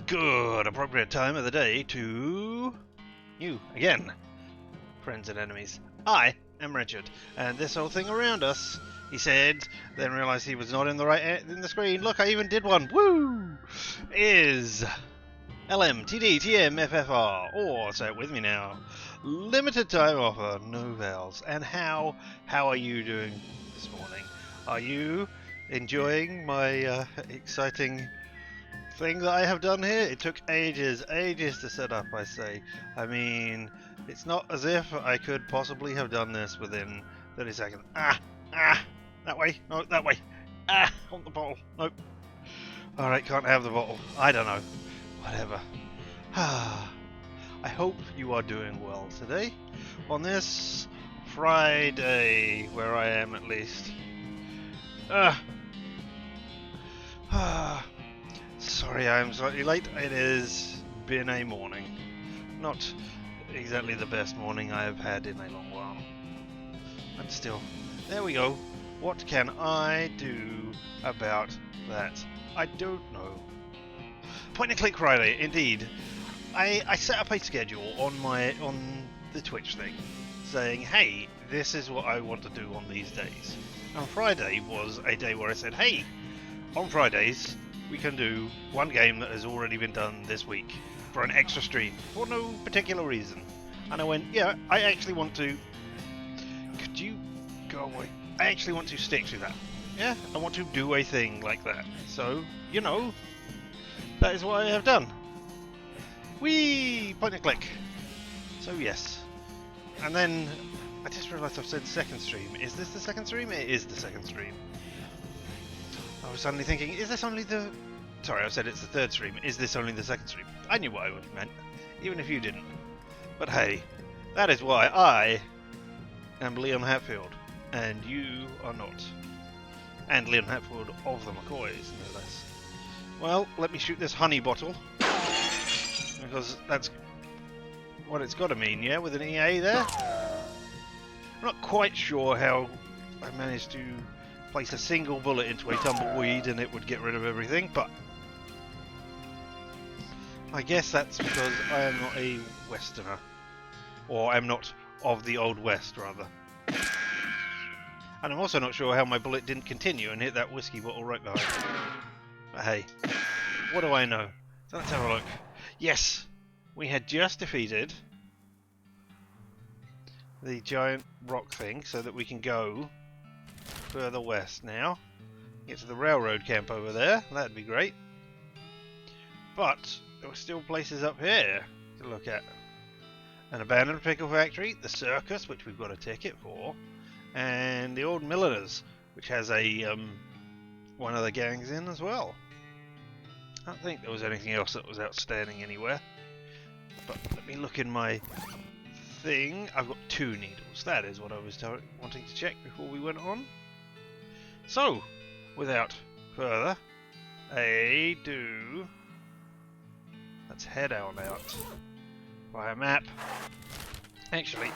Good, appropriate time of the day to you again, friends and enemies. I am Richard, and this whole thing around us, he said, then realised he was not in the screen. Look, I even did one. Woo! Is LMTDTMFFR, or say it with me now, limited time offer, no vowels. And how are you doing this morning? Are you enjoying my exciting thing that I have done here? It took ages to set up, I say. I mean, it's not as if I could possibly have done this within 30 seconds. That way, no, that way. On the bottle, nope. Alright, can't have the bottle. I don't know. Whatever. I hope you are doing well today. On this Friday, where I am at least. Sorry I'm slightly late. It has been a morning. Not exactly the best morning I have had in a long while. But still, there we go. What can I do about that? I don't know. Point and click Friday, indeed. I set up a schedule on the Twitch thing, saying, hey, this is what I want to do on these days. And Friday was a day where I said, hey, on Fridays we can do one game that has already been done this week for an extra stream for no particular reason. And I went, yeah, I actually want to. Could you go away? I actually want to stick to that. Yeah, I want to do a thing like that. So, you know, that is what I have done. Whee! Point and click. So yes. And then I just realised I've said second stream. Is this the second stream? It is the second stream. I was suddenly thinking, is this only the... Sorry, I said it's the third stream. Is this only the second stream? I knew what I would have meant, even if you didn't. But hey, that is why I am Liam Hatfield, and you are not. And Liam Hatfield of the McCoys, no less. Well, let me shoot this honey bottle, because that's what it's got to mean, yeah, with an EA there. I'm not quite sure how I managed to place a single bullet into a tumbleweed and it would get rid of everything, but I guess that's because I am not a Westerner. Or I'm not of the Old West, rather. And I'm also not sure how my bullet didn't continue and hit that whiskey bottle right behind it. But hey, what do I know? So let's have a look. Yes, we had just defeated the giant rock thing so that we can go further west now. Get to the railroad camp over there. That'd be great. But there were still places up here to look at. An abandoned pickle factory, the circus, which we've got a ticket for, and the old milliners, which has a one of the gangs in as well. I don't think there was anything else that was outstanding anywhere. But let me look in my thing. I've got 2 needles. That is what I was wanting to check before we went on. So, without further ado, let's head on out via map. Actually,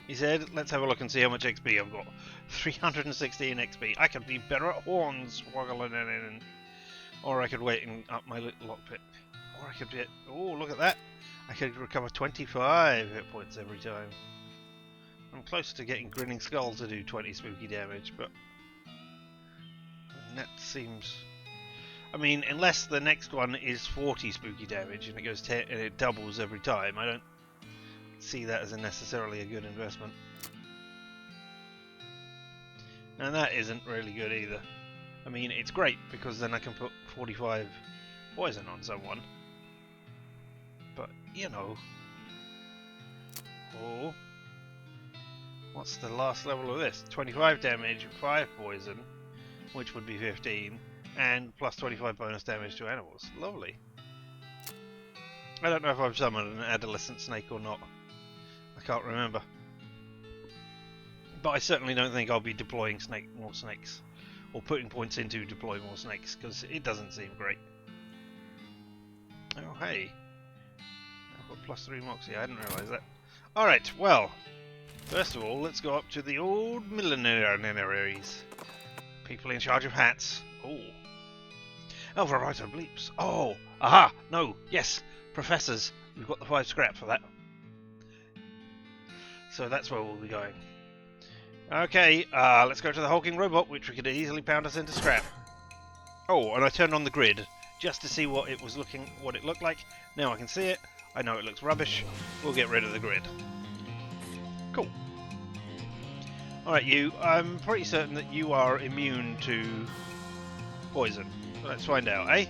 he said, let's have a look and see how much XP I've got. 316 XP. I could be better at horns, waggling in, or I could wait and up my little lockpick. Or I could get, oh, look at that. I could recover 25 hit points every time. I'm close to getting Grinning Skull to do 20 spooky damage, but that seems... I mean, unless the next one is 40 spooky damage and it goes and it doubles every time, I don't see that as necessarily a good investment. And that isn't really good either. I mean, it's great because then I can put 45 poison on someone. But, you know. Oh. What's the last level of this? 25 damage, 5 poison, which would be 15. And plus 25 bonus damage to animals. Lovely. I don't know if I've summoned an adolescent snake or not. I can't remember. But I certainly don't think I'll be deploying more snakes. Or putting points into deploy more snakes, because it doesn't seem great. Oh hey. I've got plus 3 moxie, I didn't realise that. Alright, well. First of all, let's go up to the old millineries. People in charge of hats. Oh. Oh, variety of bleeps. Oh, aha, no, yes, professors. We've got the 5 scrap for that. So that's where we'll be going. Okay, let's go to the hulking robot, which we could easily pound us into scrap. Oh, and I turned on the grid just to see what it looked like. Now I can see it. I know it looks rubbish. We'll get rid of the grid. Cool. Alright, you. I'm pretty certain that you are immune to poison. Let's find out, eh?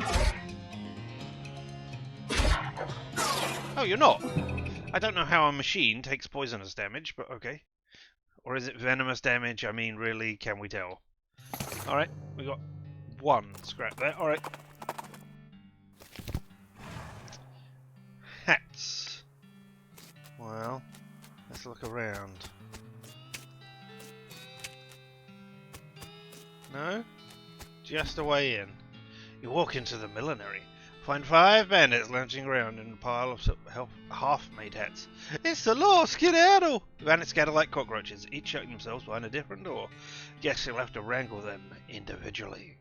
Oh, you're not. I don't know how a machine takes poisonous damage, but okay. Or is it venomous damage? I mean, really, can we tell? Alright, we got 1 scrap there. Alright. Hats. Well, let's look around. No? Just a way in. You walk into the millinery. Find 5 bandits lounging around in a pile of half-made hats. It's the law, skedaddle! The bandits scatter like cockroaches, each shutting themselves behind a different door. Guess you'll have to wrangle them individually.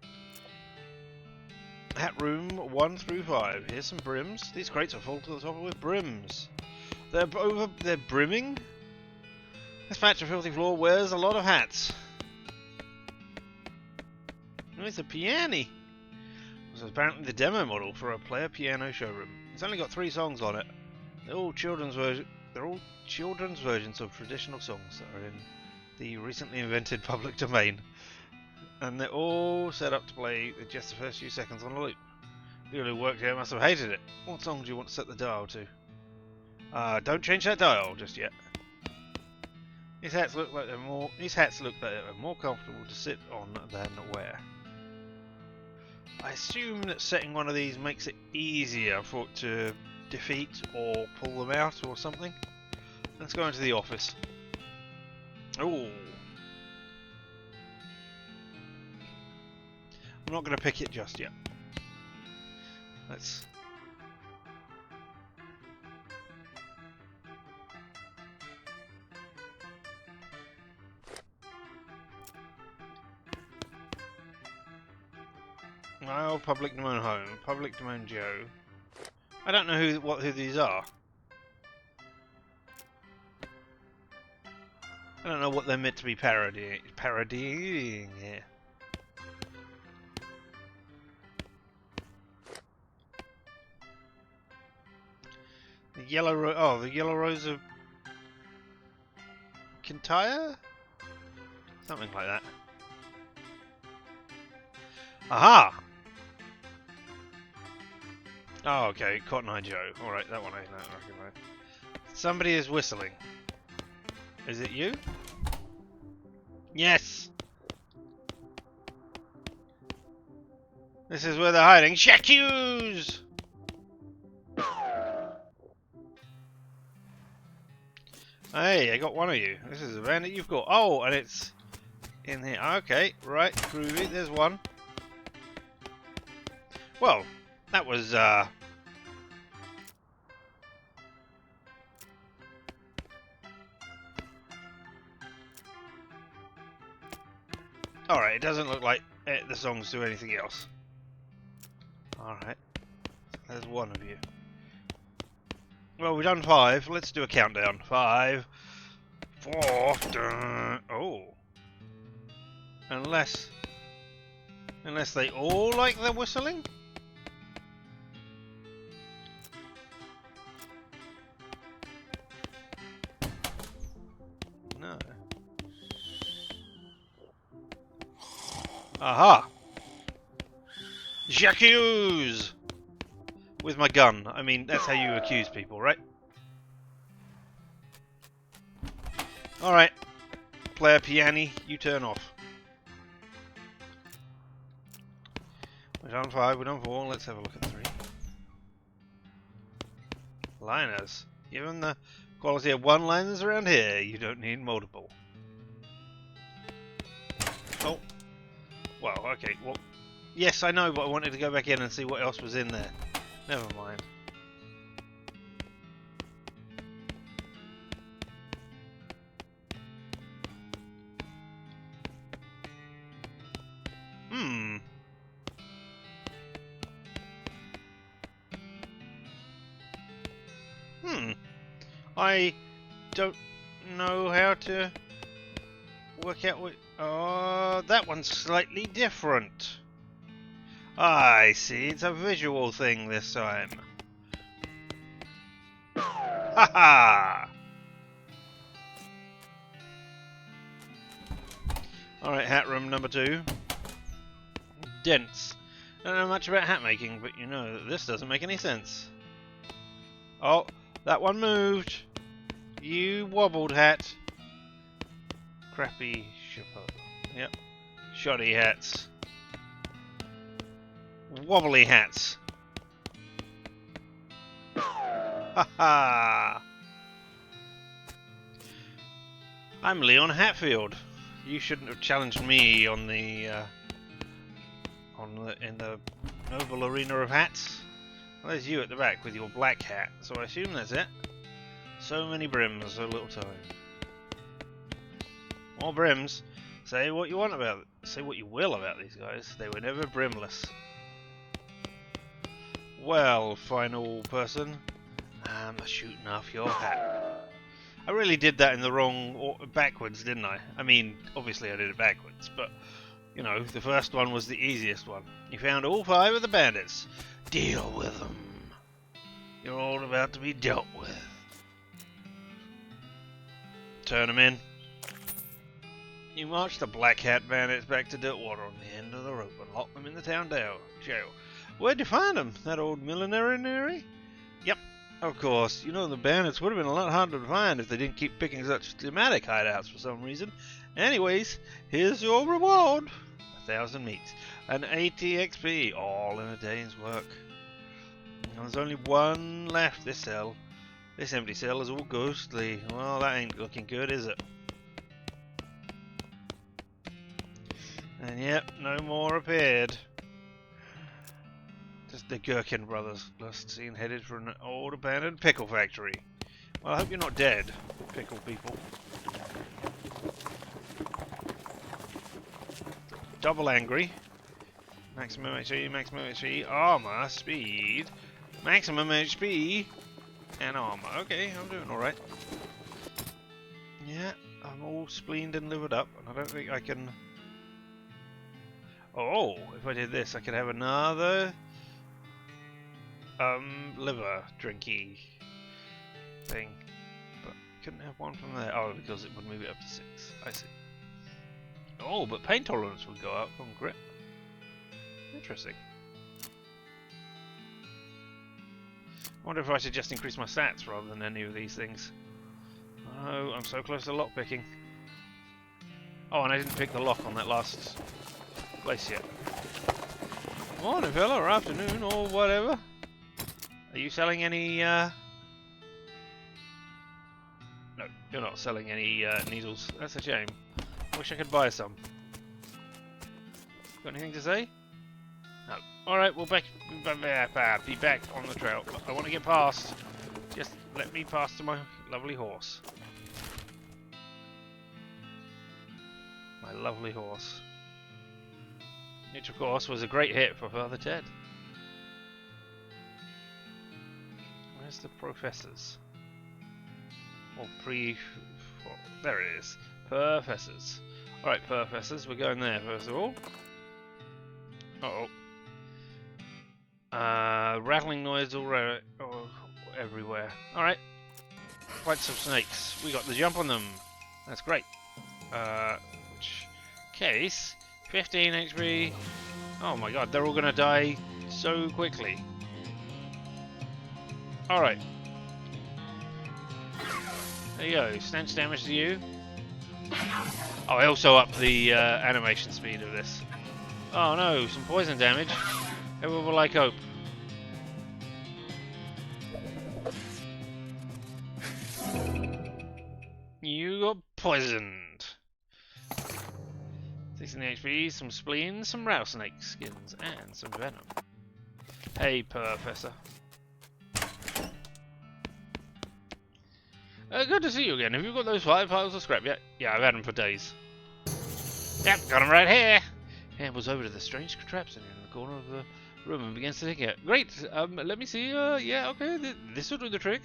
Hat room 1 through 5. Here's some brims. These crates are full to the top with brims. They're brimming? This patch of filthy floor wears a lot of hats. Oh, it's a piano. This is apparently the demo model for a player piano showroom. It's only got 3 songs on it. They're all children's versions of traditional songs that are in the recently invented public domain. And they're all set up to play with just the first few seconds on a loop. The people who worked here must have hated it. What song do you want to set the dial to? Don't change that dial just yet. These hats look like they're more comfortable to sit on than wear. I assume that setting one of these makes it easier for it to defeat or pull them out or something. Let's go into the office. Oh. I'm not going to pick it just yet. Let's... Oh, public domain home, public domain Joe. I don't know who these are. I don't know what they're meant to be parodying here. The yellow rose of Kintyre? Something like that. Aha! Oh, okay, Cotton Eye Joe. Alright, that one I don't recognize. Somebody is whistling. Is it you? Yes! This is where they're hiding. Shakus! Hey, I got one of you. This is a bandit you've got. Oh, and it's in here. Okay, right, groovy. There's one. Well, that was, Alright, it doesn't look like the songs do anything else. Alright, there's one of you. Well, we've done 5. Let's do a countdown. 5, 4, oh. Unless they all like the whistling? No. Aha! J'accuse! With my gun. I mean, that's how you accuse people, right? Alright. Player piano, you turn off. We're done 5, we're done 4, let's have a look at 3. Liners. Given the quality of one-liners around here, you don't need multiple. Oh. Well, okay, well... Yes, I know, but I wanted to go back in and see what else was in there. Never mind. I don't know how to work out what... Oh, that one's slightly different. I see, it's a visual thing this time. Haha! Alright, hat room number 2. Dents. I don't know much about hat making, but you know that this doesn't make any sense. Oh, that one moved. You wobbled, hat. Crappy shipper. Yep. Shoddy hats. Wobbly hats. Haha! I'm Leon Hatfield. You shouldn't have challenged me on the in the noble arena of hats. Well, there's you at the back with your black hat, so I assume that's it. So many brims, so little time. More brims. Say what you want about it. Say what you will about these guys. They were never brimless. Well, final person, I'm shooting off your hat. I really did that in the wrong backwards, didn't I? I mean, obviously I did it backwards, but you know, the first one was the easiest one. You found all 5 of the bandits. Deal with them. You're all about to be dealt with. Turn them in. You march the Black Hat bandits back to Dirtwater on the end of the rope and lock them in the town jail. Where'd you find them? That old millinery? Yep, of course. You know, the bandits would have been a lot harder to find if they didn't keep picking such thematic hideouts for some reason. Anyways, here's your reward. 1,000 meats and 80 XP, all in a day's work. And there's only one left, this cell. This empty cell is all ghostly. Well, that ain't looking good, is it? And yep, no more appeared. Just the Gherkin brothers, last seen headed for an old abandoned pickle factory. Well, I hope you're not dead, pickle people. Double angry. Maximum HP, armor, speed, maximum HP, and armor. Okay, I'm doing alright. Yeah, I'm all spleened and livered up, and I don't think I can... Oh, if I did this, I could have another... liver drinky thing. But couldn't have one from there. Oh, because it would move it up to 6. I see. Oh, but pain tolerance would go up on grip. Interesting. I wonder if I should just increase my stats rather than any of these things. Oh, I'm so close to lockpicking. Oh, and I didn't pick the lock on that last place yet. Morning, fella, or afternoon, or whatever. Are you selling any, No, you're not selling any, needles. That's a shame. Wish I could buy some. Got anything to say? No. Alright, we'll be back on the trail. I want to get past. Just let me pass to my lovely horse. My lovely horse. Which, of course, was a great hit for Father Ted. Where's the professors? Or there it is. Professors. Alright, professors, we're going there first of all. Uh-oh. Rattling noise all everywhere. Alright. Fight some snakes. We got the jump on them. That's great. Which case, 15 HP. Oh my god, they're all gonna die so quickly. Alright. There you go, stench damage to you. Oh, I also upped the animation speed of this. Oh no, some poison damage. Ever will I cope? You got poisoned. 16 HP, some spleen, some rattlesnake skins, and some venom. Hey, Professor. Good to see you again. Have you got those 5 piles of scrap yet? Yeah, I've had them for days. Yep, got them right here. And was over to the strange contraption in the corner of the room and begins to take it. Great. Let me see. Yeah, okay. This will do the trick.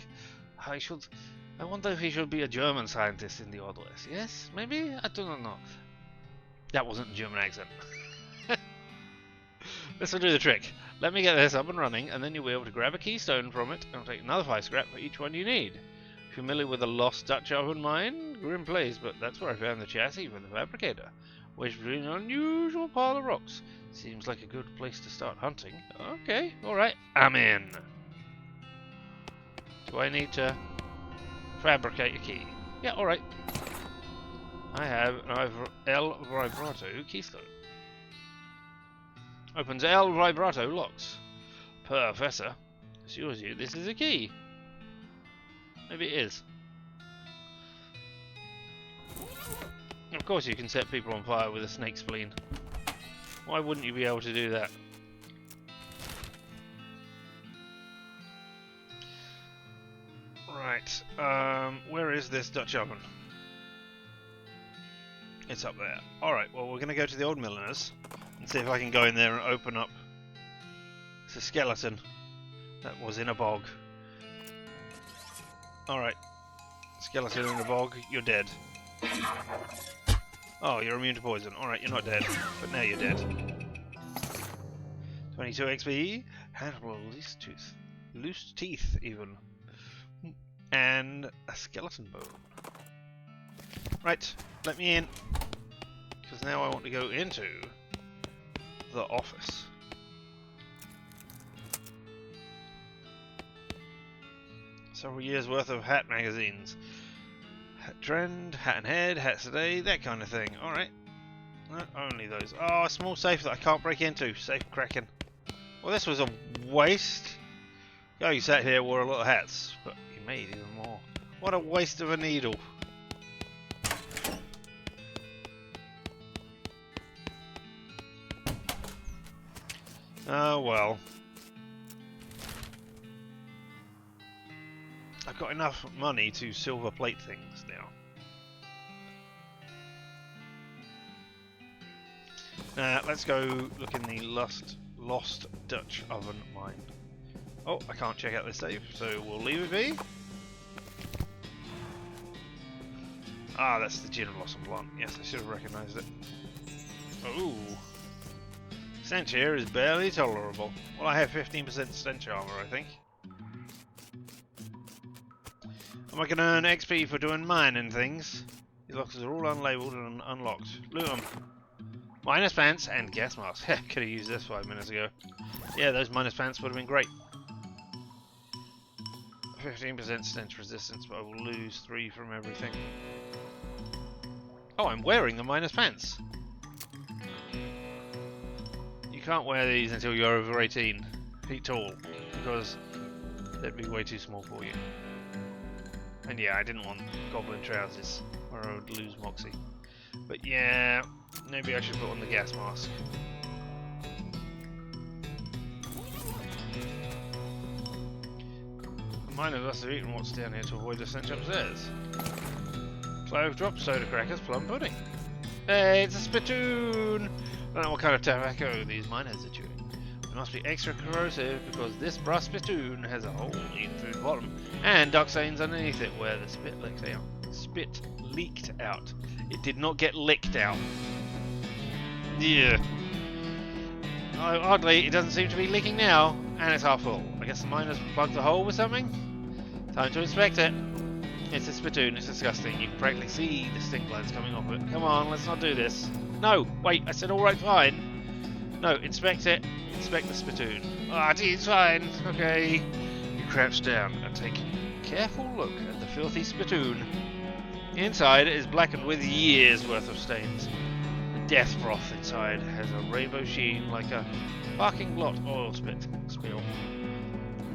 I wonder if he should be a German scientist in the Old West. Yes, maybe? I do not know. That wasn't a German accent. This will do the trick. Let me get this up and running, and then you'll be able to grab a keystone from it and take another 5 scrap for each one you need. Familiar with the lost Dutch oven mine? Grim place, but that's where I found the chassis for the fabricator, which between an unusual pile of rocks. Seems like a good place to start hunting. Okay, alright, I'm in. Do I need to fabricate a key? Yeah, alright. I have an L vibrato keystone. Opens L vibrato locks. Professor assures you this is a key. Maybe it is. Of course you can set people on fire with a snake spleen. Why wouldn't you be able to do that? Right, where is this Dutch oven? It's up there. Alright, well we're going to go to the old milliner's and see if I can go in there and open up. It's a skeleton that was in a bog. Alright, skeleton in the bog, you're dead. Oh, you're immune to poison. Alright, you're not dead, but now you're dead. 22 XP, handful of loose teeth even. And a skeleton bone. Right, let me in. Because now I want to go into the office. Several years worth of hat magazines. Hat Trend, Hat and Head, Hats Today, that kind of thing. Alright. Not only those. Oh, a small safe that I can't break into. Safe cracking. Well, this was a waste. Oh, you sat here, wore a lot of hats, but you made even more. What a waste of a needle. Oh well. I've got enough money to silver plate things now. Let's go look in the lost Dutch oven mine. Oh, I can't check out this save, so we'll leave it be. Ah, that's the gin blossom plant. Yes, I should have recognised it. Ooh. Stench here is barely tolerable. Well, I have 15% stench armor, I think. I can earn XP for doing mining things. These lockers are all unlabeled and unlocked. Loot them. Minus pants and gas mask. Could have used this 5 minutes ago. Yeah, those minus pants would have been great. 15% stench resistance, but I will lose 3 from everything. Oh, I'm wearing the minus pants. You can't wear these until you're over 18 feet tall, because they'd be way too small for you. And yeah, I didn't want goblin trousers, or I would lose Moxie. But yeah, maybe I should put on the gas mask. Mine of us have eaten what's down here to avoid the stench upstairs. Clove drop, soda crackers, plum pudding. Hey, it's a spittoon! I don't know what kind of tobacco these miners are chewing. It must be extra corrosive because this brass spittoon has a hole eaten through the bottom and dark stains underneath it where the spit leaked out. Spit leaked out. It did not get licked out. Yeah. Oddly, it doesn't seem to be leaking now, and it's half full. I guess the miners plugged the hole with something? Time to inspect it. It's a spittoon, it's disgusting. You can practically see the stink lines coming off it. Come on, let's not do this. No, wait, I said alright, fine. No, inspect it. Inspect the spittoon. Ah, it's fine. Okay. You crouch down and take a careful look at the filthy spittoon. Inside is blackened with years worth of stains. The death froth inside has a rainbow sheen like a parking lot oil spill.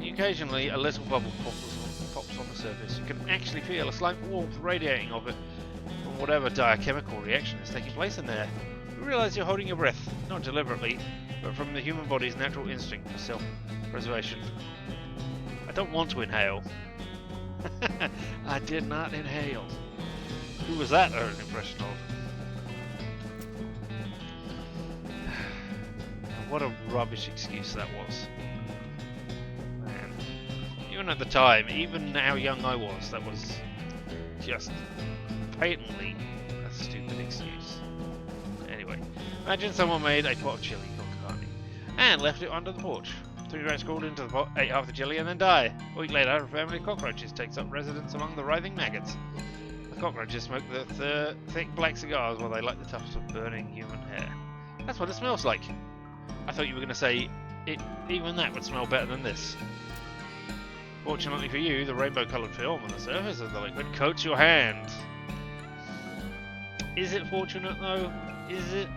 Occasionally a little bubble pops on the surface. You can actually feel a slight warmth radiating off it from whatever biochemical reaction is taking place in there. You realise you're holding your breath, not deliberately, but from the human body's natural instinct for self-preservation. I don't want to inhale. I did not inhale. Who was that an impression of? What a rubbish excuse that was. Man. You even at the time, even how young I was, that was just patently a stupid excuse. Anyway, imagine someone made a pot of chili con carne and left it under the porch. 3 rats crawled into the pot, ate half the chili, and then died. A week later, a family of cockroaches takes up residence among the writhing maggots. The cockroaches smoke the thick black cigars while they light the tufts of burning human hair. That's what it smells like. I thought you were going to say even that would smell better than this. Fortunately for you, the rainbow-coloured film on the surface of the liquid coats your hand. Is it fortunate though? Is it?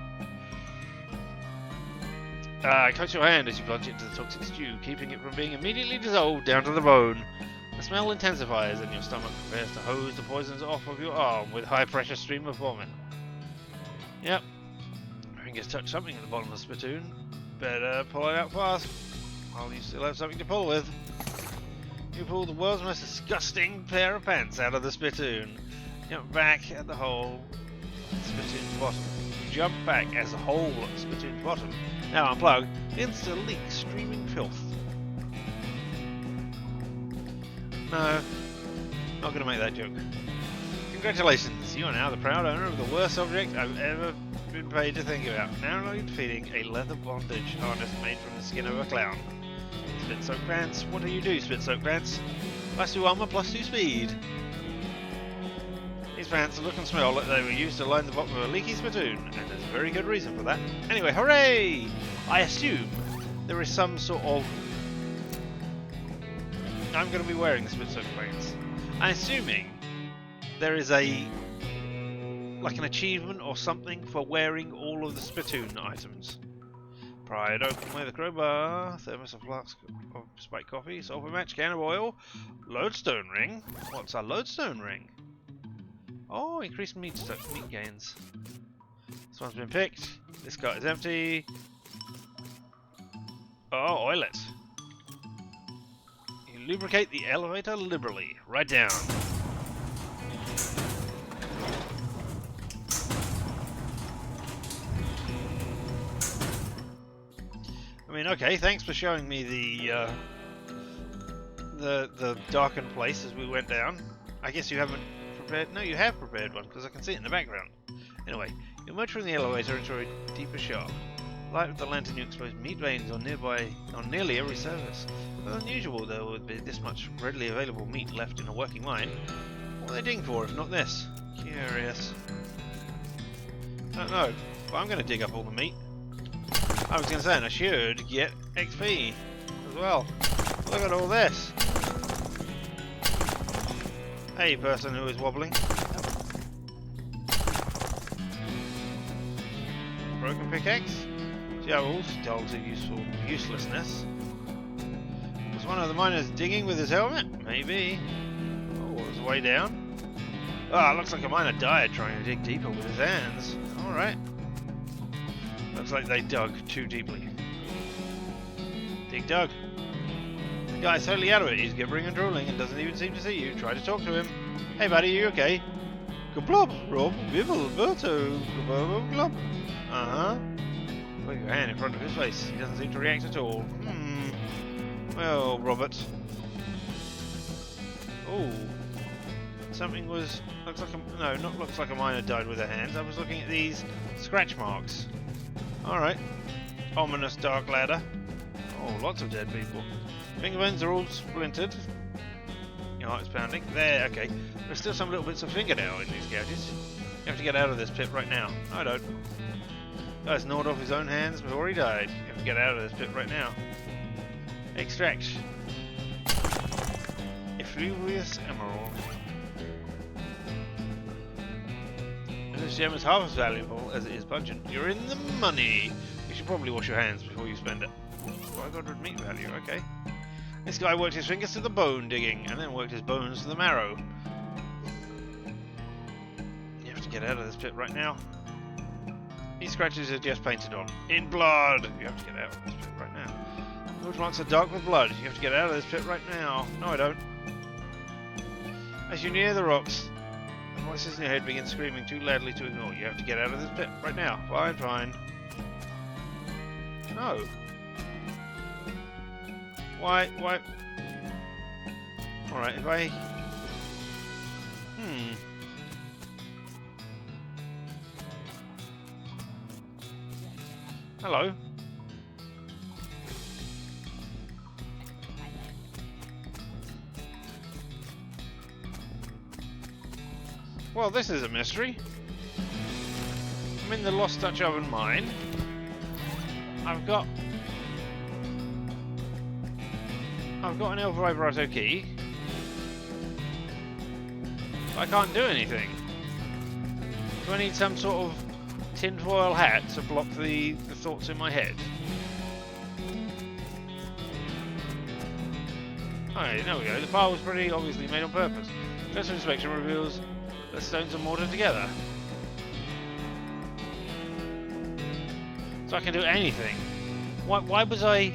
Coats your hand as you plunge it into the toxic stew, keeping it from being immediately dissolved down to the bone. The smell intensifies and your stomach prepares to hose the poisons off of your arm with high-pressure stream of vomit. Yep. Your fingers touch something at the bottom of the spittoon. Better pull it out fast, while you still have something to pull with. You pull the world's most disgusting pair of pants out of the spittoon. Jump back at the hole at the spittoon's bottom. You jump back as the hole at the spittoon's bottom. Now unplug, into leak streaming filth. No, not going to make that joke. Congratulations, you are now the proud owner of the worst object I've ever been paid to think about. Now only defeating a leather bondage harness made from the skin of a clown. Spit-soaked pants. What do you do, spit-soaked pants? +2 armor, +2 speed. These pants look and smell like they were used to line the bottom of a leaky spittoon, and there's a very good reason for that. Anyway, hooray! I assume there is some sort of... I'm going to be wearing the spit-soaked pants. I'm assuming there is like an achievement or something for wearing all of the spittoon items. Pry it open with a crowbar, thermos of flask of spiked coffee, sulphur match, can of oil, lodestone ring. What's a lodestone ring? Oh, increased meat gains. This one's been picked. This cart is empty. Oh, oilet. You lubricate the elevator liberally. Right down. I mean, okay, thanks for showing me the darkened place as we went down. I guess you haven't prepared... No, you have prepared one, because I can see it in the background. Anyway, you emerge from the elevator into a deeper shaft. Light with the lantern, you expose meat veins on nearly every surface. It's unusual there would be this much readily available meat left in a working mine. What are they digging for if not this? Curious. I don't know, but I'm going to dig up all the meat. I was going to say, and I should get XP as well. Look at all this. Hey, person who is wobbling. Broken pickaxe. Vowels, dull to uselessness. Was one of the miners digging with his helmet? Maybe. Oh, it was way down. Ah, looks like a miner died trying to dig deeper with his hands. Alright. Looks like they dug too deeply. Dig dug. The guy's totally out of it. He's gibbering and drooling and doesn't even seem to see you. Try to talk to him. Hey buddy, you okay? Goblob, Rob, Bibble, Berto, Glob. Uh-huh. Put your hand in front of his face. He doesn't seem to react at all. Well, Robert. Oh. Something was... Looks like a... No, not looks like a miner died with their hands. I was looking at these scratch marks. Alright. Ominous dark ladder. Oh, lots of dead people. Finger bones are all splintered. Your heart's pounding. There, okay. There's still some little bits of fingernail in these gouges. You have to get out of this pit right now. No, I don't. Guy's gnawed off his own hands before he died. You have to get out of this pit right now. Extract. Effluvious emerald. This gem is half as valuable as it is pungent. You're in the money. You should probably wash your hands before you spend it. 500 meat value, okay. This guy worked his fingers to the bone digging, and then worked his bones to the marrow. You have to get out of this pit right now. These scratches are just painted on. In blood! You have to get out of this pit right now. Those marks are dark with blood. You have to get out of this pit right now. No, I don't. As you near the rocks, the voices in your head begin screaming too loudly to ignore. You have to get out of this pit right now. Fine, fine. No. Why? Alright, if I... Hello. Well, this is a mystery. I'm in the Lost Dutch Oven mine. I've got an El Vibrato key. I can't do anything. Do I need some sort of tinfoil hat to block the thoughts in my head? Alright, there we go. The file was pretty obviously made on purpose. Closer inspection reveals the stones are mortared together. So I can do anything. Why was I...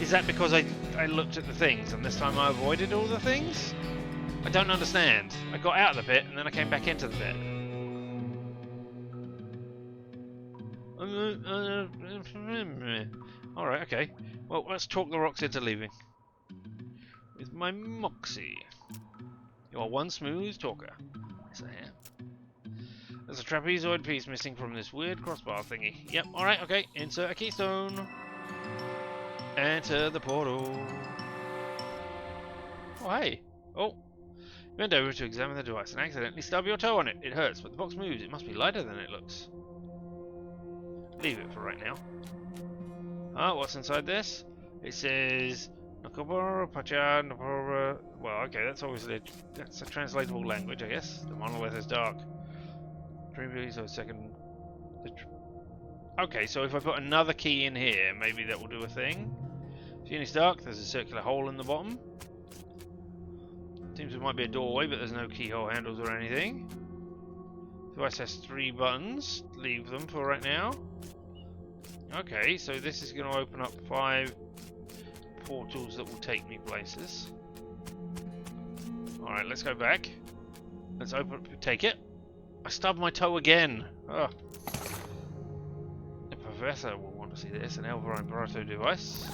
Is that because I looked at the things and this time I avoided all the things? I don't understand. I got out of the pit and then I came back into the pit. Alright, okay. Well, let's talk the rocks into leaving. With my moxie. You are one smooth talker. Yes, I am. There's a trapezoid piece missing from this weird crossbar thingy. Yep, alright, okay. Insert a keystone. Enter the portal. Oh, hey. Oh. Bend over to examine the device and accidentally stub your toe on it. It hurts, but the box moves. It must be lighter than it looks. Leave it for right now. Ah, what's inside this? It says... Well, okay, that's obviously that's a translatable language, I guess. The monolith is dark. Dream so second... Okay, so if I put another key in here, maybe that will do a thing. Seeing it's dark, there's a circular hole in the bottom. Seems it might be a doorway, but there's no keyhole handles or anything. Device has 3 buttons. Leave them for right now. Okay, so this is going to open up 5 portals that will take me places. Alright, let's go back. Let's take it. I stubbed my toe again. Ugh. The professor will want to see this. An El Vibrato device.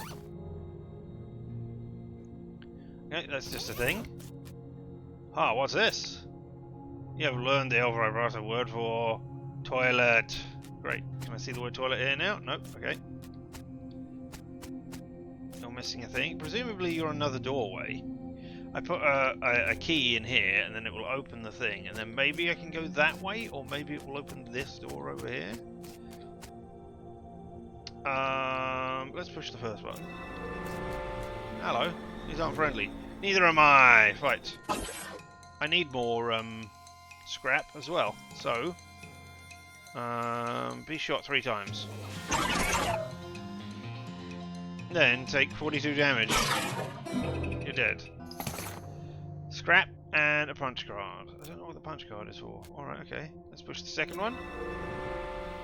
Okay, that's just a thing. Ah, what's this? You have learned the El Vibrato word for toilet. Great. Can I see the word toilet here now? Nope. Okay. You're missing a thing. Presumably you're another doorway. I put a key in here and then it will open the thing. And then maybe I can go that way, or maybe it will open this door over here. Let's push the first button. Hello. These aren't friendly. Neither am I. Fight. I need more scrap as well. So, be shot 3 times. Then take 42 damage. You're dead. Scrap and a punch card. I don't know what the punch card is for. Alright, okay. Let's push the second one.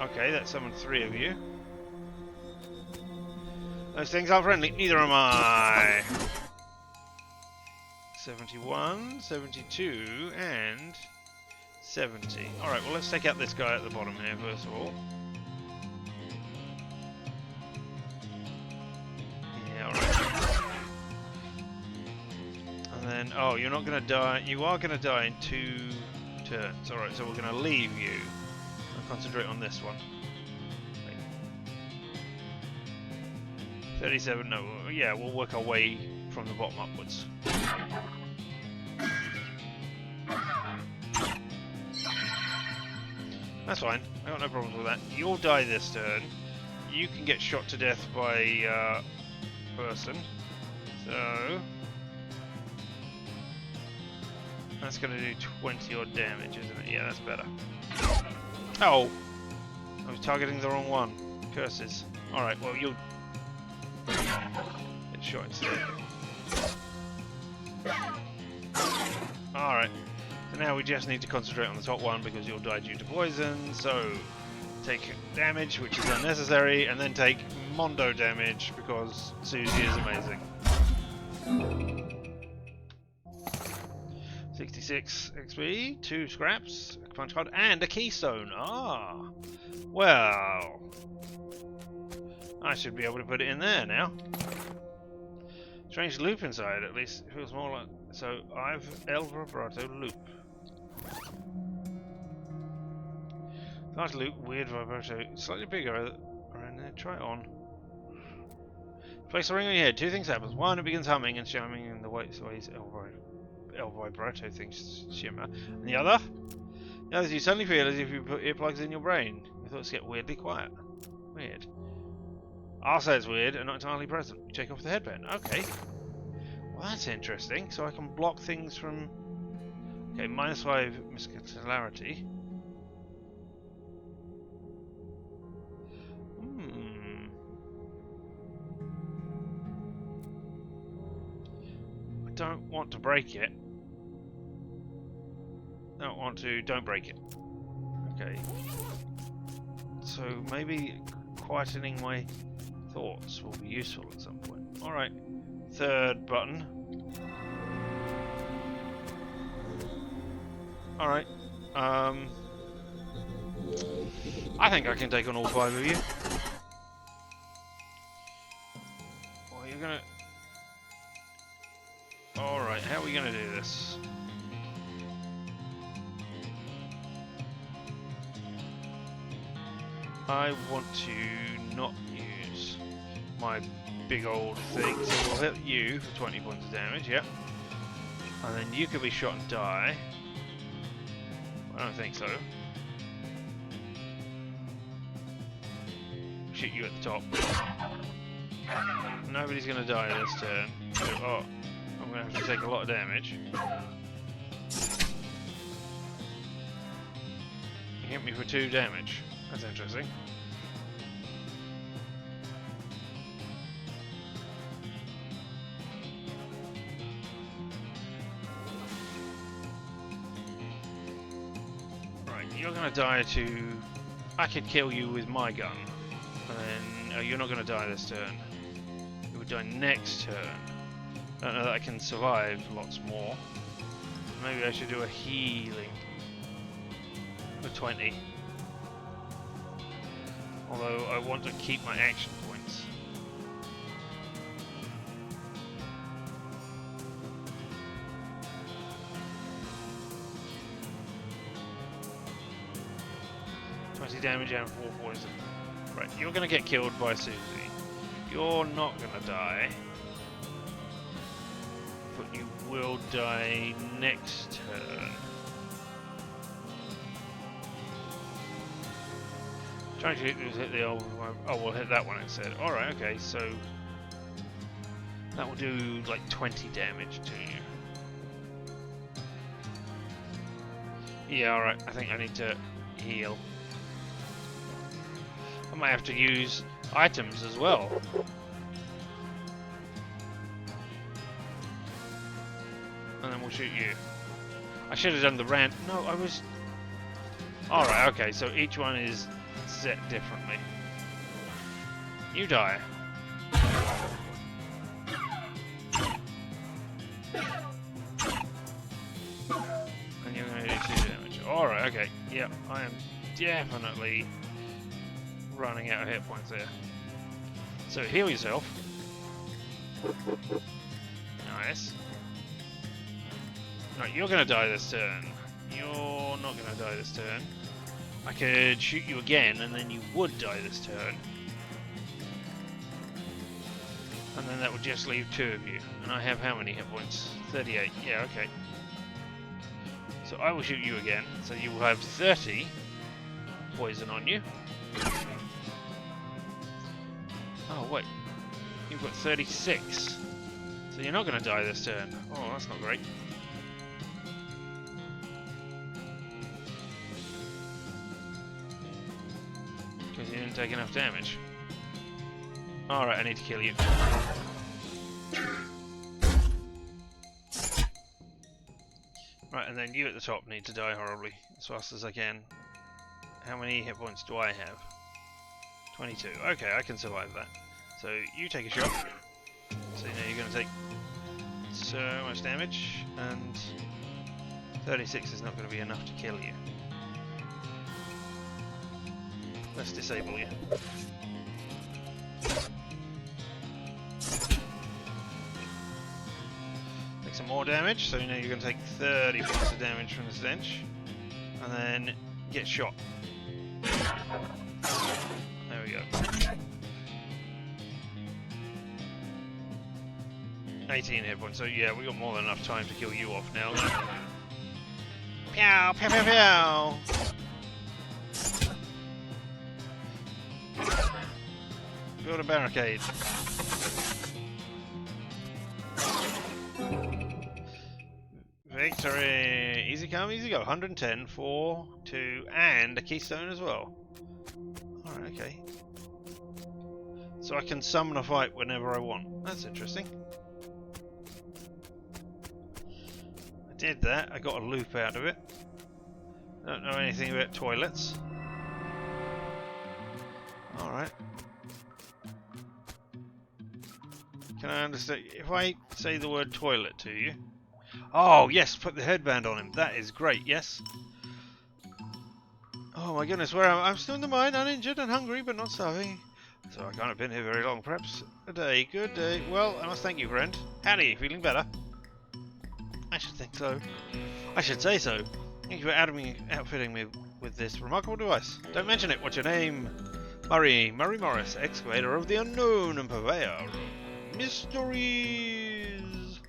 Okay, that summoned 3 of you. Those things aren't friendly. Neither am I. 71, 72, and 70. Alright, well let's take out this guy at the bottom here first of all. Yeah, alright. And then, oh, you're not going to die. You are going to die in 2 turns. Alright, so we're going to leave you and concentrate on this one. 37, no, yeah, we'll work our way from the bottom upwards. That's fine, I got no problems with that. You'll die this turn. You can get shot to death by person. So that's going to do 20 odd damage, isn't it? Yeah, that's better. Oh! I was targeting the wrong one. Curses. Alright, well, you'll get shot instead. Alright. So now we just need to concentrate on the top one because you'll die due to poison. So take damage, which is unnecessary, and then take Mondo damage because Susie is amazing. 66 XP, 2 scraps, a punch card, and a keystone. Ah, well, I should be able to put it in there now. Strange loop inside, at least it feels more like So I've El Vibrato Loop. Nice loop, weird vibrato, slightly bigger around there. Try it on. Place a ring on your head. Two things happen. One, it begins humming and shimmering in the ways El Vibrato things shimmer. And the other? The other, you suddenly feel as if you put earplugs in your brain. Your thoughts get weirdly quiet. Weird. I'll say it's weird and not entirely present. You take off the headband. Okay. Well, that's interesting. So I can block things from... Okay, -5 muscularity. I don't want to break it. Don't break it. Okay. So maybe quietening my thoughts will be useful at some point. Alright. Third button. Alright. I think I can take on all 5 of you. Well, you're gonna... Alright, how are we gonna do this? I want to not use my big old thing, so we'll hit you for 20 points of damage, yep. And then you could be shot and die. I don't think so. Shoot you at the top. Nobody's gonna die this turn. So, oh, I'm gonna have to take a lot of damage. You hit me for 2 damage. That's interesting. Right, you're gonna die to... I could kill you with my gun. And then... Oh, you're not gonna die this turn. You would die next turn. I don't know that I can survive lots more. Maybe I should do a healing. For 20. Although I want to keep my action points. Damage and 4 poison. Right, you're gonna get killed by Susie. You're not gonna die. But you will die next turn. Trying to hit the old one. Oh, we'll hit that one instead. Alright, okay, so that will do like 20 damage to you. Yeah, alright, I think I need to heal. I might have to use items as well. And then we'll shoot you. I should have done the rant. No, I was... Alright, okay, so each one is set differently. You die. And you're going to do 2 damage. Alright, okay. Yep, I am definitely running out of hit points there. So heal yourself. Nice. No, you're going to die this turn. You're not going to die this turn. I could shoot you again, and then you would die this turn. And then that would just leave 2 of you. And I have how many hit points? 38. Yeah, okay. So I will shoot you again. So you will have 30 poison on you. Oh, wait. You've got 36. So you're not going to die this turn. Oh, that's not great. Because you didn't take enough damage. Alright, I need to kill you. Right, and then you at the top need to die horribly, as fast as I can. How many hit points do I have? 22. Okay, I can survive that. So, you take a shot. So, you know you're going to take so much damage, and 36 is not going to be enough to kill you. Let's disable you. take some more damage, so you know you're going to take 30 points of damage from the stench. And then get shot. There we go. 18 hit points, so yeah, we got more than enough time to kill you off now. Pow, pow, pow, pow! Build a barricade. Victory! Easy come, easy go. 110, 4, 2, and a keystone as well. Alright, okay. So I can summon a fight whenever I want. That's interesting. I did that, I got a loop out of it. I don't know anything about toilets. Alright. Can I understand? If I say the word toilet to you... Oh, yes, put the headband on him. That is great, yes. Oh my goodness, where am I? I'm still in the mine, uninjured and hungry, but not starving. So I can't have been here very long. Perhaps a day. Good day. Well, I must thank you, friend. Howdy, feeling better? I should think so. I should say so. Thank you for outfitting me with this remarkable device. Don't mention it. What's your name? Murray Morris, excavator of the unknown and purveyor of mysteries.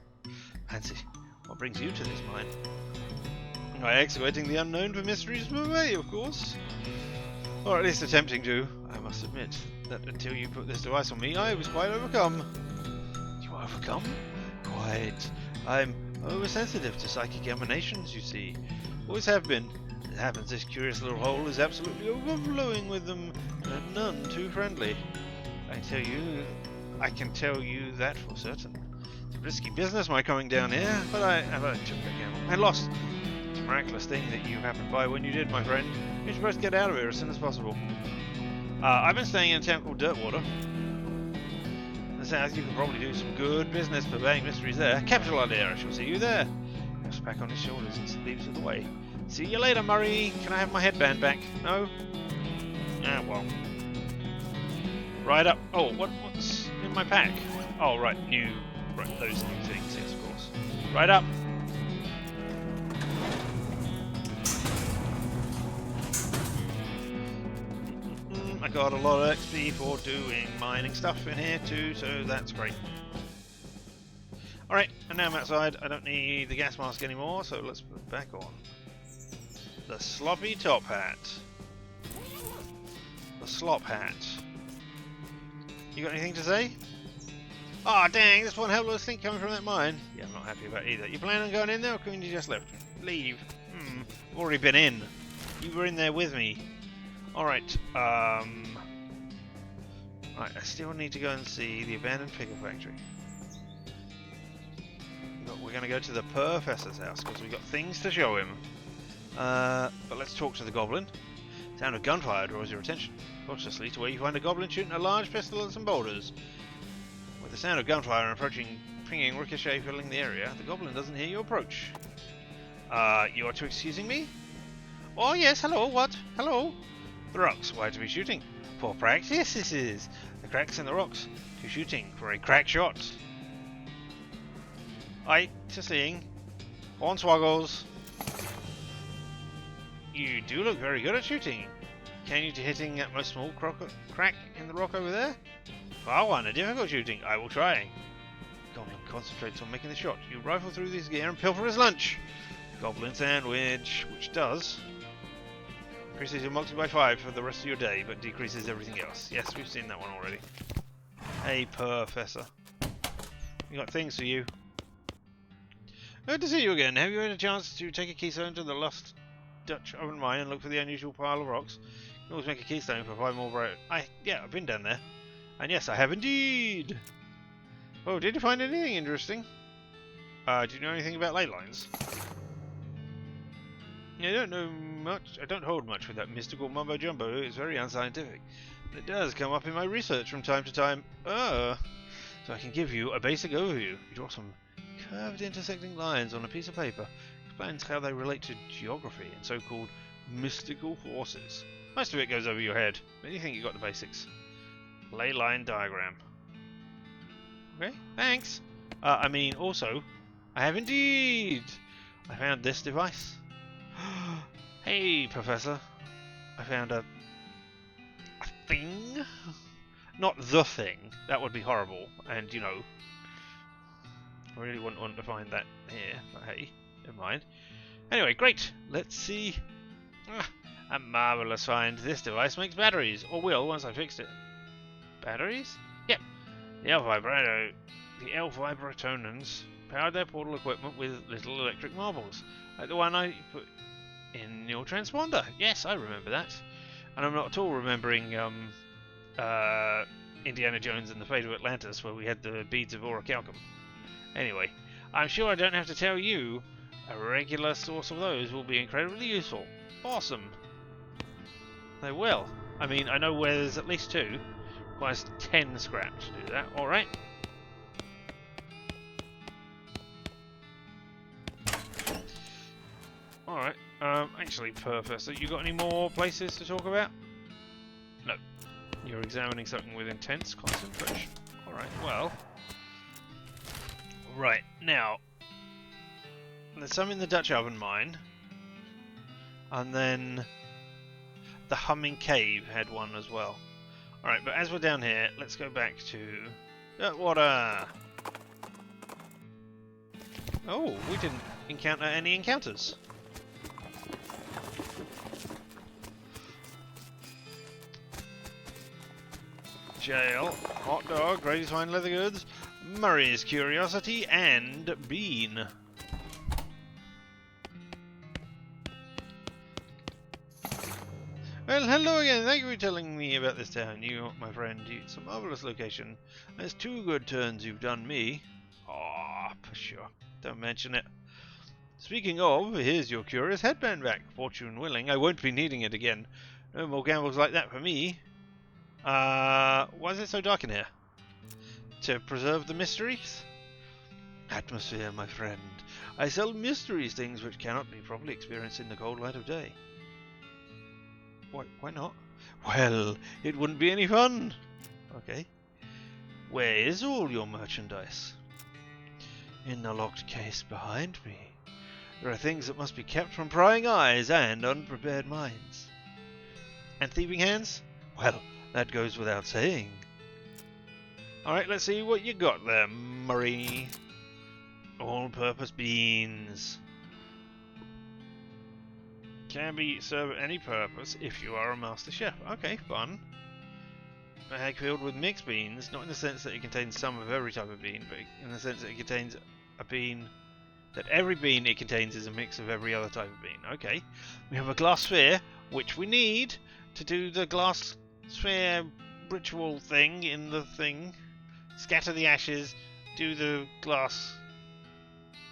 Fancy. What brings you to this mine? By excavating the unknown for mysteries purveyor, of course. Or at least attempting to. I must admit that until you put this device on me, I was quite overcome. You are overcome? Quite. I'm oversensitive to psychic emanations, you see. Always have been. It happens this curious little hole is absolutely overflowing with them, and none too friendly. I can tell you that for certain. It's a risky business my coming down here, but I took the gamble and lost. It's a miraculous thing that you happened by when you did, my friend. You should both get out of here as soon as possible. I've been staying in a town called Dirtwater. In the south, you can probably do some good business purveying mysteries there. Capital idea, I shall see you there. Just back on his shoulders and leaves it away. See you later, Murray. Can I have my headband back? No? Ah, well. Right up. Oh, what's in my pack? Oh, right, right, those new things, yes, of course. Right up. I got a lot of XP for doing mining stuff in here too, so that's great. Alright, and now I'm outside. I don't need the gas mask anymore, so let's put it back on. The sloppy top hat. The slop hat. You got anything to say? Ah, oh, dang, there's one helpless thing coming from that mine. Yeah, I'm not happy about either. You plan on going in there, or can you just left? Leave. I've already been in. You were in there with me. Alright, right, I still need to go and see the abandoned pickle factory. We're going to go to the Professor's house, because we've got things to show him. But let's talk to the goblin. Sound of gunfire draws your attention. Cautiously to where you find a goblin shooting a large pistol at some boulders. With the sound of gunfire and approaching pinging ricochet filling the area, the goblin doesn't hear you approach. You are to excusing me? Oh yes, hello, what? Hello? The rocks, why to be shooting? For practice this is. The cracks in the rocks. To shooting for a crack shot. Aye, to seeing. Hornswoggles. You do look very good at shooting. Can you to hitting that most small crack in the rock over there? Far one, a difficult shooting. I will try. Goblin concentrates on making the shot. You rifle through his gear and pilfer his lunch. Goblin sandwich, which does increases your multi by 5 for the rest of your day, but decreases everything else. Yes, we've seen that one already. Hey, Professor. We got things for you. Good to see you again. Have you had a chance to take a keystone to the lost Dutch oven mine and look for the unusual pile of rocks? You can always make a keystone for 5 more yeah, I've been down there. And yes, I have indeed. Oh, did you find anything interesting? Do you know anything about ley lines? I don't know much. I don't hold much with that mystical mumbo jumbo. It's very unscientific, but it does come up in my research from time to time. So I can give you a basic overview. You draw some curved intersecting lines on a piece of paper. Explains how they relate to geography and so-called mystical forces. Most of it goes over your head, but you think you got the basics. Ley line diagram. Okay, thanks. I mean, also, I have indeed! I found this device. Hey, Professor. I found a thing? Not the thing. That would be horrible. And, you know, I really wouldn't want to find that here. But hey, never mind. Anyway, great. Let's see. A marvellous find. This device makes batteries. Or will, once I fixed it. Batteries? Yep. The elf vibratonans powered their portal equipment with little electric marbles. Like the one I put in your transponder. Yes, I remember that. And I'm not at all remembering Indiana Jones and the Fate of Atlantis, where we had the beads of orichalcum. Anyway, I'm sure I don't have to tell you, a regular source of those will be incredibly useful. Awesome. They will. I mean, I know where there's at least 2. Requires 10 scrap to do that. Alright. Alright. Actually, Professor, you got any more places to talk about? No. You're examining something with intense concentration. Alright, well. Right, now. There's some in the Dutch oven mine. And then the Humming Cave had one as well. Alright, but as we're down here, let's go back to water. Oh, we didn't encounter any encounters. Jail, hot dog, Grady's fine leather goods, Murray's curiosity, and bean. Well, hello again. Thank you for telling me about this town. You, my friend, it's a marvellous location. There's 2 good turns you've done me. Ah, for sure. Don't mention it. Speaking of, here's your curious headband back. Fortune willing, I won't be needing it again. No more gambles like that for me. Why is it so dark in here? To preserve the mysteries? Atmosphere, my friend. I sell mysteries, things which cannot be properly experienced in the cold light of day. Why not? Well, it wouldn't be any fun. Okay. Where is all your merchandise? In the locked case behind me. There are things that must be kept from prying eyes and unprepared minds. And thieving hands? Well, that goes without saying. Alright, let's see what you got there, Murray. All-purpose beans. Can be served at any purpose if you are a master chef. Okay, fun. Bag filled with mixed beans, not in the sense that it contains some of every type of bean, but in the sense that it contains a bean, that every bean it contains is a mix of every other type of bean. Okay. We have a glass sphere, which we need to do the glass sphere ritual thing in the thing. Scatter the ashes, do the glass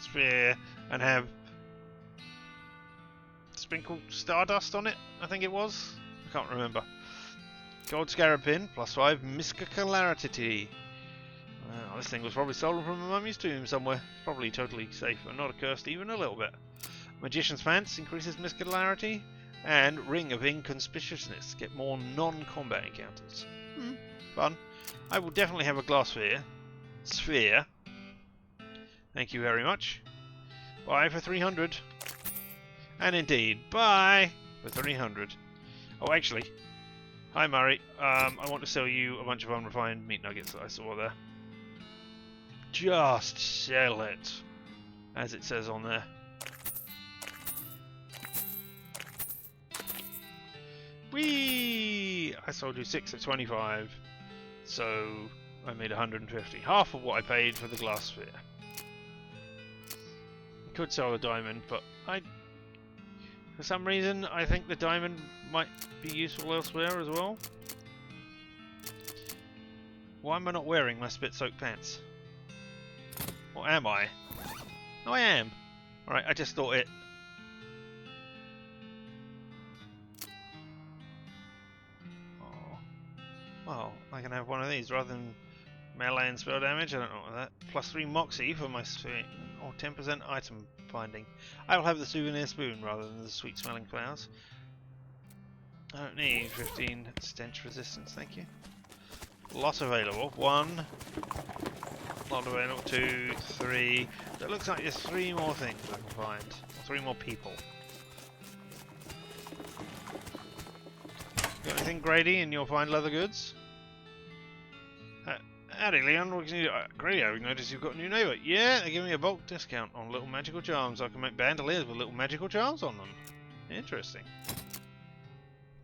sphere, and have sprinkle stardust on it, I think it was. I can't remember. Gold scarab pin, +5, mysticalarity. Well, this thing was probably stolen from a mummy's tomb somewhere. It's probably totally safe and not accursed even a little bit. Magician's Pants increases mysticalarity. And Ring of Inconspicuousness. Get more non-combat encounters. Fun. I will definitely have a glass sphere. Thank you very much. Bye for 300. And indeed, bye for 300. Oh, actually, hi Murray. I want to sell you a bunch of unrefined meat nuggets that I saw there. Just sell it, as it says on there. Whee! I sold you 6 at 25, so I made 150. Half of what I paid for the glass sphere. I could sell the diamond, but for some reason, I think the diamond might be useful elsewhere as well. Why am I not wearing my spit-soaked pants? Or am I? Oh, I am. Alright, I just thought it... Oh. Well, I can have one of these rather than melee and spell damage. I don't know what that. +3 moxie for my sphere. Or 10% item finding. I will have the souvenir spoon rather than the sweet smelling flowers. I don't need 15 stench resistance, thank you. Loss available. 1. Slot away, 2, 3. It looks like there's 3 more things I can find. 3 more people. Got anything Grady in your fine leather goods? Howdy, Leon. Grady, I've noticed you've got a new neighbour. Yeah, they're giving me a bulk discount on little magical charms. I can make bandoliers with little magical charms on them. Interesting.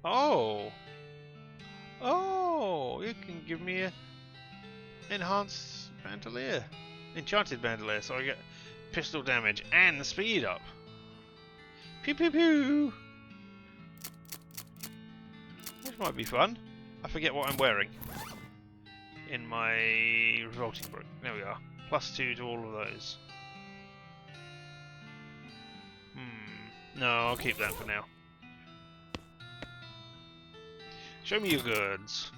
Oh! Oh! You can give me a enhanced bandolier. Enchanted bandolier, so I get pistol damage and speed up. Pew pew pew! Which might be fun. I forget what I'm wearing in my revolting brook. There we are. +2 to all of those. No, I'll keep that for now. Show me your goods.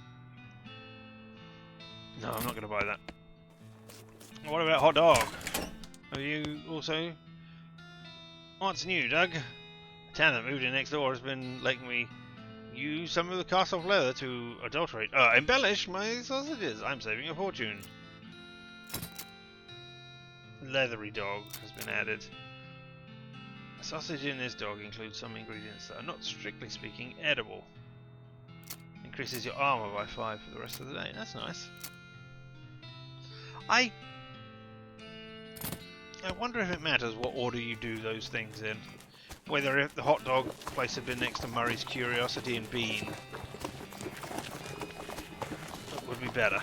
No, I'm not going to buy that. What about hot dog? Have you also... What's new, Doug? The town that moved in next door has been letting me use some of the cast-off leather to embellish my sausages. I'm saving a fortune. Leathery dog has been added. A sausage in this dog includes some ingredients that are not strictly speaking edible. Increases your armor by 5 for the rest of the day. That's nice. I wonder if it matters what order you do those things in. Whether if the hot dog place had been next to Murray's Curiosity and Bean, that would be better.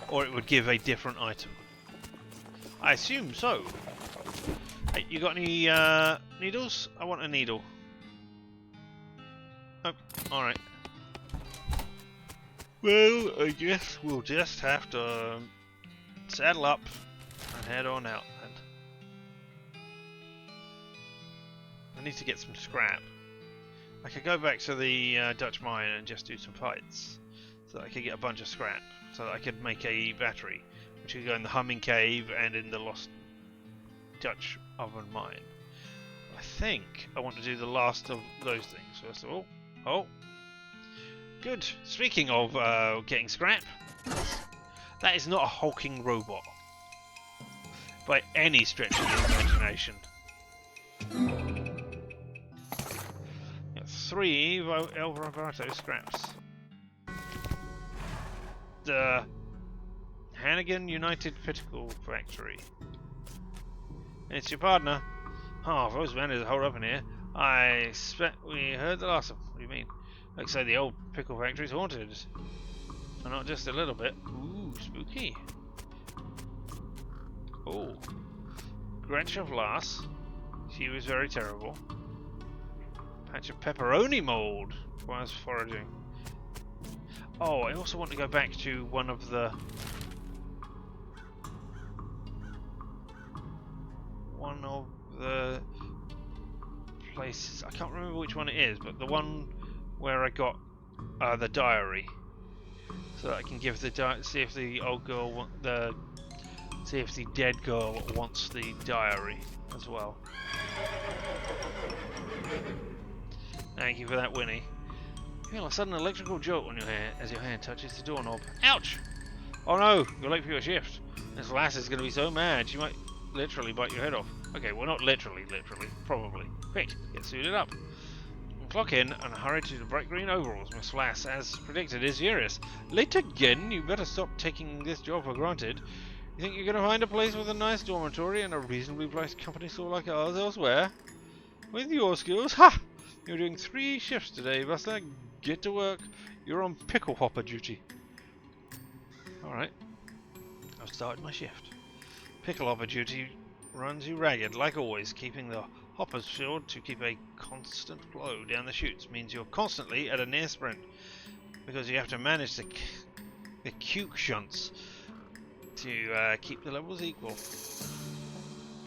Or it would give a different item. I assume so. Hey, you got any needles? I want a needle. Oh, alright. Well, I guess we'll just have to saddle up and head on out then. I need to get some scrap. I could go back to the Dutch mine and just do some fights, so that I could get a bunch of scrap, so that I could make a battery, which could go in the Humming Cave and in the Lost Dutch Oven Mine. I think I want to do the last of those things first of all. Oh, good. Speaking of getting scrap, that is not a hulking robot by any stretch of the imagination. 3 El Vibrato scraps. The Hannigan United Pickle Factory. It's your partner. Oh, those bandits hold up in here. I expect we heard the last of them. What do you mean? Like say the old pickle factory's haunted. And not just a little bit. Ooh, spooky. Oh. Gretchen of Lass. She was very terrible. Patch of pepperoni mold while I was foraging. Oh, I also want to go back to one of the places. I can't remember which one it is, but the one where I got the diary, so that I can give the see if the old girl see if the dead girl wants the diary as well. Thank you for that, Winnie. You feel a sudden electrical jolt on your hair as your hand touches the doorknob. Ouch! Oh no, you're late for your shift. This lass is going to be so mad she might literally bite your head off. Okay, well not literally, probably. Quick, get suited up. Clock in and hurry to the bright green overalls. Miss Lass, as predicted, is furious. Late again? You better stop taking this job for granted. You think you're going to find a place with a nice dormitory and a reasonably priced company store like ours elsewhere? With your skills? Ha! You're doing 3 shifts today, Buster. Get to work. You're on pickle hopper duty. Alright. I've started my shift. Pickle hopper duty runs you ragged, like always. Keeping the hoppers filled to keep a constant flow down the chutes means you're constantly at a near sprint, because you have to manage the cuke shunts to keep the levels equal.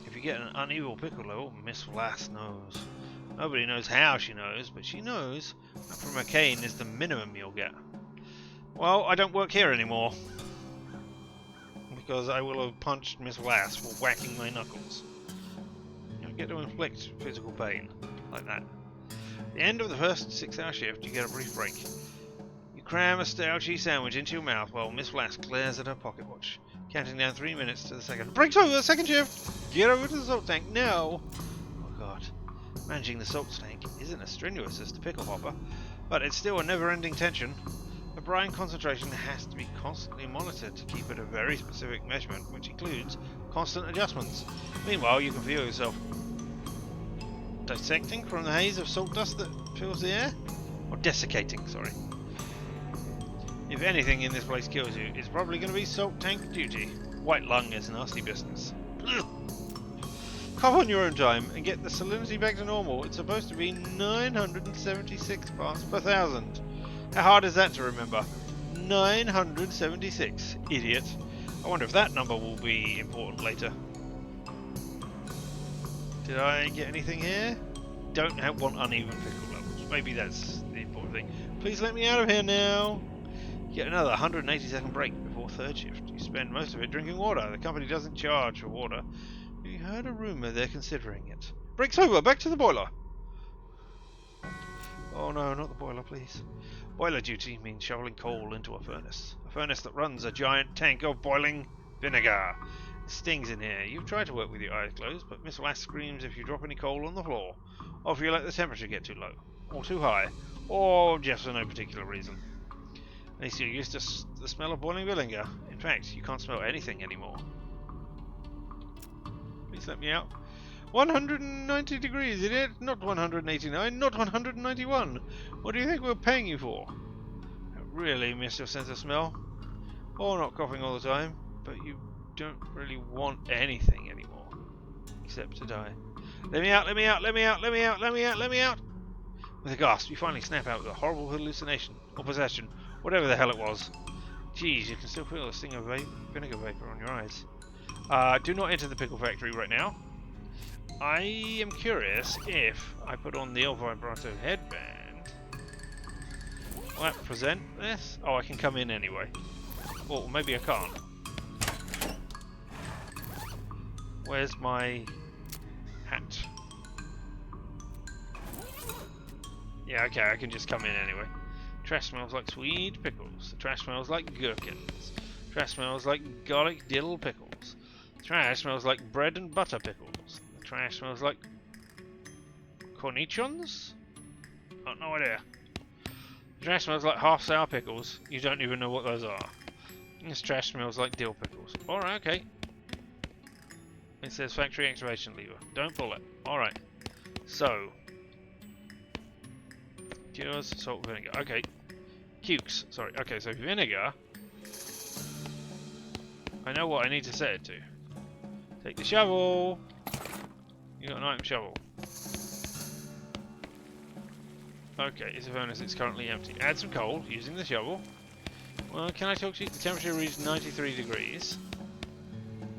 If you get an unequal pickle level, Miss Lass knows. Nobody knows how she knows, but she knows that from a cane is the minimum you'll get. Well, I don't work here anymore, because I will have punched Miss Lass for whacking my knuckles. You'll get to inflict physical pain, like that. At the end of the first 6-hour shift, you get a brief break. You cram a stale cheese sandwich into your mouth while Miss Lass glares at her pocket watch. Counting down 3 minutes to the second. Breaks over! Second shift! Get over to the salt tank now! Oh god. Managing the salt tank isn't as strenuous as the pickle hopper, but it's still a never-ending tension. The brine concentration has to be constantly monitored to keep at a very specific measurement, which includes constant adjustments. Meanwhile, you can feel yourself dissecting from the haze of salt dust that fills the air? Or desiccating, sorry. If anything in this place kills you, it's probably going to be salt tank duty. White lung is nasty business. Ugh. Cough on your own time and get the salinity back to normal. It's supposed to be 976 parts per thousand. How hard is that to remember? 976, idiot. I wonder if that number will be important later. Did I get anything here? Don't want uneven pickle levels. Maybe that's the important thing. Please let me out of here now. Get another 180-second break before third shift. You spend most of it drinking water. The company doesn't charge for water. You heard a rumour they're considering it. Break's over. Back to the boiler. Oh no, not the boiler, please. Boiler duty means shoveling coal into a furnace. A furnace that runs a giant tank of boiling vinegar. It stings in here. You've tried to work with your eyes closed, but Miss Lass screams if you drop any coal on the floor, or if you let the temperature get too low, or too high, or just for no particular reason. At least you're used to the smell of boiling vinegar. In fact, you can't smell anything anymore. Please let me out. 190 degrees, idiot! Not 189, not 191! What do you think we're paying you for? I really miss your sense of smell. Or not coughing all the time, but you don't really want anything anymore. Except to die. Let me out, let me out, let me out, let me out, let me out, let me out! With a gasp, you finally snap out with a horrible hallucination, or possession, whatever the hell it was. Jeez, you can still feel the sting of vinegar vapor on your eyes. Do not enter the pickle factory right now. I am curious if I put on the El Vibrato headband. Will that present this? Oh, I can come in anyway. Or maybe I can't. Where's my hat? Yeah, okay, I can just come in anyway. Trash smells like sweet pickles. The trash smells like gherkins. Trash smells like garlic dill pickles. Trash smells like bread and butter pickles. The trash smells like cornichons? Oh, no idea. The trash smells like half sour pickles. You don't even know what those are. This trash smells like dill pickles. Alright, okay. It says factory activation lever. Don't pull it. Alright. So. Cures, salt, vinegar. Okay. Cukes. Sorry. Okay, so vinegar. I know what I need to set it to. Take the shovel. You got an item shovel. Okay, it's a furnace. It's currently empty. Add some coal using the shovel. Well, can I talk to you? The temperature reads 93 degrees.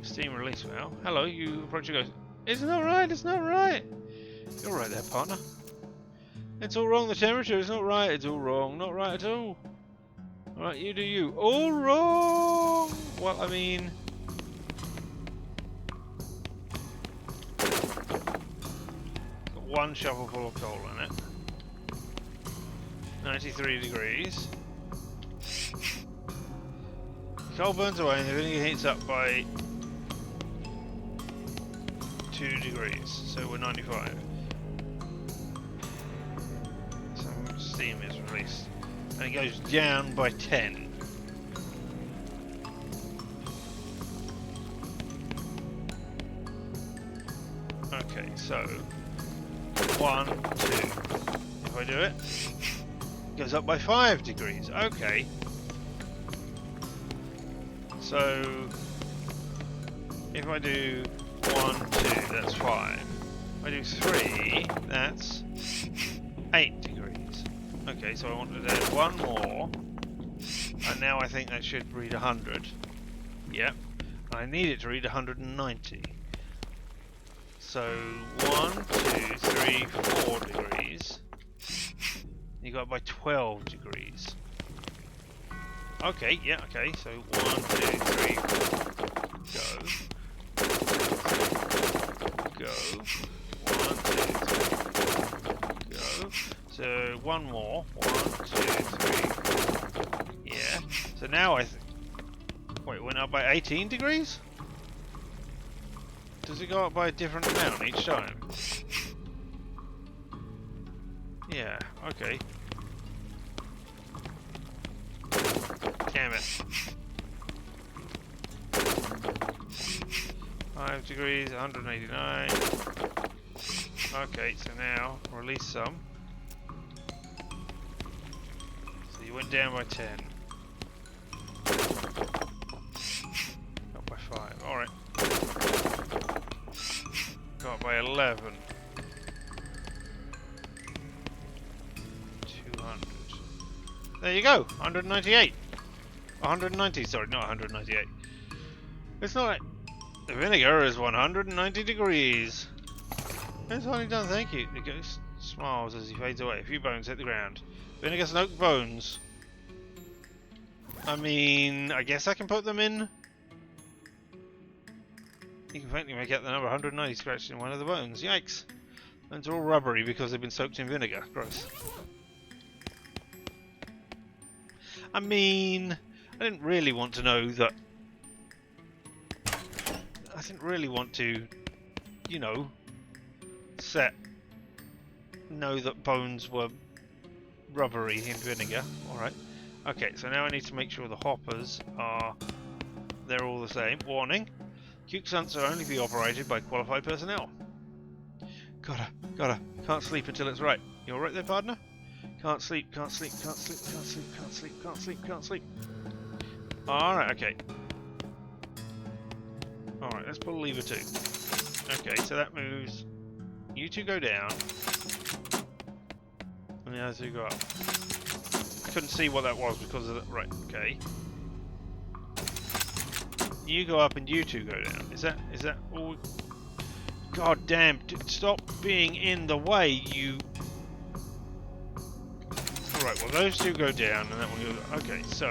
Steam release valve. Hello, you approach and goes, it's not right, it's not right. You're right there, partner. It's all wrong, the temperature is not right, it's all wrong, not right at all. Alright, you do you. All wrong! Well, I mean... got one shovel full of coal in it. 93 degrees. The coal burns away and the vinegar heats up by 2 degrees, so we're 95. Some steam is released. And it goes down by 10. Okay, so 1, 2. If I do it, it goes up by 5 degrees. Okay. So if I do 1, 2, that's 5. If I do 3, that's 8 degrees. Okay, so I want to add one more, and now I think that should read 100. Yep, I need it to read 190. So 1, 2, 3, 4 degrees. You got it by 12 degrees. Okay, yeah, okay, so 1, 2, 3, 4, go. Go. 1, 2, 3, go. So one more. 1, 2, 3. Yeah. So now I think. Wait, it went up by 18 degrees? Does it go up by a different amount each time? Yeah, okay. Damn it. 5 degrees, 189. Okay, so now release some. So you went down by 10. Up by 5, alright. Got by 11. 200. There you go, 198. 190, sorry, not 198. It's not like the vinegar is 190 degrees. It's only done, thank you. The ghost smiles as he fades away. A few bones hit the ground. Vinegar soaked bones. I mean, I guess I can put them in. You can faintly make out the number 190 scratched in one of the bones. Yikes. Bones are all rubbery because they've been soaked in vinegar. Gross. I mean, I didn't really want to know that. I didn't really want to, you know, know that bones were rubbery in vinegar. Alright. Okay, so now I need to make sure the hoppers are, they're all the same. Warning. Cuke stunts are only be operated by qualified personnel. Gotta. Can't sleep until it's right. You alright there, partner? Can't sleep. Alright, okay. Alright, let's pull lever 2. Okay, so that moves. You two go down. And the other two go up. I couldn't see what that was because of the. Right, okay. You go up and you two go down. Is that all? God damn, stop being in the way, you. Alright, well those two go down and that one goes. Okay, so.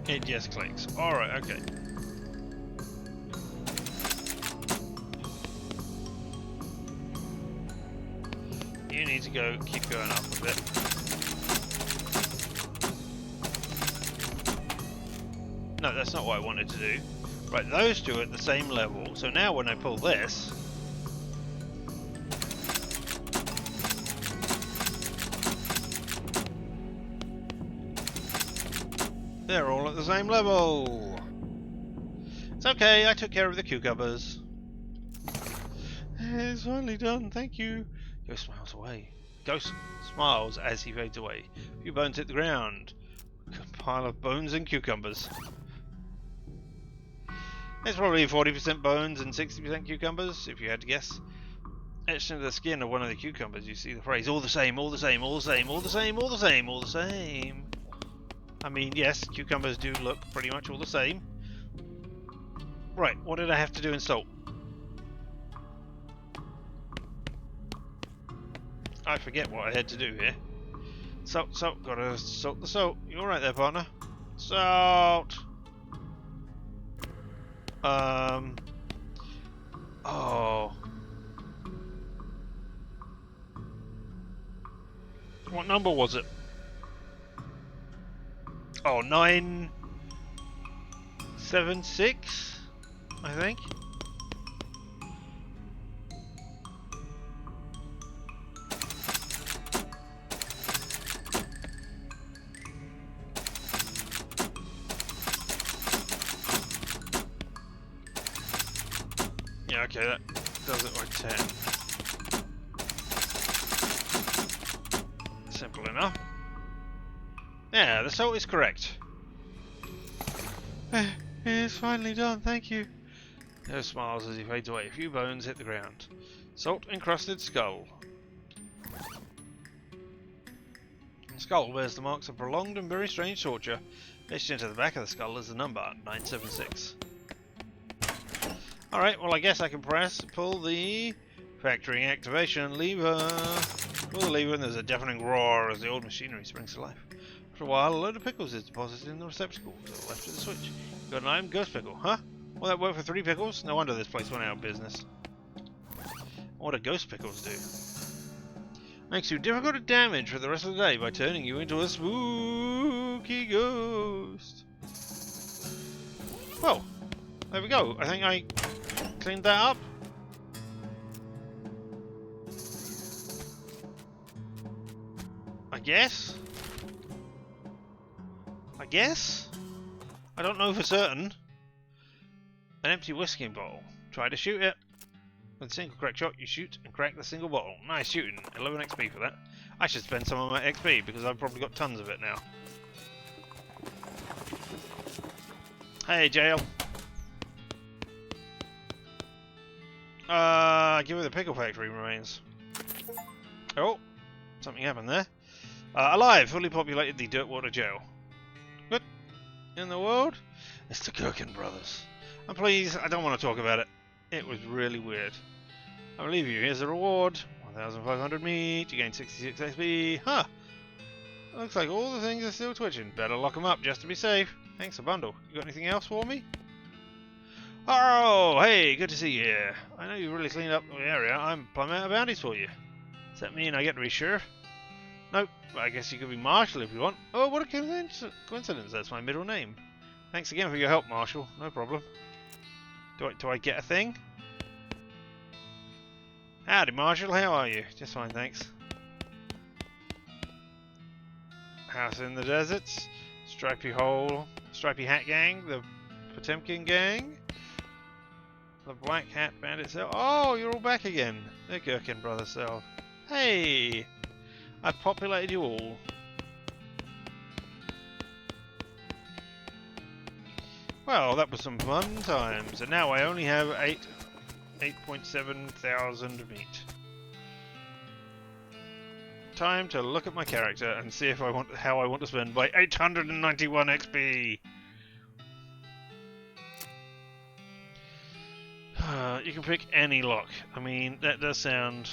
It just clicks. Alright, okay. You need to go, keep going up a bit. No, that's not what I wanted to do. Right, those two are at the same level, so now when I pull this... they're all at the same level! It's okay, I took care of the cucumbers. It's finally done, thank you. Ghost smiles away. Ghost smiles as he fades away. A few bones hit the ground. A pile of bones and cucumbers. There's probably 40% bones and 60% cucumbers, if you had to guess. Etched into the skin of one of the cucumbers, you see the phrase, all the same, all the same, all the same, all the same, all the same, all the same. I mean, yes, cucumbers do look pretty much all the same. Right, what did I have to do in salt? I forget what I had to do here. Salt, gotta salt the salt. You alright there, partner? Salt! Oh. What number was it? Oh, 976, I think. Yeah, okay, that does it like 10. Simple enough. Yeah, the salt is correct. It's finally done, thank you. There smiles as he fades away. A few bones hit the ground. Salt encrusted skull. The skull bears the marks of prolonged and very strange torture. Etched into the back of the skull is the number 976. Alright, well I guess I can pull the factory activation lever. Pull the lever and there's a deafening roar as the old machinery springs to life. After a while, a load of pickles is deposited in the receptacle to the left of the switch. You got an item, ghost pickle, huh? Well, that worked for 3 pickles? No wonder this place went out of business. What do ghost pickles do? Makes you difficult to damage for the rest of the day by turning you into a spooky ghost. Well, there we go. I think I cleaned that up. I guess? I don't know for certain. An empty whiskey bottle. Try to shoot it. With a single crack shot, you shoot and crack the single bottle. Nice shooting. 11 XP for that. I should spend some of my XP because I've probably got tons of it now. Hey, jail. Give me the pickle factory remains. Oh, something happened there. Alive, fully populated the Dirtwater jail. Good. In the world? It's the Gherkin brothers. And please, I don't want to talk about it. It was really weird. I believe you. Here's the reward. 1,500 meat. You gain 66 XP. Huh. Looks like all the things are still twitching. Better lock them up just to be safe. Thanks a bundle. You got anything else for me? Oh, hey, good to see you here. I know you really cleaned up the area. I'm plumb out of bounties for you. Does that mean I get to be sheriff? Nope. I guess you could be Marshal if you want. Oh, what a coincidence. That's my middle name. Thanks again for your help, Marshal. No problem. Do I get a thing? Howdy, Marshal. How are you? Just fine, thanks. House in the deserts. Stripy Hat Gang. The Potemkin Gang. The Black Hat Bandit Cell. Oh, you're all back again. The Gherkin Brothers Cell. Hey! I've populated you all. Well, that was some fun times, and now I only have 8.7 thousand meat. Time to look at my character and see if how I want to spend my 891 XP. You can pick any lock. I mean, that does sound.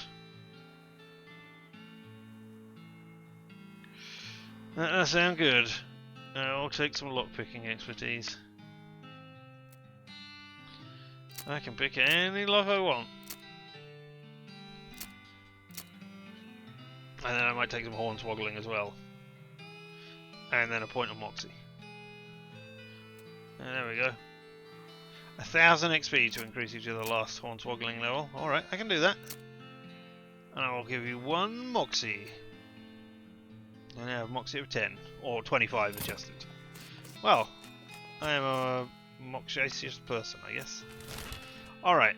That does sound good. I'll take some lock-picking expertise. I can pick any lock I want. And then I might take some hornswoggling as well. And then a point of moxie. And there we go. 1,000 XP to increase you to the last hornswoggling level. Alright, I can do that. And I will give you 1 moxie. And I have moxie of 10. Or 25 adjusted. Well, I am a moxious person, I guess. Alright.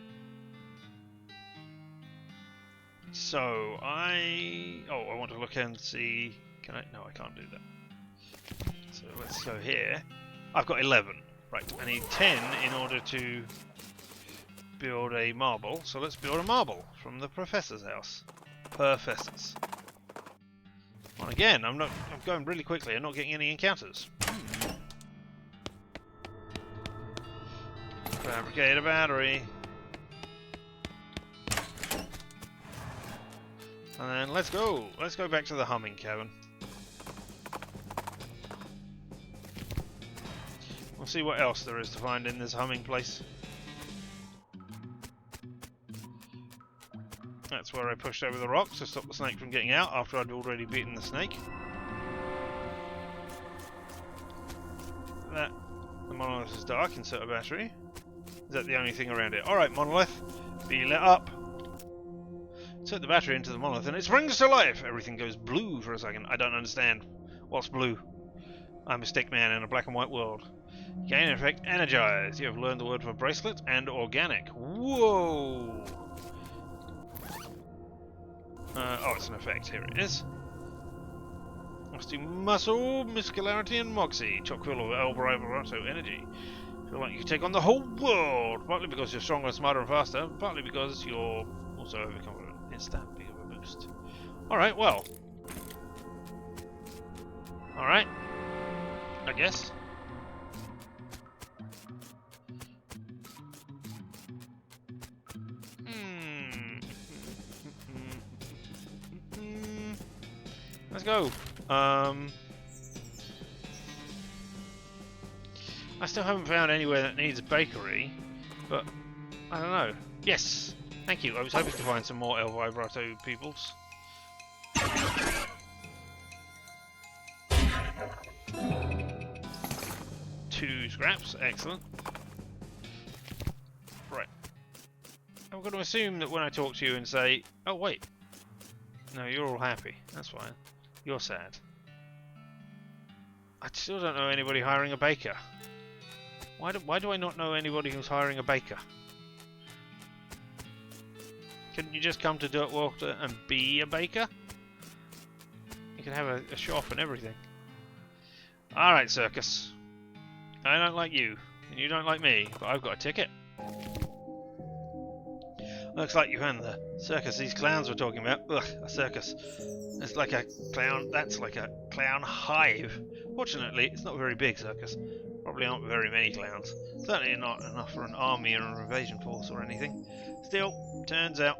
So, I want to look and see... Can I? No, I can't do that. So, let's go here. I've got 11. Right, I need 10 in order to build a marble. So, let's build a marble from the professor's house. Professors. Well, again, I'm going really quickly. I'm not getting any encounters. Fabricate a battery. And then let's go. Let's go back to the humming cabin. We'll see what else there is to find in this humming place. That's where I pushed over the rocks to stop the snake from getting out after I'd already beaten the snake. The monolith is dark. Insert a battery. Is that the only thing around it? Alright, monolith. Be lit up. Insert the battery into the monolith and it springs to life. Everything goes blue for a second. I don't understand. What's blue? I'm a stick man in a black and white world. Gain effect energize. You have learned the word for bracelet and organic. Whoa! Oh, it's an effect. Here it is. Let's do muscle, muscularity, and moxie. Chock full of El Vibrato energy. Feel like you can take on the whole world. Partly because you're stronger, smarter, and faster. Partly because you're also overconfident. Instant big of a boost. Alright, well. Alright. I guess. Let's go. I still haven't found anywhere that needs a bakery, but I don't know. Yes! Thank you. I was hoping to find some more El Vibrato peoples. 2 scraps. Excellent. Right. I'm going to assume that when I talk to you and say, oh wait, no, you're all happy. That's fine. You're sad. I still don't know anybody hiring a baker. Why do I not know anybody who's hiring a baker? Couldn't you just come to Dirtwater and be a baker? You can have a shop and everything. Alright, circus. I don't like you, and you don't like me, but I've got a ticket. Looks like you found the circus these clowns were talking about. Ugh, a circus. It's like a clown. That's like a clown hive. Fortunately, it's not a very big circus. Probably aren't very many clowns. Certainly not enough for an army or an invasion force or anything. Still, turns out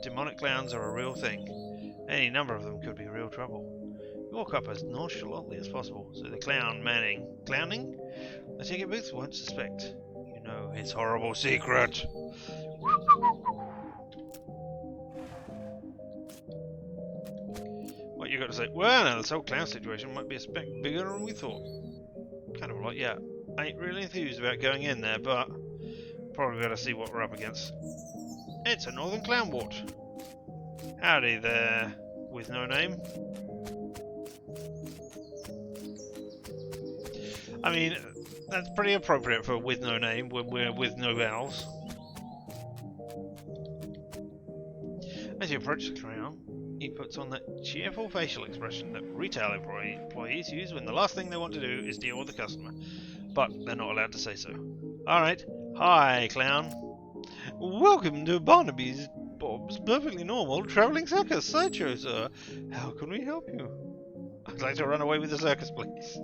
demonic clowns are a real thing. Any number of them could be real trouble. You walk up as nonchalantly as possible, so the clowning? The ticket booth won't suspect. You know his horrible secret. What you got to say? Well, now this whole clown situation might be a speck bigger than we thought. Kind of like, yeah, I ain't really enthused about going in there, but probably better see what we're up against. It's a northern clown wart. Howdy there, with no name. I mean, that's pretty appropriate for with no name when we're with no vowels. As you approach the clown, he puts on that cheerful facial expression that retail employees use when the last thing they want to do is deal with the customer. But they're not allowed to say so. Alright, hi clown. Welcome to Barnaby's Bob's Perfectly Normal Travelling Circus Sideshow, sir. How can we help you? I'd like to run away with the circus, please.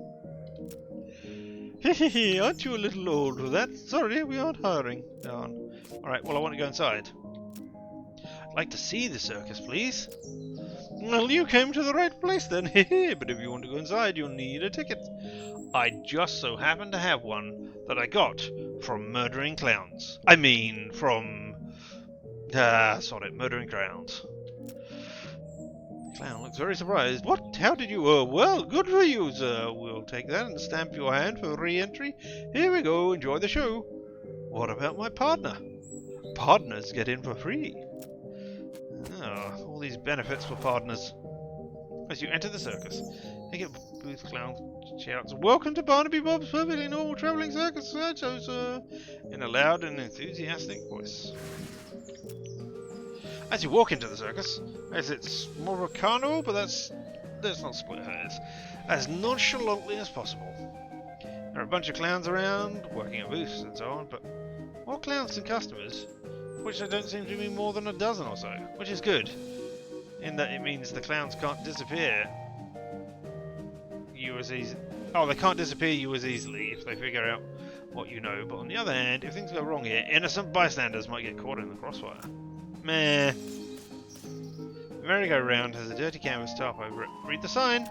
Hehehe, aren't you a little old for that? Sorry, we aren't hiring. Darn. Alright, well I want to go inside. I'd like to see the circus, please. Well, you came to the right place then, hehe, but if you want to go inside, you'll need a ticket. I just so happen to have one that I got from murdering clowns. I mean, from... murdering clowns. The clown looks very surprised. What? How did you... well, good for you, sir. We'll take that and stamp your hand for re-entry. Here we go, enjoy the show. What about my partner? Partners get in for free. Oh, all these benefits for partners. As you enter the circus, ticket booth clown shouts, "Welcome to Barnaby Bob's Perfectly Normal Travelling Circus Sideshow, sir," in a loud and enthusiastic voice. As you walk into the circus, as it's more of a carnival, but let's not split hairs, as nonchalantly as possible. There are a bunch of clowns around, working at booths and so on, but more clowns than customers, which there don't seem to be more than a dozen or so, which is good, in that it means the clowns can't disappear you as easily. Oh, they can't disappear you as easily if they figure out what you know, but on the other hand, if things go wrong here, innocent bystanders might get caught in the crossfire. Meh. The merry-go-round has a dirty canvas top over it. Read the sign.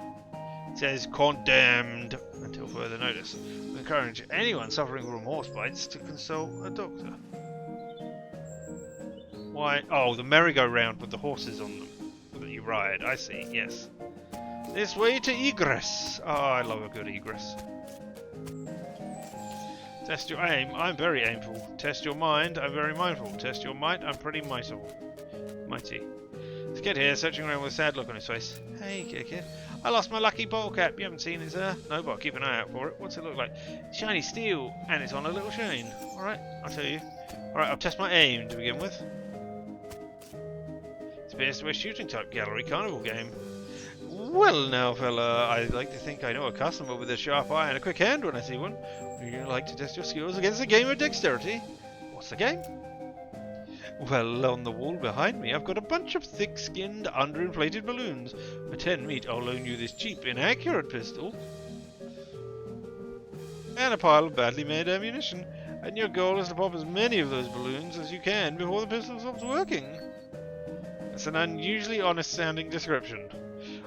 It says condemned until further notice. We encourage anyone suffering from horse bites to consult a doctor. Why? Oh, the merry-go-round with the horses on them that you ride. I see, yes. This way to egress. Oh, I love a good egress. Test your aim. I'm very aimful. Test your mind. I'm very mindful. Test your might. I'm pretty mighty. This kid here, searching around with a sad look on his face. Hey, kid. I lost my lucky bottle cap. You haven't seen it, sir? No, but I'll keep an eye out for it. What's it look like? Shiny steel, and it's on a little chain. Alright, I'll tell you. Alright, I'll test my aim to begin with. It appears to be a shooting type gallery carnival game. Well now, fella, I'd like to think I know a customer with a sharp eye and a quick hand when I see one. Would you like to test your skills against a game of dexterity? What's the game? Well, on the wall behind me, I've got a bunch of thick-skinned, underinflated balloons. For 10 meat, I'll loan you this cheap, inaccurate pistol. And a pile of badly made ammunition. And your goal is to pop as many of those balloons as you can before the pistol stops working. It's an unusually honest-sounding description.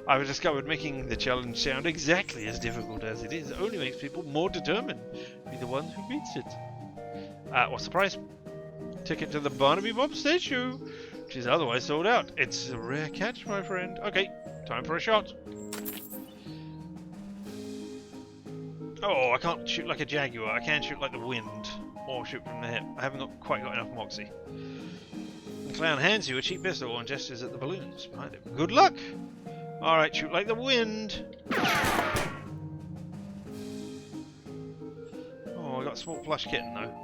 I've discovered making the challenge sound exactly as difficult as it is only makes people more determined to be the ones who beats it. What's the price? Ticket to the Barnaby Bob stage show, which is otherwise sold out. It's a rare catch, my friend. Okay, time for a shot. Oh, I can't shoot like a jaguar. I can shoot like the wind, or shoot from the hip. I haven't quite got enough moxie. The clown hands you a cheap pistol and gestures at the balloons behind him. Good luck! Alright, shoot like the wind! Oh, I got a small plush kitten though.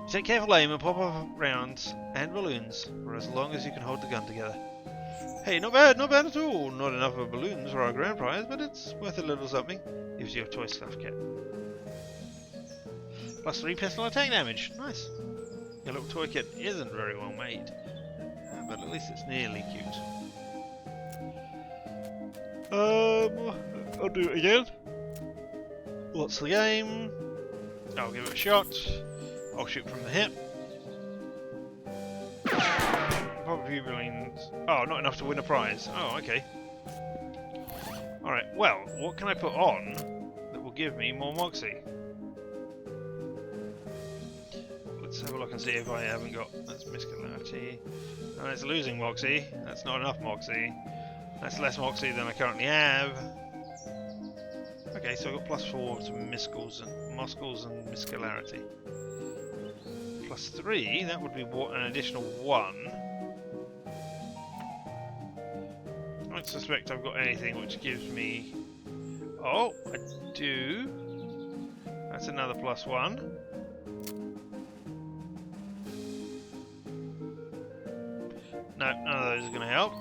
Take careful aim and pop off rounds and balloons for as long as you can hold the gun together. Hey, not bad at all. Not enough of balloons for our grand prize, but it's worth a little something. Gives you a toy stuffed cat. +3 pistol attack damage. Nice. Your little toy kit isn't very well made, but at least it's nearly cute. I'll do it again. What's the game? I'll give it a shot. I'll shoot from the hip. Pop a few balloons. Oh, not enough to win a prize. Oh, okay. Alright, well, what can I put on that will give me more moxie? Let's have a look and see if I haven't got... That's miscalculity. No, that's losing moxie. That's not enough moxie. That's less moxie than I currently have. Okay, so I've got +4 to muscles and muscularity. +3, that would be an additional 1. I don't suspect I've got anything which gives me... Oh, I do. That's another +1. No, none of those are going to help.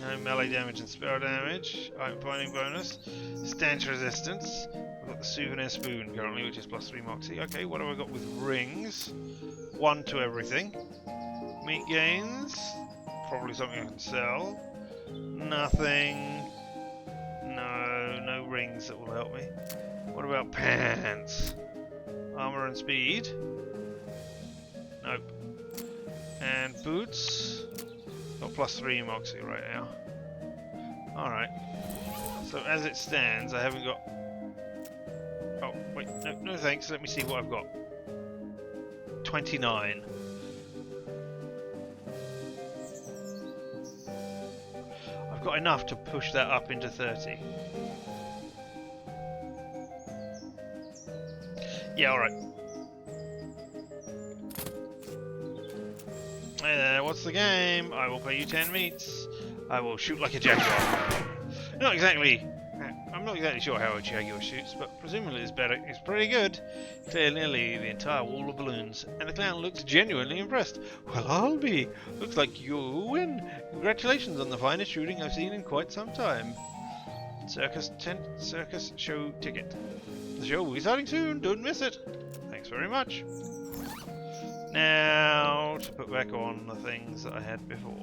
No melee damage and spell damage. I'm finding bonus. Stench resistance. I've got the souvenir spoon currently, which is +3 moxie. Okay, what have I got with rings? 1 to everything. Meat gains. Probably something I can sell. Nothing. No rings that will help me. What about pants? Armor and speed. Nope. And boots. Got +3 moxie right now. Alright. So as it stands, I haven't got... Oh, wait. No thanks. Let me see what I've got. 29. I've got enough to push that up into 30. Yeah, alright. What's the game? I will pay you 10 meats. I will shoot like a jaguar. Not exactly. I'm not exactly sure how a jaguar shoots, but presumably it's better. It's pretty good. Clear nearly the entire wall of balloons, and the clown looks genuinely impressed. Well, I'll be. Looks like you win. Congratulations on the finest shooting I've seen in quite some time. Circus show ticket. The show will be starting soon. Don't miss it. Thanks very much. Now, to put back on the things that I had before.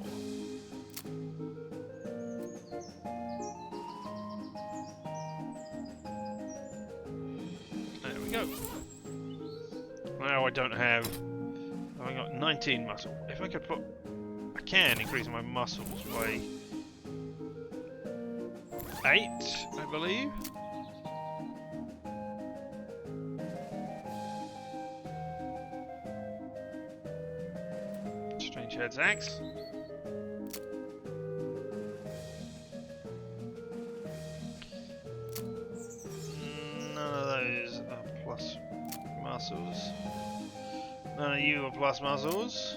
There we go. Now I don't have... I've got 19 muscle. If I could put... I can increase my muscles by 8, I believe. Strange head's axe. None of those are plus muscles. None of you are plus muscles.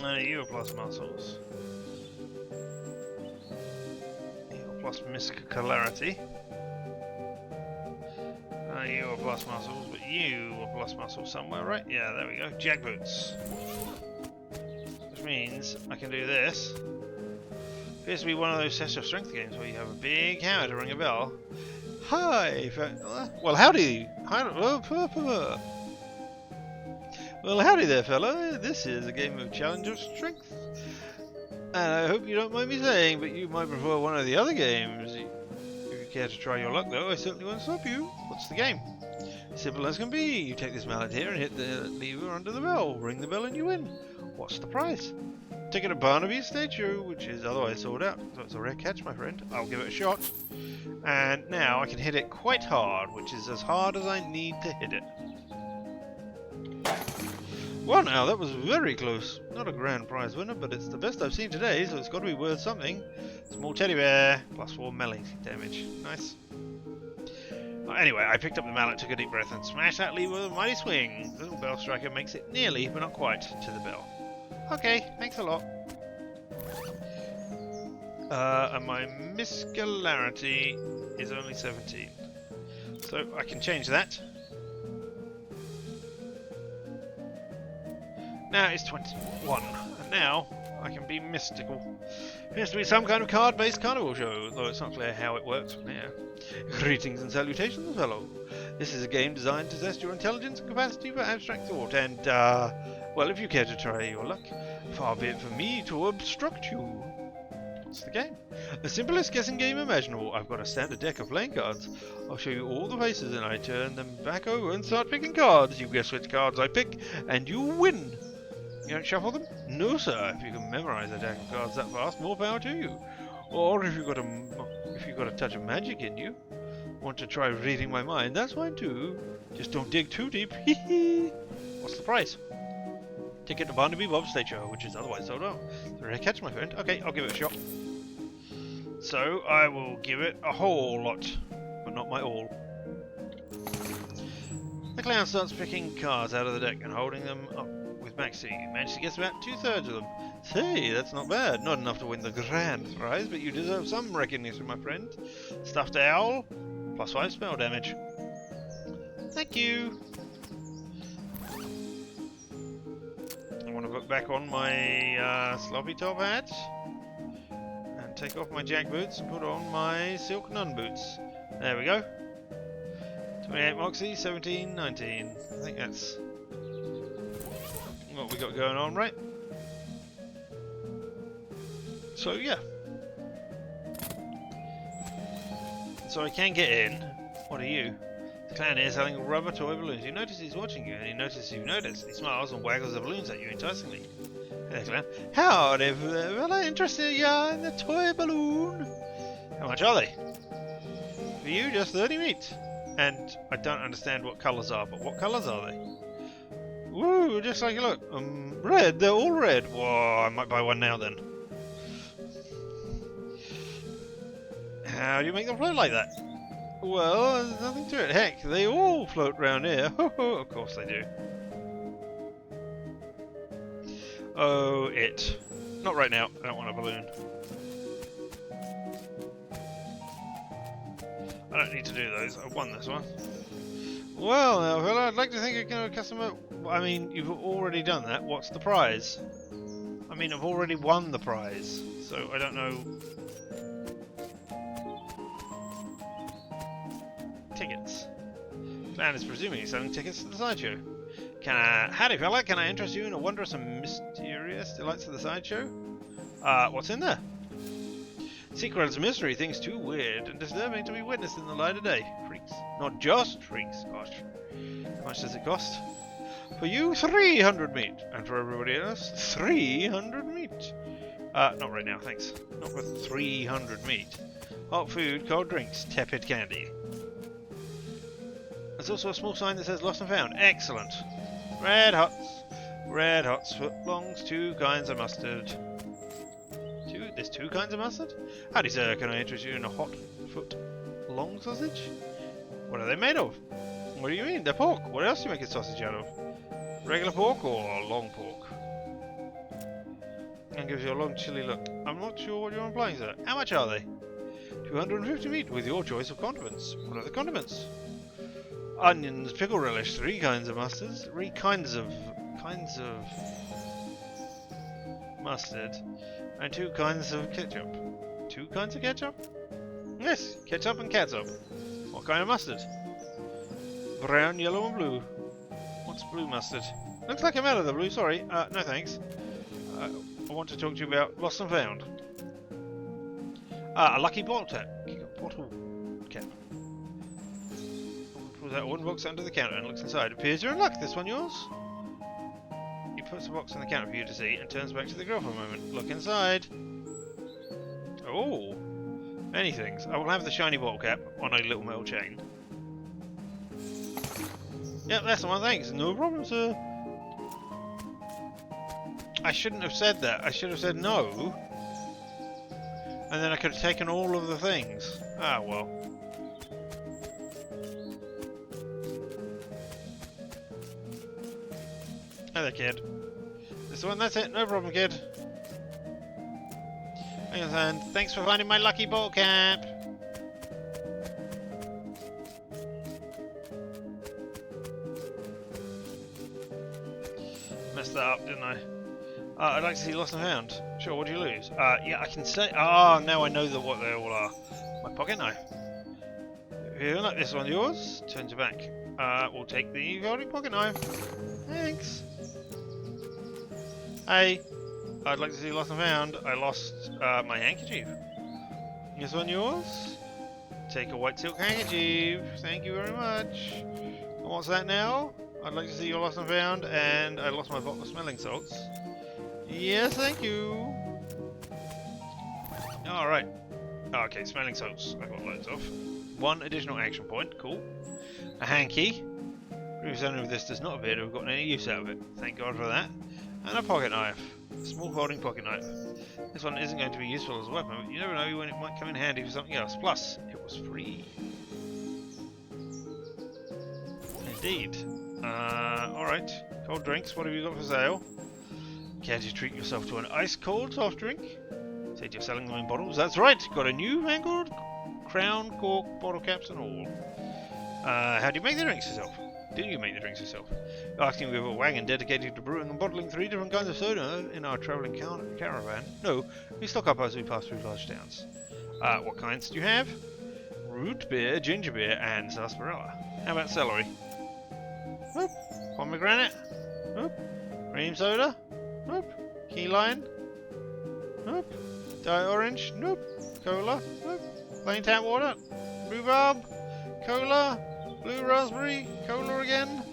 None of you are plus muscles. You're plus muscularity. You are plus muscles, but you are plus muscles somewhere, right? Yeah, there we go. Jag boots. Which means I can do this. Appears to be one of those test of strength games where you have a big hammer to ring a bell. Hi! Well, howdy! Well, howdy there, fella. This is a game of challenge of strength. And I hope you don't mind me saying, but you might prefer one of the other games. If you care to try your luck, though, I certainly won't stop you. What's the game? Simple as can be. You take this mallet here and hit the lever under the bell. Ring the bell and you win. What's the prize? Ticket of Barnaby's stage show, which is otherwise sold out. So it's a rare catch, my friend. I'll give it a shot. And now I can hit it quite hard, which is as hard as I need to hit it. Well now, that was very close. Not a grand prize winner, but it's the best I've seen today, so it's got to be worth something. Small teddy bear, +4 melee damage. Nice. Anyway, I picked up the mallet, took a deep breath, and smashed that lever with a mighty swing. The little bell striker makes it nearly, but not quite, to the bell. Okay, thanks a lot. And my muscularity is only 17. So I can change that. Now it's 21, and now I can be mystical. It has to be some kind of card-based carnival show, though it's not clear how it works from here. Greetings and salutations, fellow. This is a game designed to test your intelligence and capacity for abstract thought, and, well, if you care to try your luck, far be it from me to obstruct you. What's the game? The simplest guessing game imaginable. I've got a standard deck of playing cards. I'll show you all the faces, and I turn them back over and start picking cards. You guess which cards I pick, and you win. You don't shuffle them? No, sir. If you can memorize a deck of cards that fast, more power to you. Or if you've got a touch of magic in you, want to try reading my mind, that's fine too. Just don't dig too deep. What's the price? Ticket to Barnaby Bob's stage show, which is otherwise sold out. Rare catch, my friend. Okay, I'll give it a shot. So I will give it a whole lot, but not my all. The clown starts picking cards out of the deck and holding them up with Maxi. Managed to guess about 2/3 of them. Say, that's not bad. Not enough to win the grand prize, but you deserve some recognition, my friend. Stuffed owl, +5 spell damage. Thank you. I want to put back on my sloppy top hat and take off my jack boots and put on my silk nun boots. There we go. 28 Moxie, 17, 19. I think that's what we got going on, right? So yeah. So I can get in. What are you? The clown is selling rubber toy balloons. You notice he's watching you, and he notices you've noticed. He smiles and waggles the balloons at you enticingly. Hey there, clown. Howdy, fella. Interested in the toy balloon? How much are they? For you, just 30 meat. And I don't understand what colours are, but what colours are they? Woo, just like you look. Red, they're all red. Whoa, I might buy one now then. How do you make them float like that? Well, there's nothing to it. Heck, they all float round here. Of course they do. Oh, it. Not right now. I don't want a balloon. I don't need to do those. I won this one. Well, now, fella, I'd like to think I can customer. I mean, you've already done that. What's the prize? I mean, I've already won the prize, so I don't know. Tickets. Clown is presuming he's selling tickets to the sideshow. Howdy, fella. Can I interest you in a wondrous and mysterious delights of the sideshow? What's in there? Secrets and mystery, things too weird and disturbing to be witnessed in the light of day. Freaks. Not just freaks, gosh. How much does it cost? For you, 300 meat. And for everybody else, 300 meat. Not right now, thanks. Not for 300 meat. Hot food, cold drinks, tepid candy. There's also a small sign that says lost and found. Excellent. Red hots, footlongs, 2 kinds of mustard. There's 2 kinds of mustard? Howdy, sir. Can I interest you in a hot foot long sausage? What are they made of? What do you mean? They're pork. What else do you make a sausage out of? Regular pork or long pork? And gives you a long chilly look. I'm not sure what you're implying, sir. How much are they? 250 meat with your choice of condiments. What are the condiments? Onions, pickle relish, 3 kinds of mustards, 3 kinds of mustard, and 2 kinds of ketchup. 2 kinds of ketchup? Yes, ketchup and catsup. What kind of mustard? Brown, yellow, and blue. What's blue mustard? Looks like I'm out of the blue, sorry. No thanks. I want to talk to you about lost and found. A lucky bottle cap. Pulls out one box under the counter and looks inside. Appears you're in luck. This one yours? He puts the box on the counter for you to see and turns back to the girl for a moment. Look inside. Oh, many things. I will have the shiny bottle cap on a little metal chain. Yep, that's the one. Thanks. No problem, sir. I shouldn't have said that. I should have said no. And then I could have taken all of the things. Ah, well. Hi there, kid. This one, that's it. No problem, kid. And thanks for finding my lucky ball cap. Messed that up, didn't I? I'd like to see Lost and Found. Sure, what do you lose? Yeah, I can say. Ah, now I know what they all are. My pocket knife. Here, look, this one's yours. Turns your back. We'll take the golden pocket knife. Thanks. Hey, I'd like to see Lost and Found. I lost my handkerchief. This one yours? Take a white silk handkerchief. Thank you very much. And what's that now? I'd like to see your Lost and Found, and I lost my bottle of smelling salts. Yes, thank you. Alright. Okay, smelling salts. I've got loads of. One additional action point. Cool. A hanky. Previous owner of this does not appear to have gotten any use out of it. Thank God for that. And a pocket knife. A small folding pocket knife. This one isn't going to be useful as a weapon, but you never know when it might come in handy for something else. Plus, it was free. Indeed. Alright. Cold drinks. What have you got for sale? Can't you treat yourself to an ice-cold soft drink? Said you're selling them in bottles. That's right. Got a new fangled crown, cork, bottle caps and all. How do you make the drinks yourself? Do you make the drinks yourself? Asking, we have a wagon dedicated to brewing and bottling 3 different kinds of soda in our travelling caravan. No, we stock up as we pass through large towns. What kinds do you have? Root beer, ginger beer, and sarsaparilla. How about celery? Nope. Pomegranate? Nope. Cream soda? Nope. Key lime? Nope. Diet orange? Nope. Cola? Nope. Plain tap water? Rhubarb? Cola? Blue raspberry? Cola again?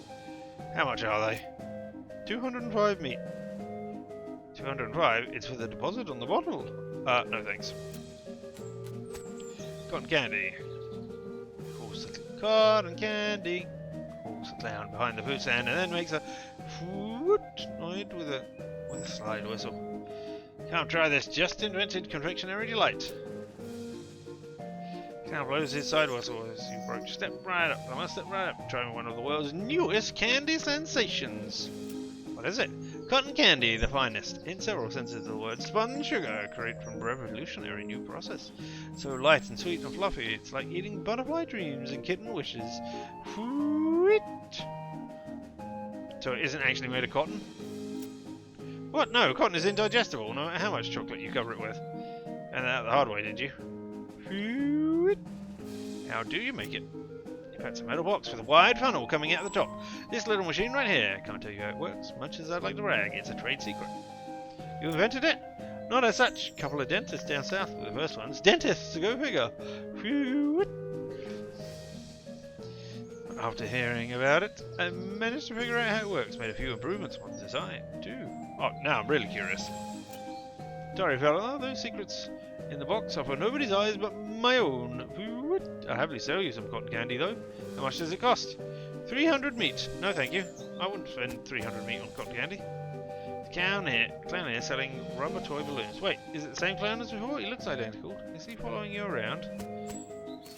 How much are they? 205 meat. 205? It's for the deposit on the bottle. No thanks. Cotton candy. Calls the cotton candy. Calls the clown behind the food stand and then makes a foot noise with a slide whistle. Come try this just invented confectionery delight. Clown blows his side whistle as you approach. Step right up. I must step right up. Try one of the world's newest candy sensations. What is it? Cotton candy, the finest, in several senses of the word. Spun sugar, created from a revolutionary new process. So light and sweet and fluffy, it's like eating butterfly dreams and kitten wishes. Fruit. So it isn't actually made of cotton? What? No, cotton is indigestible, no matter how much chocolate you cover it with. And that the hard way, did you? Fruit. How do you make it? It's a metal box with a wide funnel coming out the top. This little machine right here. Can't tell you how it works, much as I'd like to brag. It's a trade secret. You invented it? Not as such. Couple of dentists down south were the first ones. Dentists, go figure. Phew. After hearing about it, I managed to figure out how it works. Made a few improvements on the design, too. Oh, now I'm really curious. Sorry, fella, those secrets in the box are for nobody's eyes but my own. I'll happily sell you some cotton candy, though. How much does it cost? 300 meat. No, thank you. I wouldn't spend 300 meat on cotton candy. The clown here selling rubber toy balloons. Wait, is it the same clown as before? He looks identical. Is he following you around?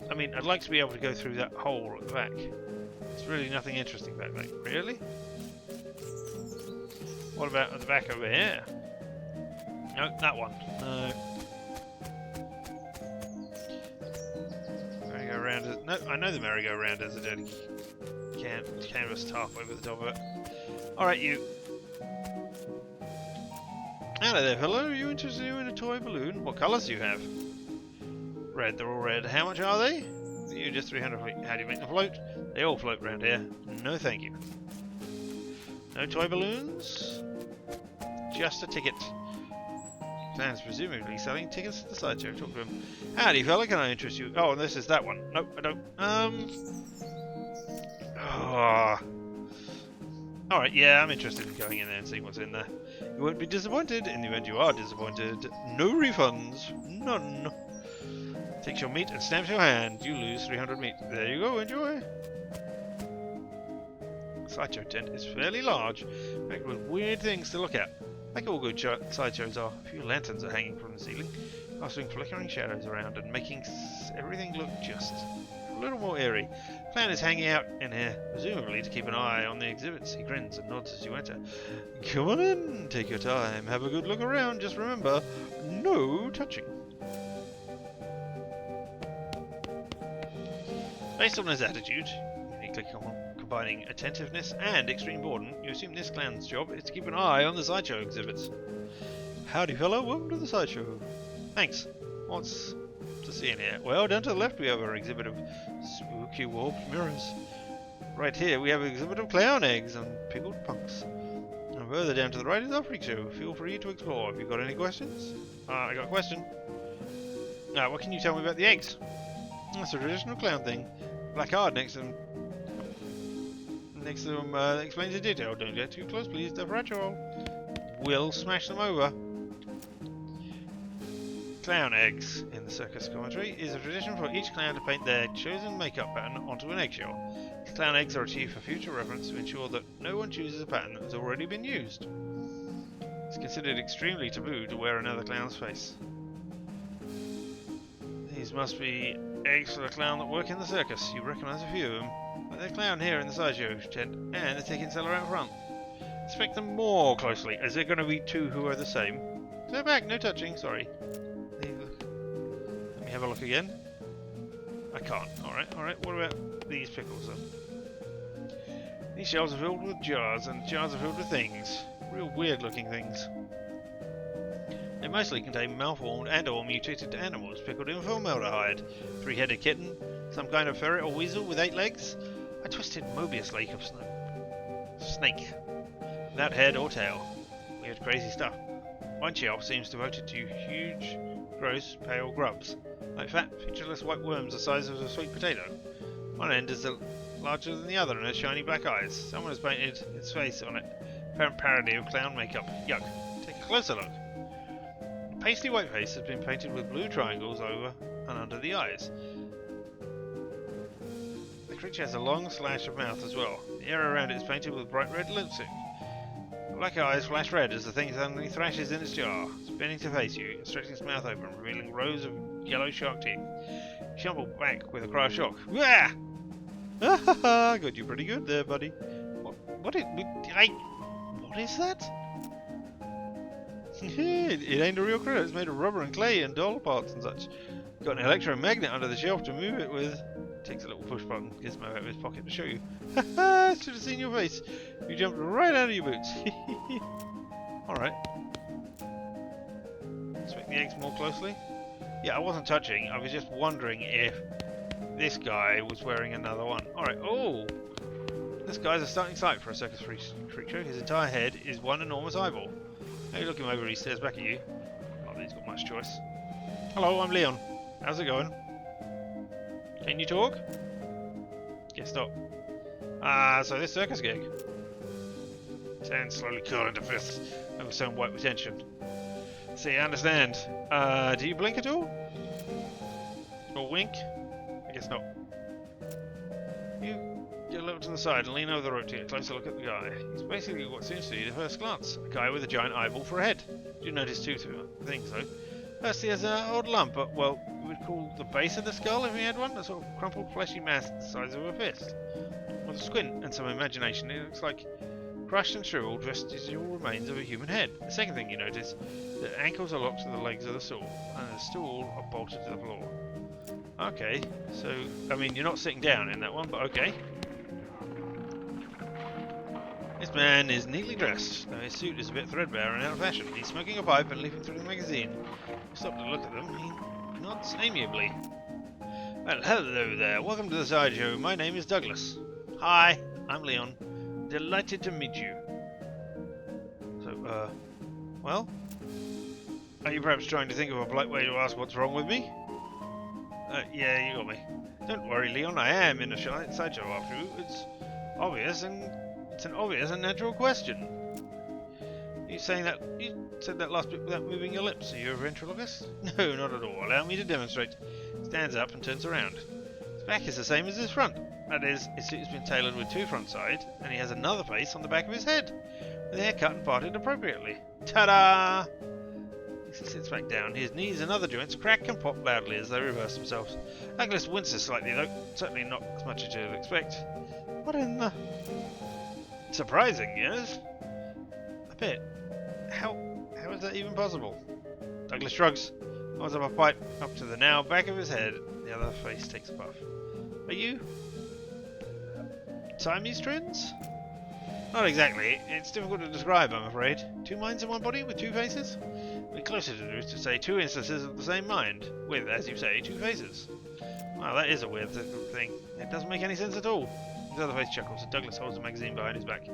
I mean, I'd like to be able to go through that hole at the back. There's really nothing interesting back there. Really? What about at the back over here? No, that one. No. Merry-go-round. No, I know the merry-go-round has a dirty canvas tarp over the top of it. Alright, you. Hello there, fellow. Are you interested in a toy balloon? What colours do you have? Red. They're all red. How much are they? You just 300 feet. How do you make them float? They all float round here. No, thank you. No toy balloons? Just a ticket. Clown's presumably selling tickets to the sideshow. Talk to him. Howdy, fella. Can I interest you? Oh, and this is that one. Nope, I don't. Alright, yeah, I'm interested in going in there and seeing what's in there. You won't be disappointed. In the event you are disappointed, no refunds. None. Takes your meat and stamps your hand. You lose 300 meat. There you go. Enjoy. Sideshow tent is fairly large, packed with weird things to look at. Like all good sideshows are, a few lanterns are hanging from the ceiling, casting flickering shadows around and making everything look just a little more eerie. Clown is hanging out in here, presumably to keep an eye on the exhibits. He grins and nods as you enter. Come on in, take your time, have a good look around. Just remember, no touching. Based on his attitude, uniquely combining attentiveness and extreme boredom, you assume this clown's job is to keep an eye on the sideshow exhibits. Howdy fella, welcome to the sideshow. Thanks. What's to see in here? Well, down to the left we have our exhibit of spooky warped mirrors. Right here we have an exhibit of clown eggs and pickled punks. And further down to the right is our freak show. Feel free to explore. Have you got any questions? I got a question. What can you tell me about the eggs? That's a traditional clown thing. Black card next to them. Explains in detail. Don't get too close, please. They're fragile. We'll smash them over. Clown eggs in the circus commentary is a tradition for each clown to paint their chosen makeup pattern onto an eggshell. Clown eggs are achieved for future reference to ensure that no one chooses a pattern that has already been used. It's considered extremely taboo to wear another clown's face. These must be eggs for the clown that work in the circus. You recognise a few of them. Like the clown here in the sideshow tent and the ticket seller out front. Inspect them more closely. Is there going to be two who are the same? Go back, no touching, sorry. Let me have a look again. I can't. Alright. What about these pickles then? These shelves are filled with jars, and jars are filled with things. Real weird looking things. They mostly contain malformed and or mutated animals pickled in formaldehyde. Three-headed kitten, some kind of ferret or weasel with 8 legs, a twisted Mobius lake of snake, without head or tail. Weird crazy stuff. One shelf seems devoted to huge, gross, pale grubs, like fat, featureless white worms the size of a sweet potato. One end is larger than the other and has shiny black eyes. Someone has painted its face on it. Apparent parody of clown makeup. Yuck. Take a closer look. The pasty white face has been painted with blue triangles over and under the eyes. The creature has a long slash of mouth as well. The area around it is painted with bright red lipstick. The black eyes flash red as the thing suddenly thrashes in its jar, spinning to face you, stretching its mouth open, revealing rows of yellow shark teeth. You stumble back with a cry of shock. Wah! I got you pretty good there, buddy. What is that? It ain't a real critter. It's made of rubber and clay and doll parts and such. Got an electromagnet under the shelf to move it with. Takes a little push button, gizmo out of his pocket to show you. Haha, should have seen your face. You jumped right out of your boots. Alright. Inspect the eggs more closely. Yeah, I wasn't touching. I was just wondering if this guy was wearing another one. Alright, oh! This guy's a starting sight for a circus freak show. His entire head is one enormous eyeball. Now you look him over, he stares back at you. Not that he's got much choice. Hello, I'm Leon. How's it going? Can you talk? Guess not. So this circus gig. His hands slowly curl into fists, overstone white with tension. See, I understand. Do you blink at all? Or wink? I guess not. You get a little to the side and lean over the rope to get a closer look at the guy. He's basically what seems to be the first glance. A guy with a giant eyeball for a head. You notice two things though. First, he has an odd lump, but well, we would call the base of the skull if he had one, a sort of crumpled fleshy mass the size of a fist. With a squint and some imagination, it looks like crushed and shriveled vestigial remains of a human head. The second thing you notice, the ankles are locked to the legs of the stool, and the stool are bolted to the floor. Okay, so, I mean, you're not sitting down in that one, but okay. This man is neatly dressed, though his suit is a bit threadbare and out of fashion. He's smoking a pipe and leafing through the magazine. You stop to look at them, he nods amiably. Well, hello there, welcome to the sideshow. My name is Douglas. Hi, I'm Leon. Delighted to meet you. So, well? Are you perhaps trying to think of a polite way to ask what's wrong with me? Yeah, you got me. Don't worry, Leon, I am in a sideshow after you. It's obvious and... It's an obvious and natural question. You said that last bit without moving your lips. Are you a ventriloquist? No, not at all. Allow me to demonstrate. Stands up and turns around. His back is the same as his front. That is, his suit has been tailored with two front sides, and he has another face on the back of his head. with hair cut and parted appropriately. Ta-da! He sits back down. His knees and other joints crack and pop loudly as they reverse themselves. Douglas winces slightly, though. Certainly not as much as you'd expect. What in the... Surprising, yes? A bit. How is that even possible? Douglas shrugs, holds up a pipe up to the now back of his head. The other face takes a puff. Are you... Siamese twins? Not exactly. It's difficult to describe, I'm afraid. Two minds in one body with two faces? We're closer to say two instances of the same mind, with, as you say, two faces. Well, that is a weird thing. It doesn't make any sense at all. His other face chuckles, and Douglas holds a magazine behind his back.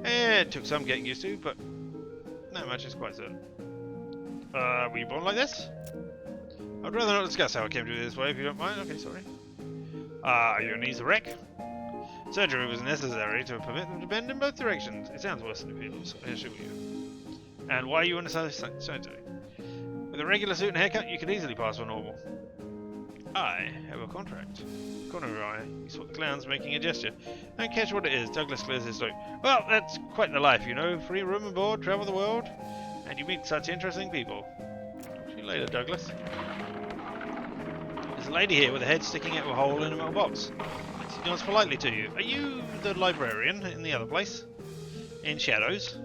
It took some getting used to, but not much is quite certain. Were you born like this? I'd rather not discuss how I came to be this way, if you don't mind. Okay, sorry. Are your knees a wreck? Surgery was necessary to permit them to bend in both directions. It sounds worse than it feels, I assure you. And why are you in a surgery? With a regular suit and haircut, you could easily pass for normal. I have a contract. Corner of your eye, you spot the clown's making a gesture. Don't catch what it is. Douglas clears his throat. Well, that's quite the life, you know. Free room and board, travel the world, and you meet such interesting people. Talk to you later, Douglas. There's a lady here with a head sticking out of a hole in a metal box. She nods politely to you. Are you the librarian in the other place? In Shadows?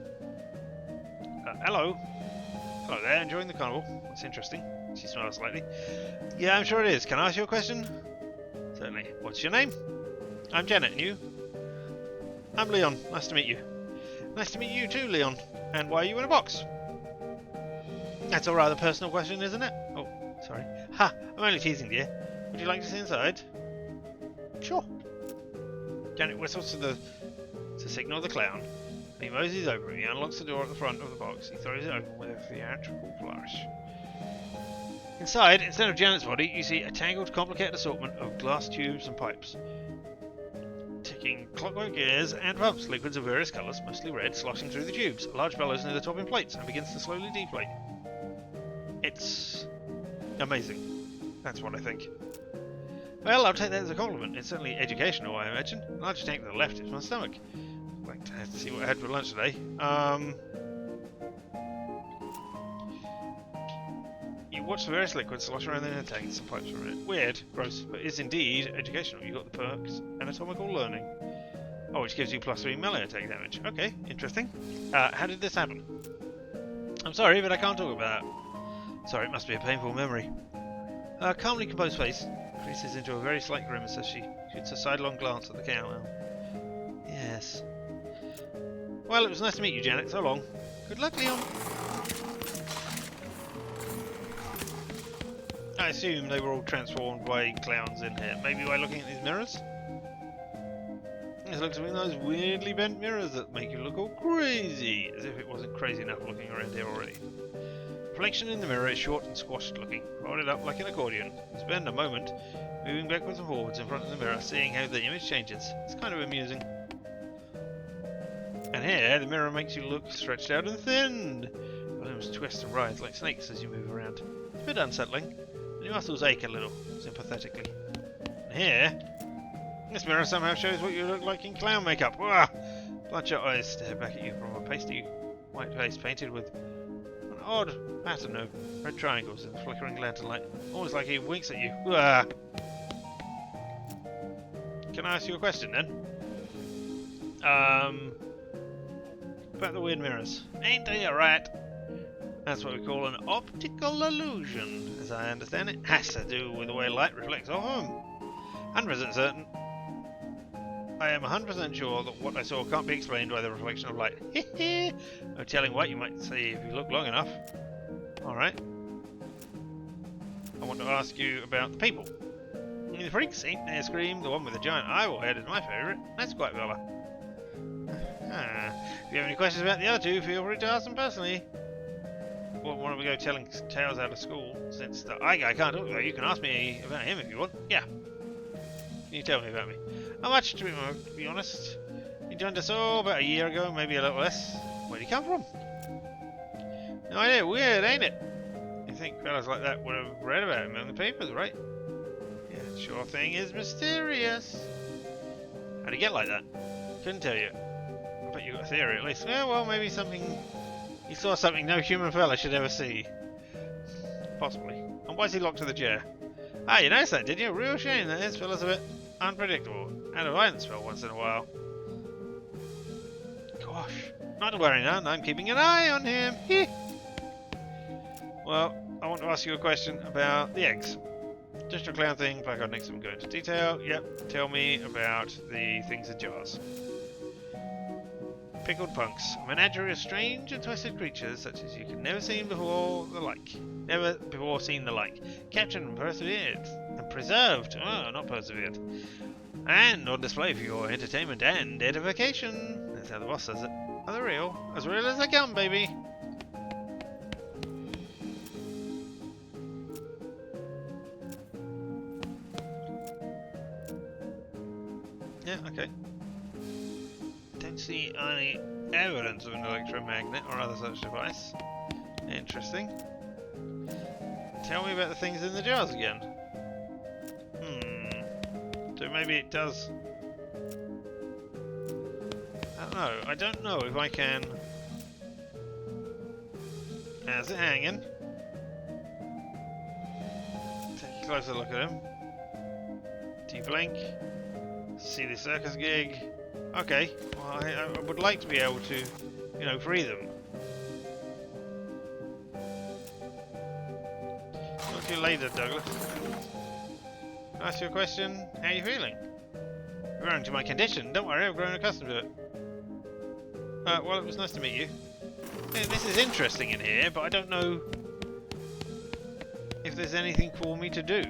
Hello. Hello there, enjoying the carnival. That's interesting. She smiles slightly. Yeah, I'm sure it is. Can I ask you a question? Certainly. What's your name? I'm Janet, and you? I'm Leon. Nice to meet you. Nice to meet you too, Leon. And why are you in a box? That's a rather personal question, isn't it? Oh, sorry. Ha! I'm only teasing, dear. Would you like to see inside? Sure. Janet whistles to signal the clown. He moseys over him. He unlocks the door at the front of the box. He throws it open with a theatrical flourish. Inside, instead of Janet's body, you see a tangled, complicated assortment of glass tubes and pipes. Ticking clockwork gears and pumps, liquids of various colours, mostly red, sloshing through the tubes. A large bellows near the top inflates and begins to slowly deflate. It's amazing. That's what I think. Well, I'll take that as a compliment. It's certainly educational, I imagine. A large tank to the left is my stomach. Like to have to see what I had for lunch today. You watch the various liquids slosh around in the tanks and pipes from it. Weird, gross, but it's indeed educational. You got the perks, anatomical learning. Oh, which gives you +3 melee attack damage. Okay, interesting. How did this happen? I'm sorry, but I can't talk about it. Sorry, it must be a painful memory. Calmly composed face creases into a very slight grimace as she shoots a sidelong glance at the cow. Yes. Well, it was nice to meet you, Janet. So long. Good luck, Leon. I assume they were all transformed by clowns in here. Maybe by looking at these mirrors? This looks like those weirdly bent mirrors that make you look all crazy. As if it wasn't crazy enough looking around here already. Reflection in the mirror is short and squashed looking, folded up like an accordion. You spend a moment moving backwards and forwards in front of the mirror, seeing how the image changes. It's kind of amusing. And here, the mirror makes you look stretched out and thinned. Volumes twist and writhe like snakes as you move around. It's a bit unsettling, and your muscles ache a little, sympathetically. And here, this mirror somehow shows what you look like in clown makeup. Bloodshot eyes stare back at you from a pasty white face painted with an odd pattern of red triangles in the flickering lantern light, almost like he winks at you. Can I ask you a question then? About the weird mirrors. Ain't they right? That's what we call an optical illusion, as I understand it. Has to do with the way light reflects off them. 100% certain. I am 100% sure that what I saw can't be explained by the reflection of light. No telling what you might say if you look long enough. Alright. I want to ask you about the people. The freak Saint Nair Scream, the one with the giant eyeball head, is my favourite. That's quite Bella. If you have any questions about the other two, feel free to ask them personally. Well, why don't we go telling tales out of school? Since the eye guy can't talk about it, you can ask me about him if you want. Yeah. Can you tell me about me? Not much, to be honest. He joined us all about a year ago, maybe a little less. Where'd he come from? No idea. Weird, ain't it? You think fellas like that would have read about him in the papers, right? Yeah, sure thing is mysterious. How'd he get like that? Couldn't tell you. I bet you got a theory at least. Yeah, well, maybe something... He saw something no human fella should ever see. Possibly. And why is he locked to the chair? Ah, you noticed that, did you? Real shame that this fella's a bit unpredictable. And a violent spell once in a while. Gosh. Not to worry, none. I'm keeping an eye on him. Well, I want to ask you a question about the eggs. Just a clown thing, placard next to them, go into detail. Yep, tell me about the things in jars. Pickled punks. A menagerie of strange and twisted creatures such as you can never seen before the like. Never before seen the like. Captured and persevered. And preserved. Oh, not persevered. And on display for your entertainment and edification. That's how the boss says it. Are they real? As real as they come, baby. Yeah, okay. Don't see any evidence of an electromagnet or other such device. Interesting. Tell me about the things in the jars again. So maybe it does... I don't know if I can... How's it hanging? Take a closer look at him. Do you blink? See the circus gig? Okay, well, I would like to be able to, you know, free them. Talk to you later, Douglas. Can I ask you a question? How are you feeling? Referring to my condition, don't worry, I've grown accustomed to it. Well, it was nice to meet you. Yeah, this is interesting in here, but I don't know if there's anything for me to do.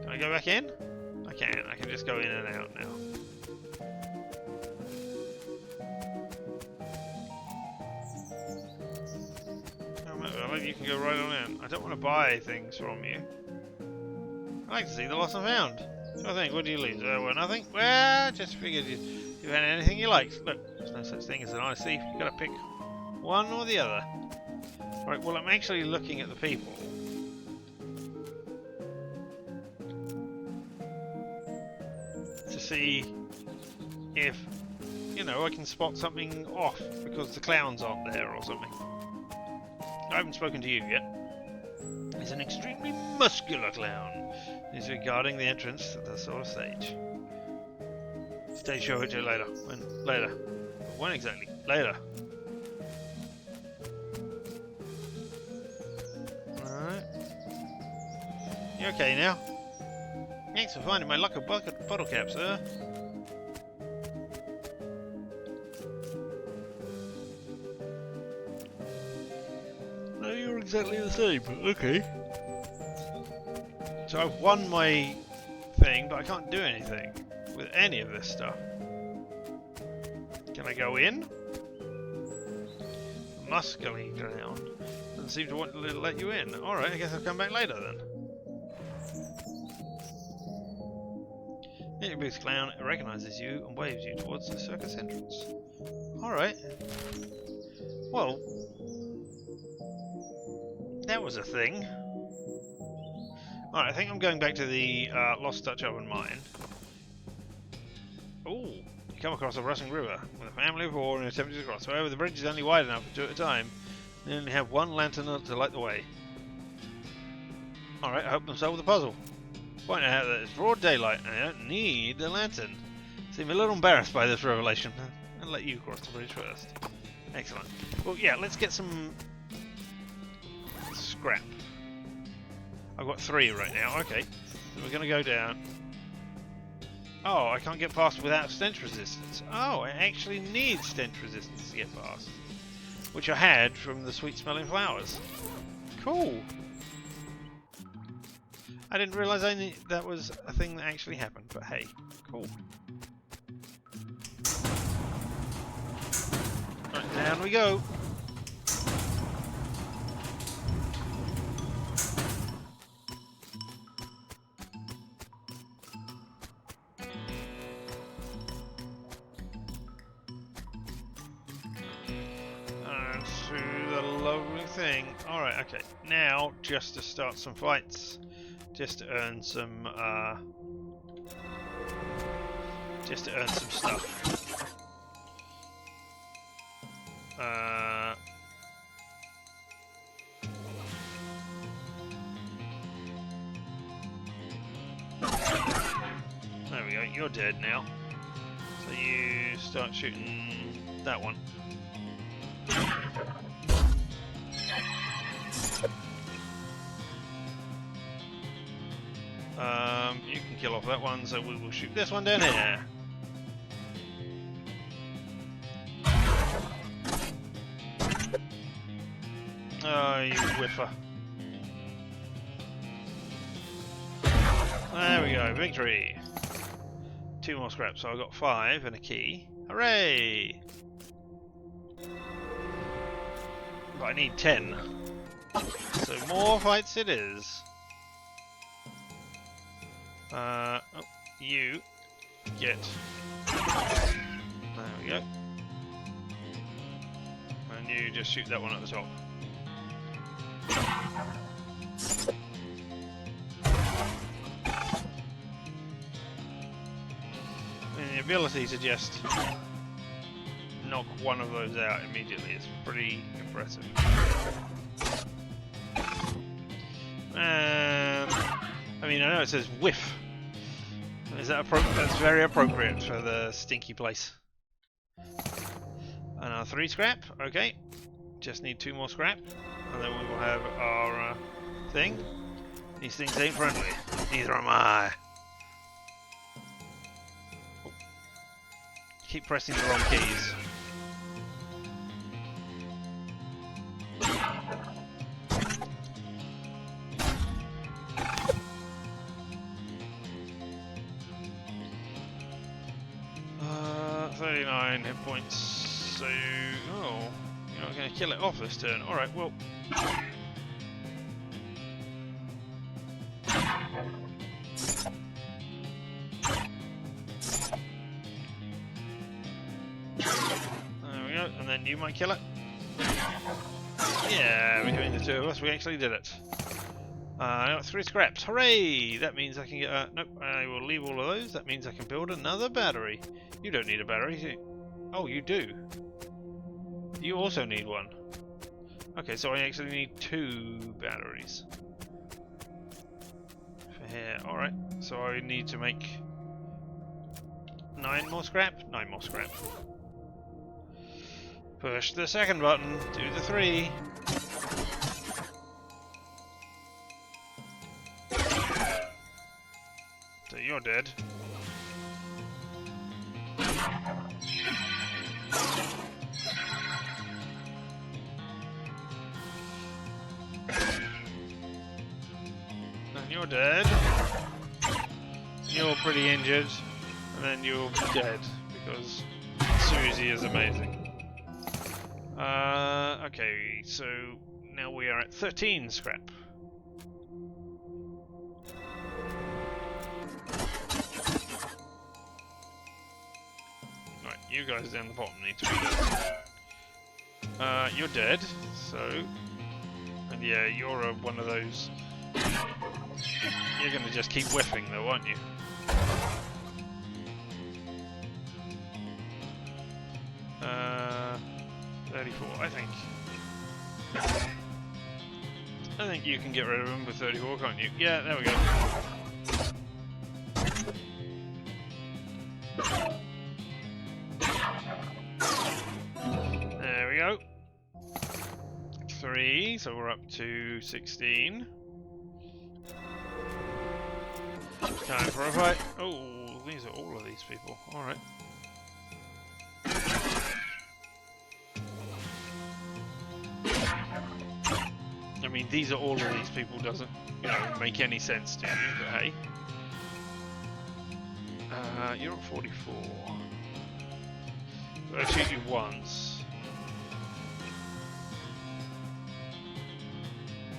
Can I go back in? I can. I can just go in and out now. Oh, maybe you can go right on in. I don't want to buy things from you. I'd like to see the lost and found. Sure thing. What do you leave? Well, nothing. Well, just figured you had anything you liked. Look, there's no such thing as an honest thief. You've got to pick one or the other. Right. Well, I'm actually looking at the people. To see if, you know, I can spot something off because the clowns aren't there or something. I haven't spoken to you yet. He's an extremely muscular clown. He's regarding the entrance to the sort of stage. Stage show it to you later. When? Later. When exactly? Later. Alright. You okay now? Thanks for finding my lucky bucket bottle cap, sir. No, you're exactly the same, but okay. So I've won my thing, but I can't do anything with any of this stuff. Can I go in? Muscly clown doesn't seem to want to let you in. Alright, I guess I'll come back later then. The booth clown recognizes you and waves you towards the circus entrance. Alright. Well, that was a thing. Alright, I think I'm going back to the Lost Dutch Oven mine. Ooh, you come across a rushing river with a family of four and attempt to cross. However, the bridge is only wide enough for two at a time. They only have one lantern to light the way. Alright, I hope them solve the puzzle. Point out that it's broad daylight and I don't need the lantern. Seem a little embarrassed by this revelation. I'll let you cross the bridge first. Excellent. Well, yeah, let's get some scrap. I've got 3 right now. Okay, so we're going to go down. Oh, I can't get past without stench resistance. Oh, I actually need stench resistance to get past. Which I had from the sweet smelling flowers. Cool. I didn't realise that was a thing that actually happened, but hey, cool. Right, down we go. And to the lovely thing. Alright, okay. Now, just to start some fights. Just to earn some just to earn some stuff. There we go, you're dead now. So you start shooting that one. You can kill off that one, so we will shoot this one down here. Oh, you whiffer. There we go, victory! 2 more scraps, so I got 5 and a key. Hooray! But I need 10. So more fights it is. Oh, you get. There we go. And you just shoot that one at the top. And the ability to just knock one of those out immediately is pretty impressive. And I mean, I know it says whiff. Is that that's very appropriate for the stinky place. Another 3 scrap, okay. Just need 2 more scrap, and then we will have our thing. These things ain't friendly. Neither am I. Oh. Keep pressing the wrong keys. Hit points, so oh, you're not going to kill it off this turn. Alright, well. There we go, and then you might kill it. Yeah, between the 2 of us, we actually did it. I got 3 scraps. Hooray! That means I can get. Nope, I will leave all of those. That means I can build another battery. You don't need a battery, do you? Oh, you do. You also need one. Okay, so I actually need 2 batteries. For here, alright. So I need to make 9 more scrap? 9 more scrap. Push the second button, do the 3. So you're dead. And you're dead. You're pretty injured. And then you're dead because Susie is amazing. Okay, so now we are at 13 scrap. Right, you guys down the bottom need to be dead. You're dead, so... And yeah, you're one of those... You're gonna just keep whiffing though, aren't you? 34, I think. I think you can get rid of him with 34, can't you? Yeah, there we go. There we go. 3, so we're up to 16. Time for a fight. Oh, these are all of these people. Alright. I mean, these are all of these people doesn't, you know, make any sense to you, but hey. You're at 44. So I shoot you once.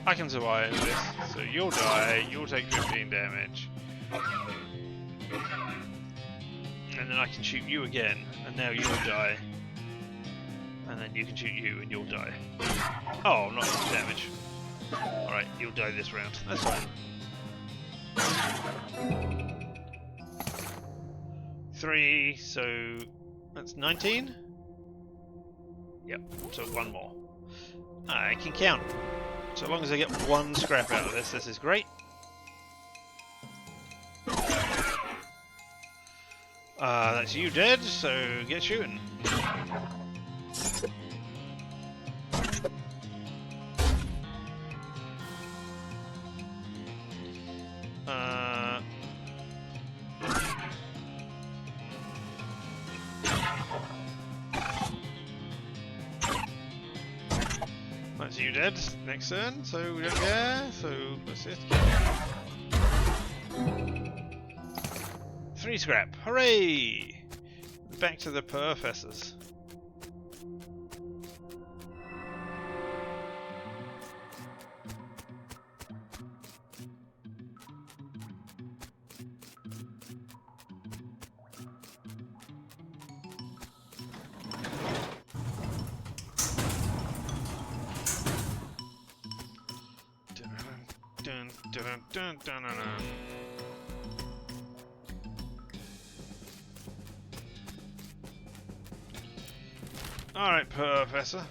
I can survive this, so you'll die, you'll take 15 damage. And then I can shoot you again, and now you'll die. And then you can shoot you and you'll die. Oh, not enough damage. Alright, you'll die this round. That's fine. 3, so that's 19? Yep, so one more. I can count. So long as I get one scrap out of this, this is great. That's you dead, so get shooting. That's you dead. Next turn, so we don't care. So let's just get 3 scrap. Hooray! Back to the professors. Dun, dun, dun, dun, dun, dun. Alright, Professor.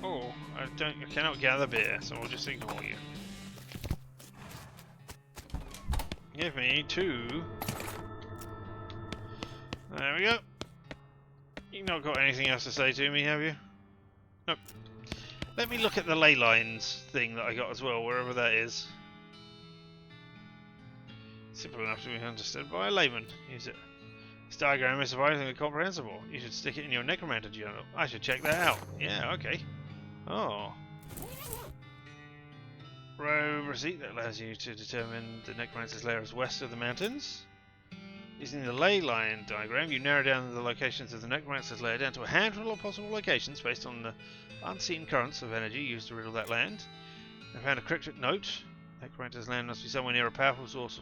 Oh, I cannot gather beer, so I'll just ignore you. Give me 2. There we go. You've not got anything else to say to me, have you? Nope. Let me look at the ley lines thing that I got as well, wherever that is. Simple enough to be understood by a layman. Use it. This diagram is surprisingly comprehensible. You should stick it in your necromancer journal. I should check that out. Yeah, okay. Oh. Row receipt that allows you to determine the necromancer's lair is west of the mountains. Using the ley line diagram, you narrow down the locations of the necromancer's lair down to a handful of possible locations based on the unseen currents of energy used to riddle that land. I found a cryptic note. Necromancer's land must be somewhere near a powerful source.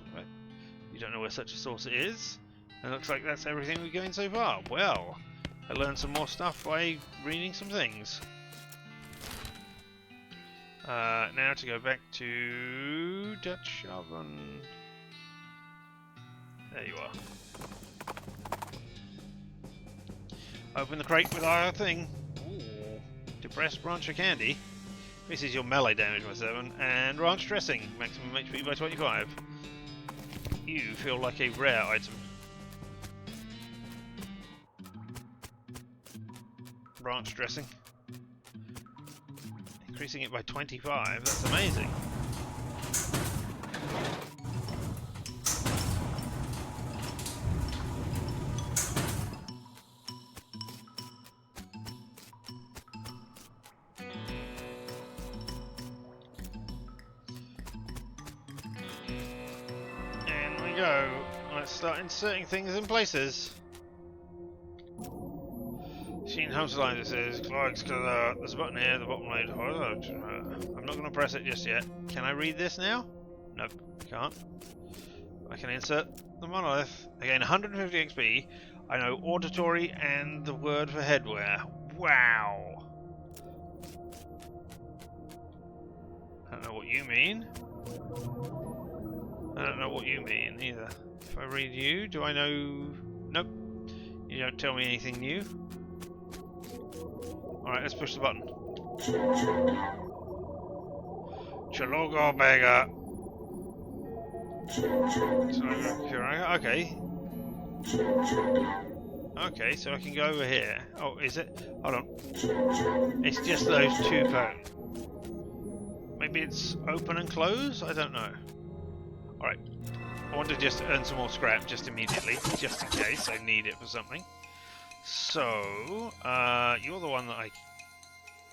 You don't know where such a source is. It looks like that's everything we've gained so far. Well, I learned some more stuff by reading some things. Now to go back to Dutch oven. There you are. Open the crate with our thing. Ooh. Depressed branch of candy. This is your melee damage by 7. And ranch dressing. Maximum HP by 25. You feel like a rare item. Ranch dressing. Increasing it by 25. That's amazing. Go. Let's start inserting things in places. Sheen House line that says Clogs Color. There's a button here, the bottom right. I'm not going to press it just yet. Can I read this now? Nope, can't. I can insert the monolith. Again, 150 XP. I know auditory and the word for headwear. Wow. I don't know what you mean. I don't know what you mean either. If I read you, do I know? Nope. You don't tell me anything new. Alright, let's push the button. Chalogo Beggar. Okay. Okay, so I can go over here. Oh, is it? Hold on. It's just those 2 phones. Maybe it's open and close? I don't know. Alright, I want to just earn some more scrap just immediately, just in case I need it for something. So, you're the one that I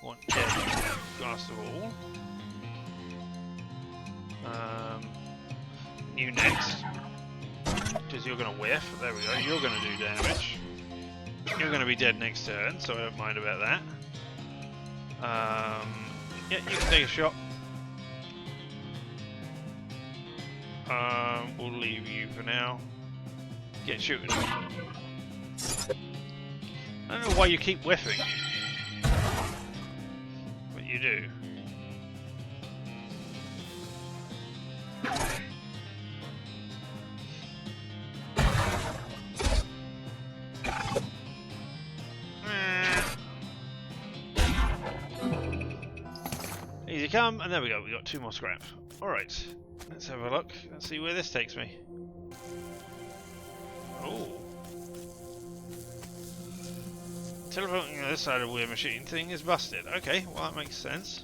want dead last of all. You next, because you're going to whiff. There we go, you're going to do damage. You're going to be dead next turn, so I don't mind about that. Yeah, you can take a shot. We'll leave you for now. Get shooting. I don't know why you keep whiffing. But you do. come, and there we go, we got 2 more scrap. Alright, let's have a look. Let's see where this takes me. Oh. Teleporting on this side of the weird machine thing is busted. Okay, well that makes sense.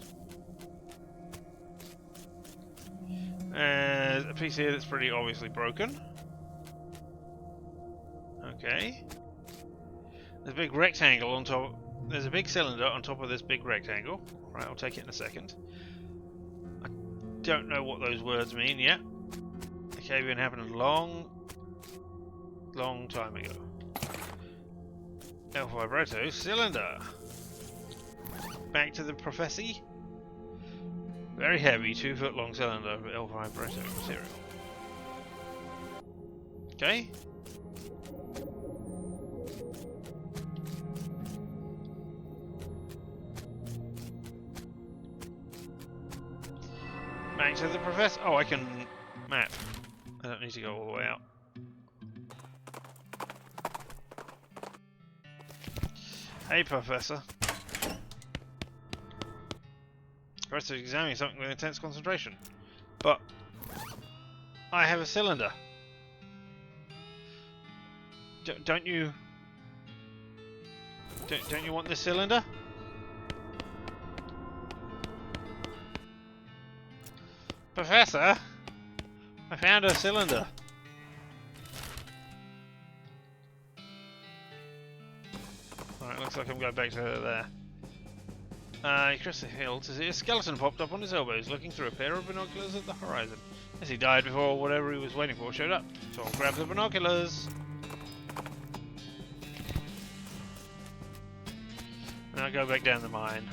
A piece here that's pretty obviously broken. Okay. There's a big rectangle on top. There's a big cylinder on top of this big rectangle. Right, I'll take it in a second. I don't know what those words mean yet. The cave-in happened a long time ago. El vibrato cylinder. Back to the prophecy. Very heavy, 2-foot long cylinder of El vibrato material. Okay. Back to the professor. Oh, I can map. I don't need to go all the way out. Hey, Professor. Professor is examining something with intense concentration. But I have a cylinder. Don't you want this cylinder? Professor, I found a cylinder. Alright, looks like I'm going back to there. He crossed the hill to see a skeleton popped up on his elbows, looking through a pair of binoculars at the horizon. As he died before whatever he was waiting for showed up. So I'll grab the binoculars. And I'll go back down the mine.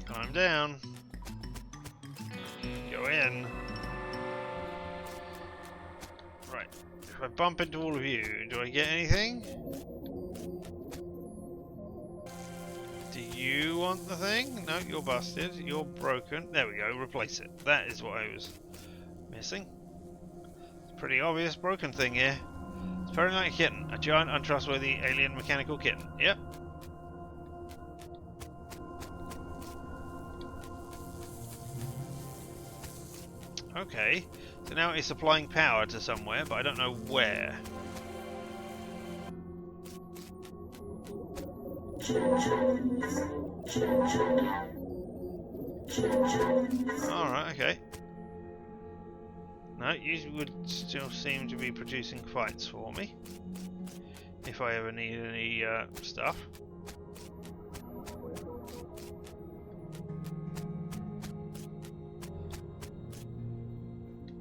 Climb down. Go in. Right. If I bump into all of you, do I get anything? Do you want the thing? No, you're busted. You're broken. There we go. Replace it. That is what I was missing. It's a pretty obvious broken thing here. It's purring like a kitten. A giant, untrustworthy, alien mechanical kitten. Yep. Okay, so now it's supplying power to somewhere, but I don't know where. Alright, okay. No, you would still seem to be producing fights for me. If I ever need any stuff.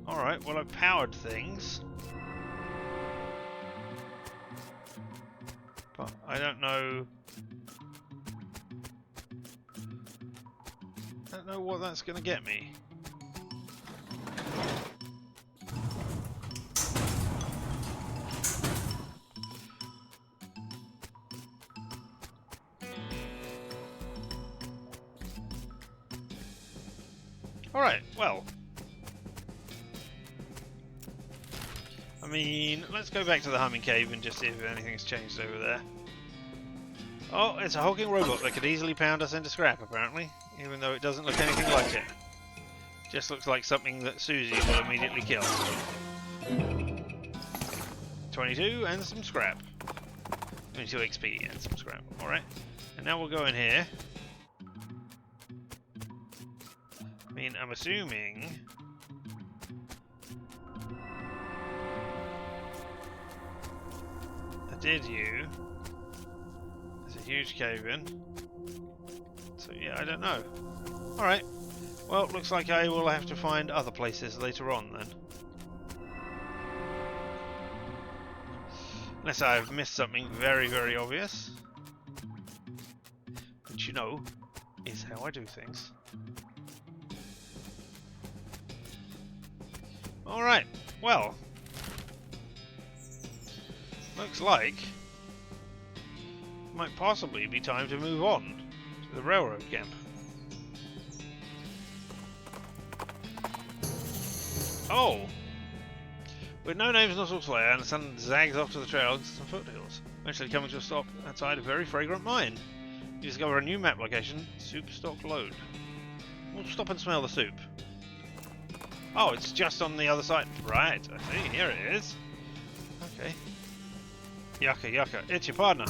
Alright, well I've powered things. But I don't know what that's gonna get me. Alright, well. I mean, let's go back to the humming cave and just see if anything's changed over there. Oh, it's a hulking robot that could easily pound us into scrap, apparently, even though it doesn't look anything like it. Just looks like something that Susie will immediately kill. 22 and some scrap. 22 XP and some scrap. Alright, and now we'll go in here. I mean, I'm assuming... Did you? There's a huge cave in. So yeah, I don't know. Alright. Well, looks like I will have to find other places later on then. Unless I've missed something very, very obvious. Which you know is how I do things. Alright, well. Looks like might possibly be time to move on to the railroad camp. Oh! With no names, not all slayer, and the sun zags off to the trail into some foothills, eventually coming to a stop outside a very fragrant mine. You discover a new map location, soup stock load. We'll stop and smell the soup. Oh, it's just on the other side. Right, I see, here it is. Okay. Yucca, yucca, it's your partner.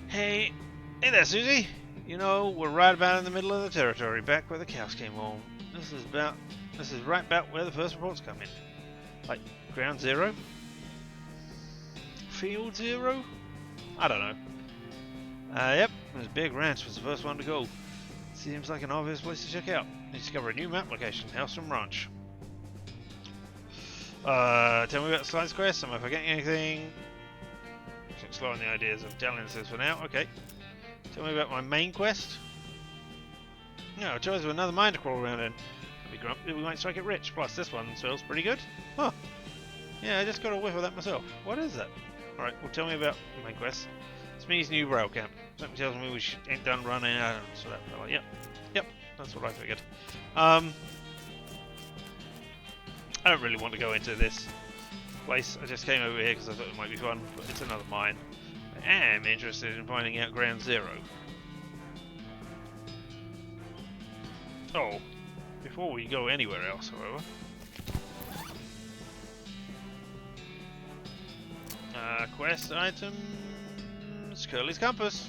Hey there, Susie. You know, we're right about in the middle of the territory, back where the cows came home. This is right about where the first reports come in. Like, ground zero? Field zero? I don't know. Yep, this big ranch was the first one to go. Seems like an obvious place to check out. You discover a new map location, House and Ranch. Tell me about the science quest. Am I forgetting anything? Slow on the ideas of dalliances for now. Okay. Tell me about my main quest. No, a choice of another mine to crawl around in. Be grumpy, we might strike it rich. Plus, this one smells pretty good. Huh. Yeah, I just got a whiff of that myself. What is that? Alright, well, tell me about my main quest. It's Me's new rail camp. Something tells me we ain't done running out. So that fella. Yep, that's what I figured. I don't really want to go into this place. I just came over here because I thought it might be fun, but it's another mine. I am interested in finding out ground zero. Oh, before we go anywhere else, however. Quest items. Curly's compass.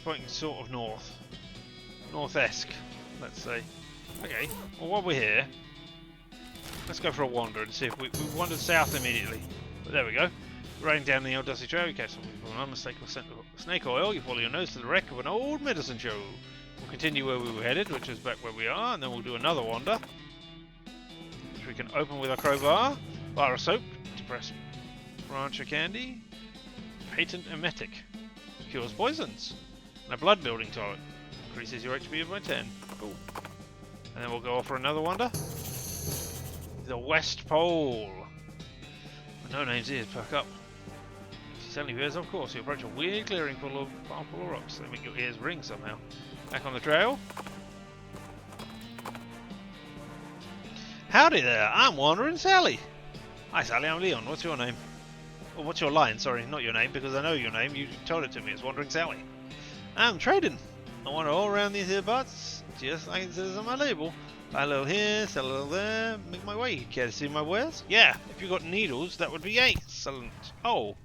Pointing sort of north. North-esque, let's say. Okay, well while we're here, let's go for a wander and see if we wandered south immediately. But there we go. Riding down the old dusty trail, you catch something from an unmistakable scent of snake oil. You follow your nose to the wreck of an old medicine show. We'll continue where we were headed, which is back where we are, and then we'll do another wander, which we can open with our crowbar. Bar of soap, depress branch of candy, patent emetic, cures poisons, and a blood building tonic. Increases your HP by 10. Cool. And then we'll go off for another wander. The West Pole. With no names here, perk up. Suddenly veers off course. You approach a weird clearing full of rocks. They make your ears ring somehow. Back on the trail. Howdy there, I'm Wandering Sally. Hi Sally, I'm Leon. What's your name? Or what's your line? Sorry, not your name, because I know your name. You told it to me. It's Wandering Sally. I'm trading. I wander all around these here parts, just like it says on my label. Buy a little here, sell a little there, make my way. Care to see my wares? Yeah, if you got needles, that would be excellent. Oh.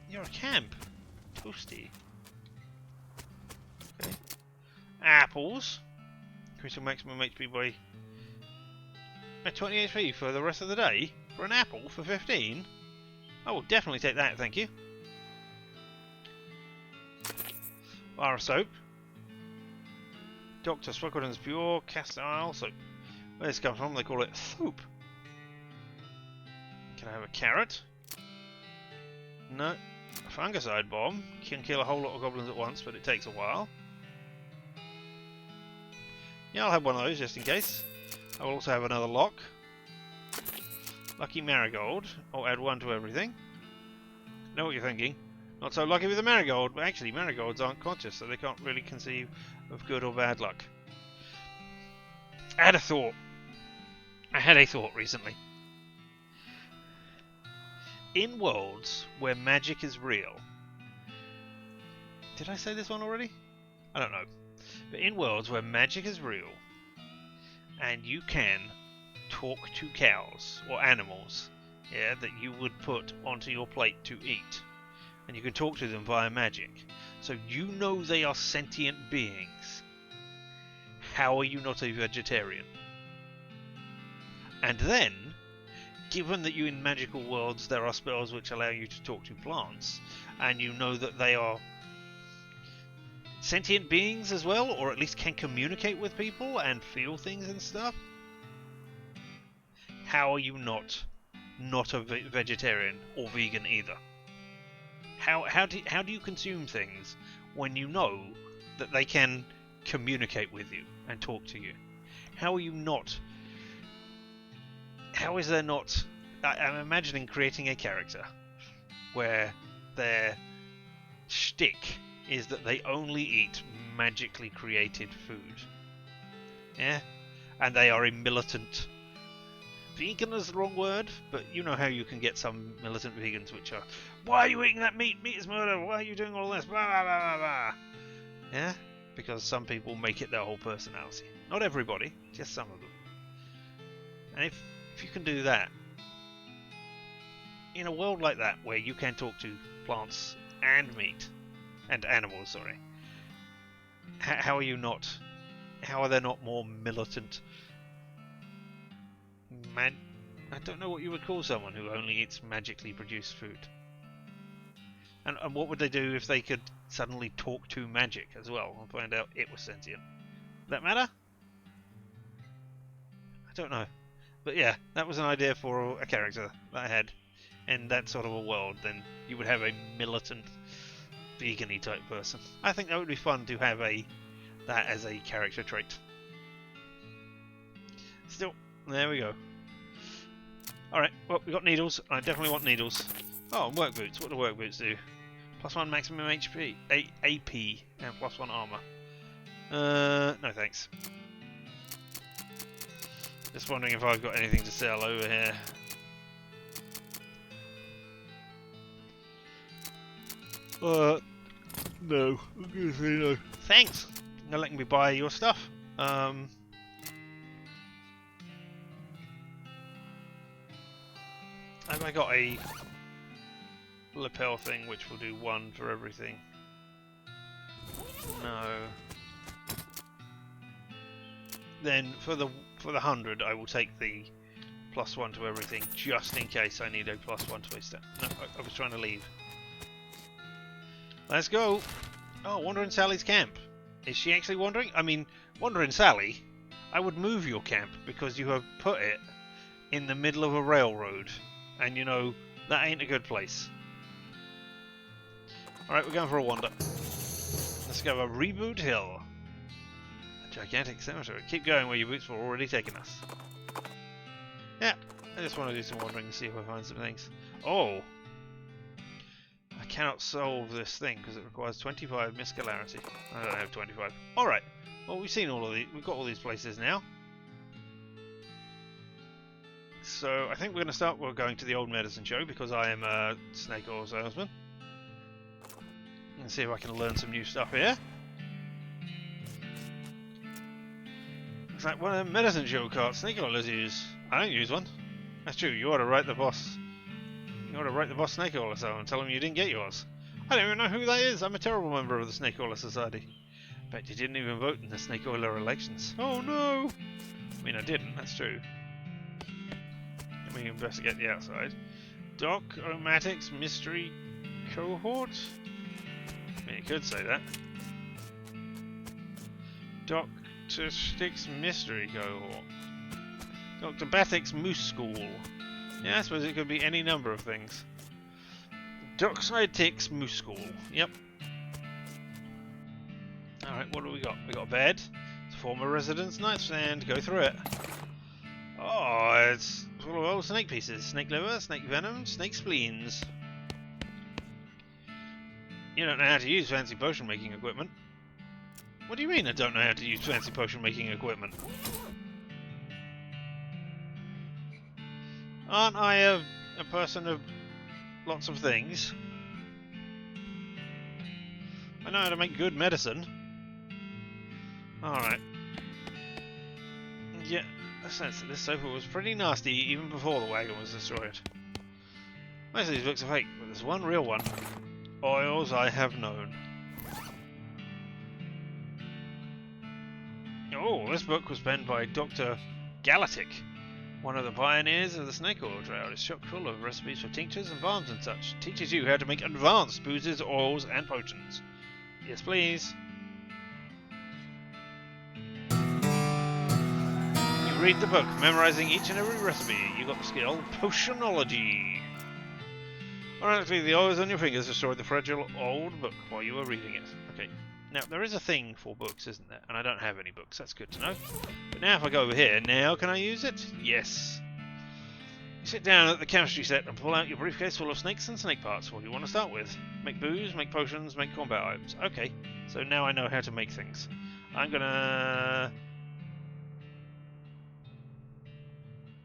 You're a camp. Toasty. Okay. Apples. Increase your maximum HP by 20 HP for the rest of the day. For an apple for 15? I will definitely take that, thank you. Bar of soap. Dr. Swickleton's pure cast iron soap. Where this comes from, they call it soap. Can I have a carrot? No. A fungicide bomb. Can kill a whole lot of goblins at once, but it takes a while. Yeah, I'll have one of those just in case. I will also have another lock. Lucky marigold. I'll add one to everything. Know what you're thinking. Not so lucky with the marigold, but actually marigolds aren't conscious, so they can't really conceive of good or bad luck. I had a thought. Recently. In worlds where magic is real... Did I say this one already? I don't know. But in worlds where magic is real, and you can talk to cows, or animals, yeah, that you would put onto your plate to eat, and you can talk to them via magic, so you know they are sentient beings. How are you not a vegetarian? And then, given that you in magical worlds there are spells which allow you to talk to plants, and you know that they are sentient beings as well, or at least can communicate with people and feel things and stuff, how are you not a vegetarian or vegan either? How do you consume things when you know that they can communicate with you and talk to you? How are you not? How is there not I'm imagining creating a character where their shtick is that they only eat magically created food. Yeah? And they are a militant... Vegan is the wrong word, but you know how you can get some militant vegans which are, why are you eating that meat? Meat is murder. Why are you doing all this? Blah, blah, blah, blah, blah. Yeah? Because some people make it their whole personality. Not everybody, just some of them. And if you can do that, in a world like that where you can talk to plants and meat, and animals, sorry, how are you not... How are there not more militant... I don't know what you would call someone who only eats magically produced food. And what would they do if they could suddenly talk to magic as well and find out it was sentient? Would that matter? I don't know. But yeah, that was an idea for a character that I had in that sort of a world. Then you would have a militant, vegan-y type person. I think that would be fun to have that as a character trait. Still, there we go. Alright, well, we got needles. I definitely want needles. Oh, work boots. What do work boots do? +1 maximum HP, AP, and +1 armor. No thanks. Just wondering if I've got anything to sell over here. No. I'm gonna say no. Thanks! You're letting me buy your stuff. Have I got a lapel thing which will do 1 for everything? No. Then for the 100 I will take the +1 to everything just in case I need a +1 to a stat. No, I was trying to leave. Let's go! Oh, Wandering Sally's camp. Is she actually wandering? I mean, Wandering Sally, I would move your camp because you have put it in the middle of a railroad. And you know, that ain't a good place. Alright, we're going for a wander. Let's go a Reboot Hill. A gigantic cemetery. Keep going where your boots were already taking us. Yeah, I just want to do some wandering and see if I find some things. Oh! I cannot solve this thing because it requires 25 muscularity. I don't have 25. Alright, well we've seen all of these. We've got all these places now. So I think we're going to start. We're going to the old medicine show because I am a snake oil salesman. And see if I can learn some new stuff here. It's like one of the medicine show cards snake oilers use. I don't use one. That's true. You ought to write the boss. You ought to write the boss snake oiler so and tell him you didn't get yours. I don't even know who that is. I'm a terrible member of the Snake Oiler Society. Bet you didn't even vote in the Snake Oiler elections. Oh no! I mean, I didn't. That's true. Let me investigate the outside. Doc-O-Matics Mystery Cohort? I mean, you could say that. Dr. Stick's Mystery Cohort. Dr. Batik's Moose School. Yeah, I suppose it could be any number of things. Dockside Tick's Moose School. Yep. Alright, what do we got? We got a bed. It's a former residence nightstand. Go through it. Oh, it's full of old snake pieces. Snake liver, snake venom, snake spleens. You don't know how to use fancy potion making equipment. What do you mean I don't know how to use fancy potion making equipment? Aren't I a person of lots of things? I know how to make good medicine. Alright. Yeah, this sofa was pretty nasty even before the wagon was destroyed. Most of these books are fake, but there's one real one. Oils I Have Known. Oh, this book was penned by Dr. Galactic, one of the pioneers of the snake oil trade. It's chock full of recipes for tinctures and balms and such. Teaches you how to make advanced boozes, oils, and potions. Yes, please. You read the book, memorizing each and every recipe. You got the skill Potionology. Ironically, the oils on your fingers destroyed the fragile old book while you were reading it. Okay. Now, there is a thing for books, isn't there? And I don't have any books. That's good to know. But now if I go over here, now can I use it? Yes. Sit down at the chemistry set and pull out your briefcase full of snakes and snake parts. What do you want to start with? Make booze, make potions, make combat items. Okay, so now I know how to make things. I'm gonna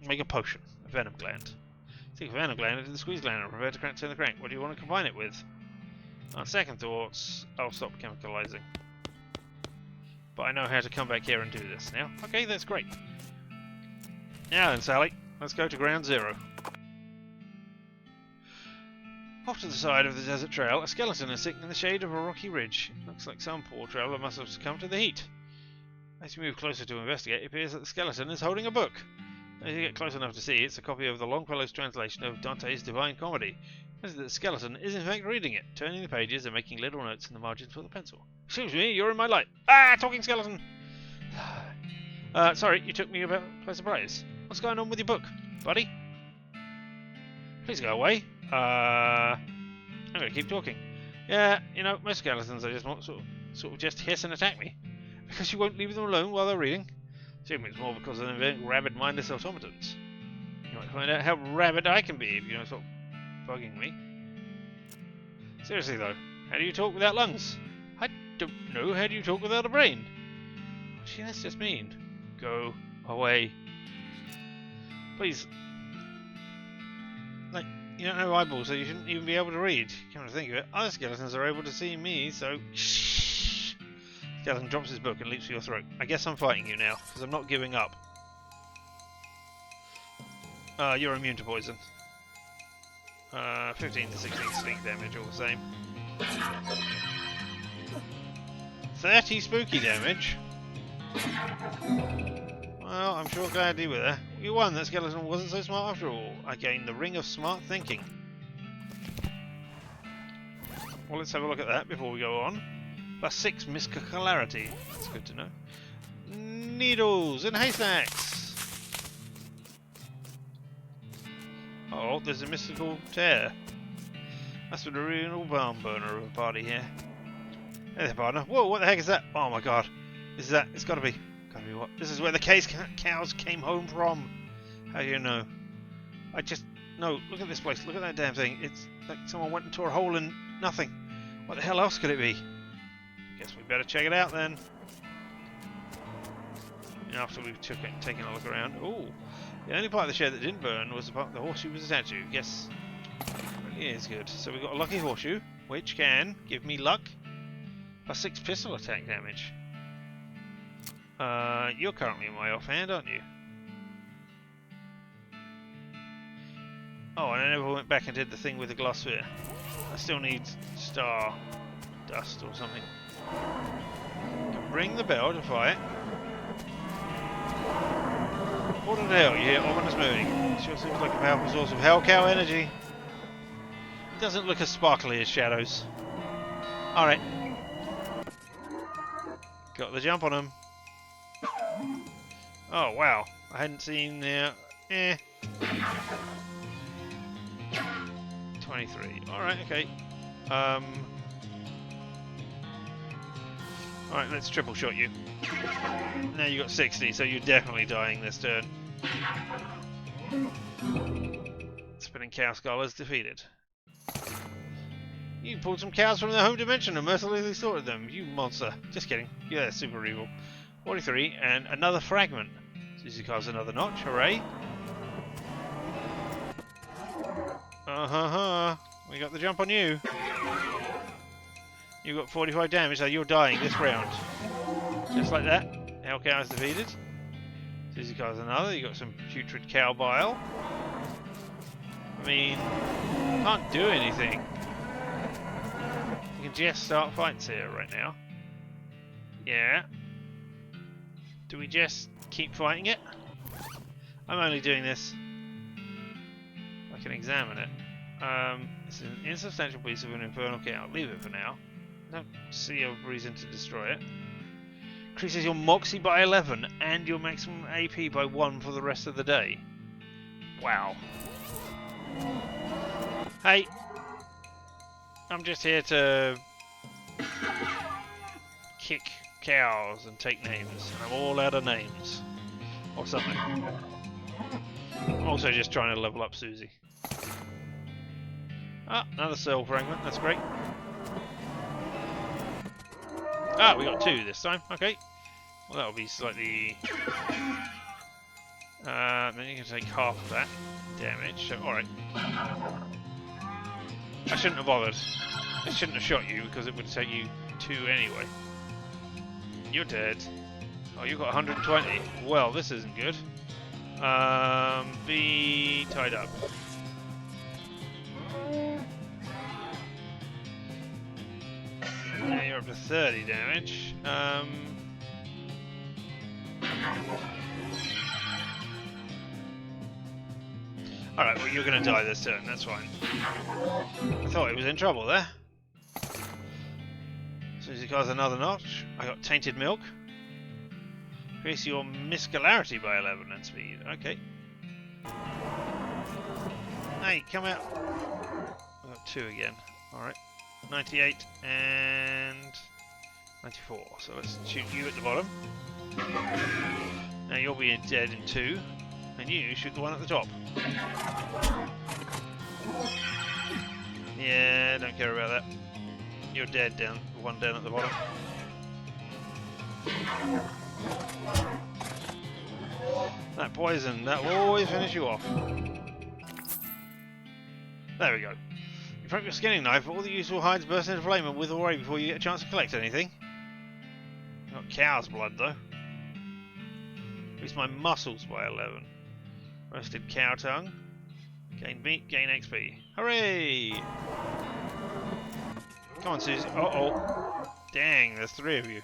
make a potion, a venom gland. Take a venom gland into the squeeze gland and prepare to turn the crank. What do you want to combine it with? On second thoughts, I'll stop chemicalizing. But I know how to come back here and do this now. Okay, that's great. Now then, Sally, let's go to ground zero. Off to the side of the desert trail, a skeleton is sitting in the shade of a rocky ridge. It looks like some poor traveller must have succumbed to the heat. As you move closer to investigate, it appears that the skeleton is holding a book. As you get close enough to see, it's a copy of the Longfellow's translation of Dante's Divine Comedy. The skeleton is in fact reading it, turning the pages and making little notes in the margins with a pencil. Excuse me, you're in my light. Ah, talking skeleton! Sorry, you took me by surprise. What's going on with your book, buddy? Please go away. I'm gonna keep talking. Yeah, you know, most skeletons they just want sort of just hiss and attack me. Because you won't leave them alone while they're reading. Assuming it's more because they're rabid mindless automatons. You might find out how rabid I can be if you don't stop bugging me. Seriously though, how do you talk without lungs? I don't know, how do you talk without a brain? What does this just mean? Go away. Please. Like, you don't have eyeballs, so you shouldn't even be able to read. Come to think of it, other skeletons are able to see me, so shh. Skeleton drops his book and leaps for your throat. I guess I'm fighting you now, because I'm not giving up. You're immune to poison. 15 to 16 sneak damage, all the same. 30 spooky damage? Well, I'm sure glad you were there. You won, that skeleton wasn't so smart after all. I gained the Ring of Smart Thinking. Well, let's have a look at that before we go on. Plus 6 mysticalarity. That's good to know. Needles and haystacks! Oh, there's a mystical tear. That's been a real barn burner of a party here. Hey there, partner. Whoa, what the heck is that? Oh my god. This is that. It's gotta be what? This is where the cows came home from. How do you know? I just... No, look at this place. Look at that damn thing. It's like someone went and tore a hole in nothing. What the hell else could it be? Guess we better check it out then. And after we've taken a look around. Ooh. The only part of the shed that didn't burn was the part the horseshoe was attached to. Yes, it really is good. So we've got a lucky horseshoe, which can give me luck. Plus 6 pistol attack damage. You're currently in my offhand, aren't you? Oh, and I never went back and did the thing with the glass sphere. I still need star dust or something. Can ring the bell to fight. What the hell? You hear ominous moving. It sure seems like a powerful source of hell cow energy. It doesn't look as sparkly as shadows. Alright. Got the jump on him. Oh wow. I hadn't seen the... 23. Alright, okay. Alright, let's triple shot you. Now you got 60, so you're definitely dying this turn. Spinning cow skull is defeated. You pulled some cows from their home dimension and mercilessly slaughtered them, you monster. Just kidding. Yeah, super evil. 43, and another fragment. Susie carves another notch, hooray. We got the jump on you. You got 45 damage, so you're dying this round. Just like that. Hell cow is defeated. Susie carves another. You got some putrid cow bile. I mean, can't do anything. You can just start fights here right now. Yeah. Do we just keep fighting it? I'm only doing this. I can examine it. It's an insubstantial piece of an infernal cow. Leave it for now. I don't see a reason to destroy it. Increases your moxie by 11 and your maximum AP by 1 for the rest of the day. Wow. Hey, I'm just here to kick cows and take names. I'm all out of names. Or something. I'm also just trying to level up Susie. Ah, another soul fragment, that's great. Ah, we got 2 this time, okay. Well, that'll be slightly... then you can take half of that damage, so alright. I shouldn't have bothered. I shouldn't have shot you because it would take you 2 anyway. You're dead. Oh, you've got 120. Well, this isn't good. Be tied up. Now you're up to 30 damage. Alright, well you're going to die this turn, that's fine. I thought he was in trouble there. Susie got another notch. I got tainted milk. Increase your muscularity by 11 and speed. Okay. Hey, come out. I got 2 again. Alright. 98 and 94. So let's shoot you at the bottom. Now you'll be dead in 2. And you shoot the one at the top. Yeah, don't care about that. You're dead down, the one down at the bottom. That poison, that will always finish you off. There we go. You prep your skinning knife, all the useful hides burst into flame and wither away before you get a chance to collect anything. Got cow's blood though. Increase my muscles by 11. Roasted cow tongue. Gain meat, gain XP. Hooray! Come on, Susie. Uh-oh. Dang, there's 3 of you.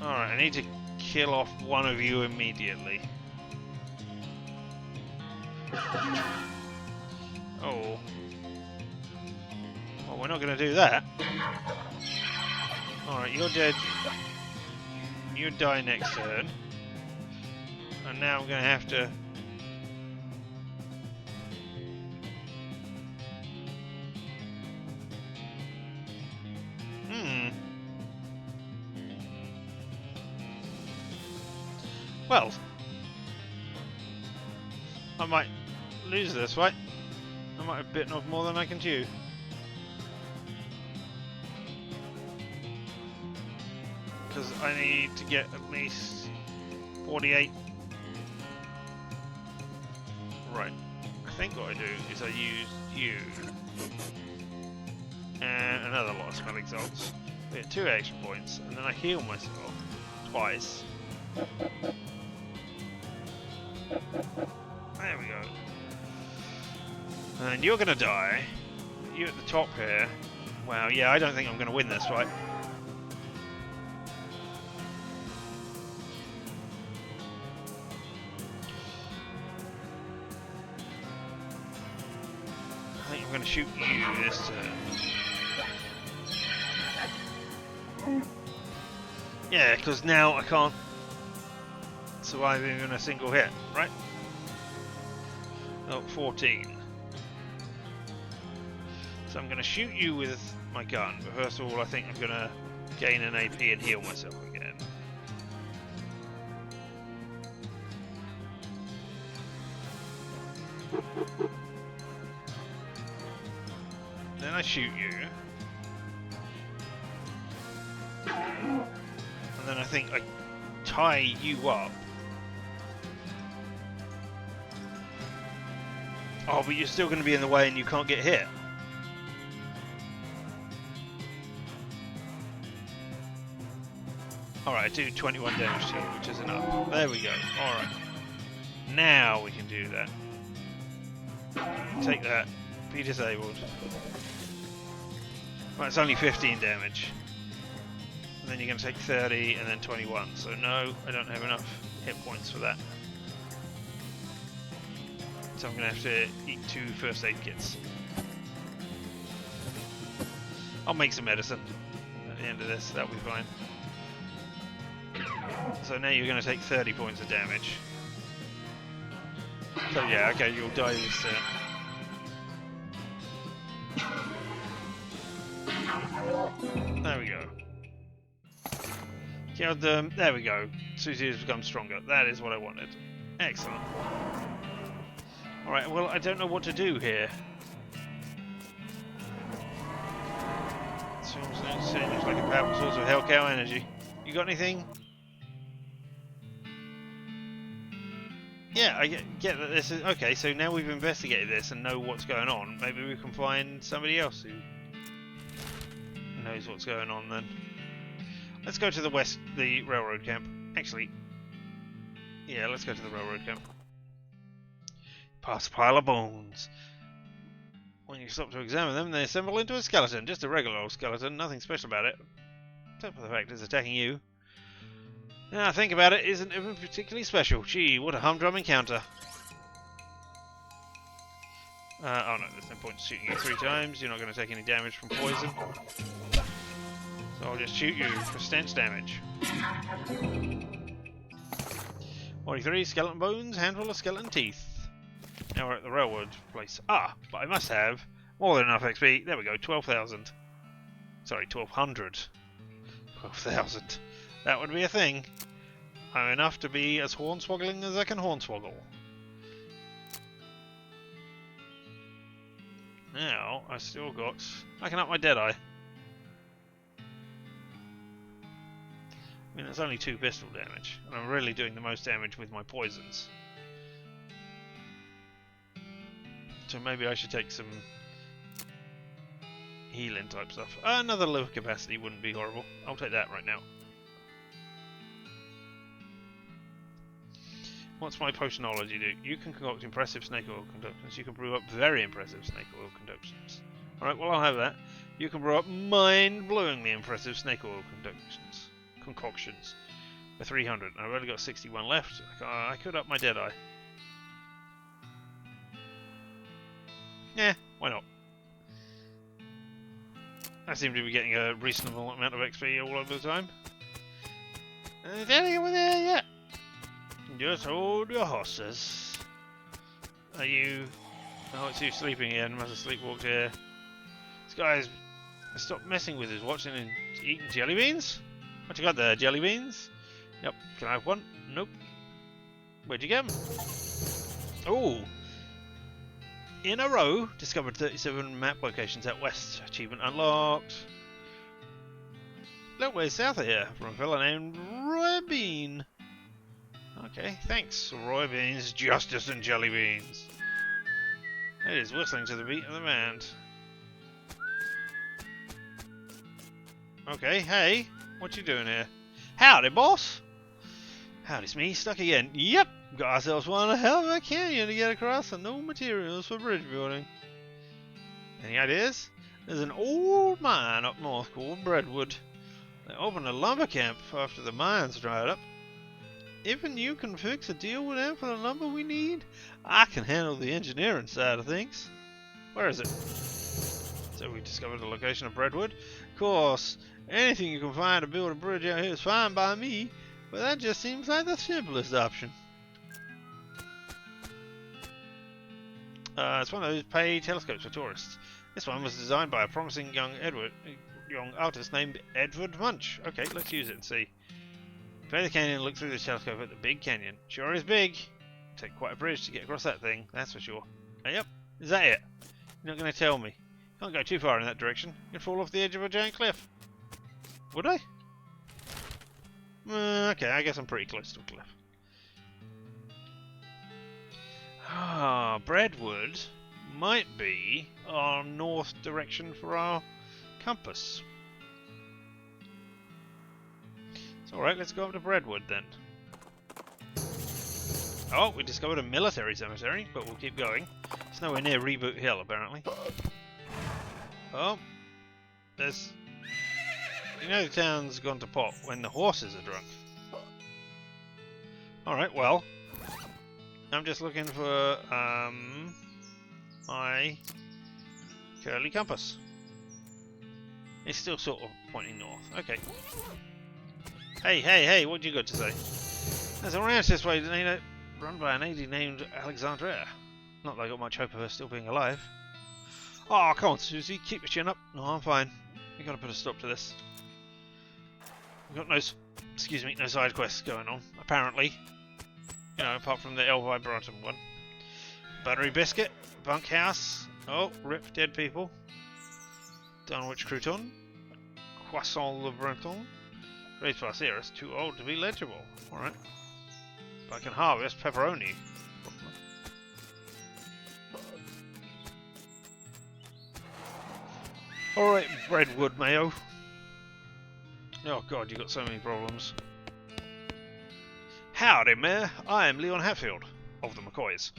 Alright, I need to kill off one of you immediately. Oh. Well, we're not going to do that. Alright, you're dead. You die next turn. And now I'm going to have to... Well, I might lose this, right? I might have bitten off more than I can chew. Because I need to get at least 48. Right. I think what I do is I use you. And another lot of spell exalts. I get 2 extra points, and then I heal myself twice. There we go. And you're gonna die. You at the top here. Wow, yeah, I don't think I'm gonna win this, right? I think I'm gonna shoot you this turn. Yeah, because now I can't survive even a single hit, right? Oh, 14. So I'm going to shoot you with my gun, but first of all I think I'm going to gain an AP and heal myself again. Then I shoot you. And then I think I tie you up. Oh, but you're still going to be in the way and you can't get hit. Alright, I do 21 damage to you, which is enough. There we go. Alright. Now we can do that. Take that. Be disabled. Well, it's only 15 damage. And then you're going to take 30 and then 21. So no, I don't have enough hit points for that. So I'm going to have to eat 2 first aid kits. I'll make some medicine at the end of this, that'll be fine. So now you're going to take 30 points of damage. So yeah, okay, you'll die this turn. There we go. Killed them. There we go. Susie has become stronger. That is what I wanted. Excellent. Alright, well, I don't know what to do here. Seems like a powerful source of hell cow energy. You got anything? Yeah, I get that this is... Okay, so now we've investigated this and know what's going on. Maybe we can find somebody else who knows what's going on then. Let's go to the railroad camp. Actually, yeah, let's go to the railroad camp. Past a pile of bones. When you stop to examine them, they assemble into a skeleton. Just a regular old skeleton, nothing special about it. Except for the fact it's attacking you. Now, think about it, isn't even particularly special. Gee, what a humdrum encounter. Oh no, there's no point in shooting you 3 times. You're not going to take any damage from poison. So I'll just shoot you for stench damage. 43 skeleton bones, handful of skeleton teeth. Now we're at the railroad place. Ah, but I must have more than enough XP. There we go, 12,000. Sorry, 1,200. 12,000. That would be a thing. I'm enough to be as hornswoggling as I can hornswoggle. Now, I still got... I can up my Deadeye. I mean, that's only 2 pistol damage, and I'm really doing the most damage with my poisons. So maybe I should take some healing type stuff. Another liver capacity wouldn't be horrible. I'll take that right now. What's my potionology do? You can concoct impressive snake oil concoctions. You can brew up very impressive snake oil concoctions. Alright, well I'll have that. You can brew up mind-blowingly impressive snake oil concoctions. For 300. I've only got 61 left. I could up my Deadeye. Yeah, why not? I seem to be getting a reasonable amount of XP all over the time. Daddy over there yet? Just hold your horses. Are you... Oh, it's you sleeping again. Must have sleepwalked here. This guy's... Stop messing with his watching and eating jelly beans? What you got there, jelly beans? Yep. Can I have one? Nope. Where'd you get them? Oh! In a row, discovered 37 map locations out west. Achievement unlocked. Little way south of here, from a fella named roamin. Okay, thanks, roabeans, justice and jelly beans. It is whistling to the beat of the band. Okay, hey, what you doing here? Howdy, boss. Howdy, it's me, stuck again. Yep. Got ourselves one hell of a canyon to get across and no materials for bridge building. Any ideas? There's an old mine up north called Breadwood. They opened a lumber camp after the mines dried up. Even you can fix a deal with them for the lumber we need? I can handle the engineering side of things. Where is it? So we discovered the location of Breadwood. Of course, anything you can find to build a bridge out here is fine by me, but that just seems like the simplest option. It's one of those pay telescopes for tourists. This one was designed by a promising young artist named Edward Munch. Okay, let's use it and see. Pay the canyon and look through the telescope at the big canyon. Sure is big. Take quite a bridge to get across that thing, that's for sure. Yep, is that it? You're not going to tell me. Can't go too far in that direction. You'd fall off the edge of a giant cliff. Would I? Okay, I guess I'm pretty close to a cliff. Ah, Breadwood might be our north direction for our compass. It's alright, let's go up to Breadwood then. Oh, we discovered a military cemetery, but we'll keep going. It's nowhere near Reboot Hill, apparently. Oh, there's... You know the town's gone to pot when the horses are drunk. Alright, well... I'm just looking for, my curly compass. It's still sort of pointing north. Okay. Hey, what you got to say? There's a ranch this way, run by a lady named Alexandra. Not that I got much hope of her still being alive. Oh, come on, Susie, keep your chin up. No, I'm fine. We gotta put a stop to this. We've got no Excuse me, no side quests going on, apparently. You know, apart from the El Vibratum one. Buttery biscuit, bunkhouse. Oh, rip dead people. Dunwich crouton. Croissant le breton. Raised by Cirrus, too old to be legible. Alright. But I can harvest pepperoni. Alright, breadwood mayo. Oh god, you got so many problems. Howdy, Mayor. I am Leon Hatfield, of the McCoys.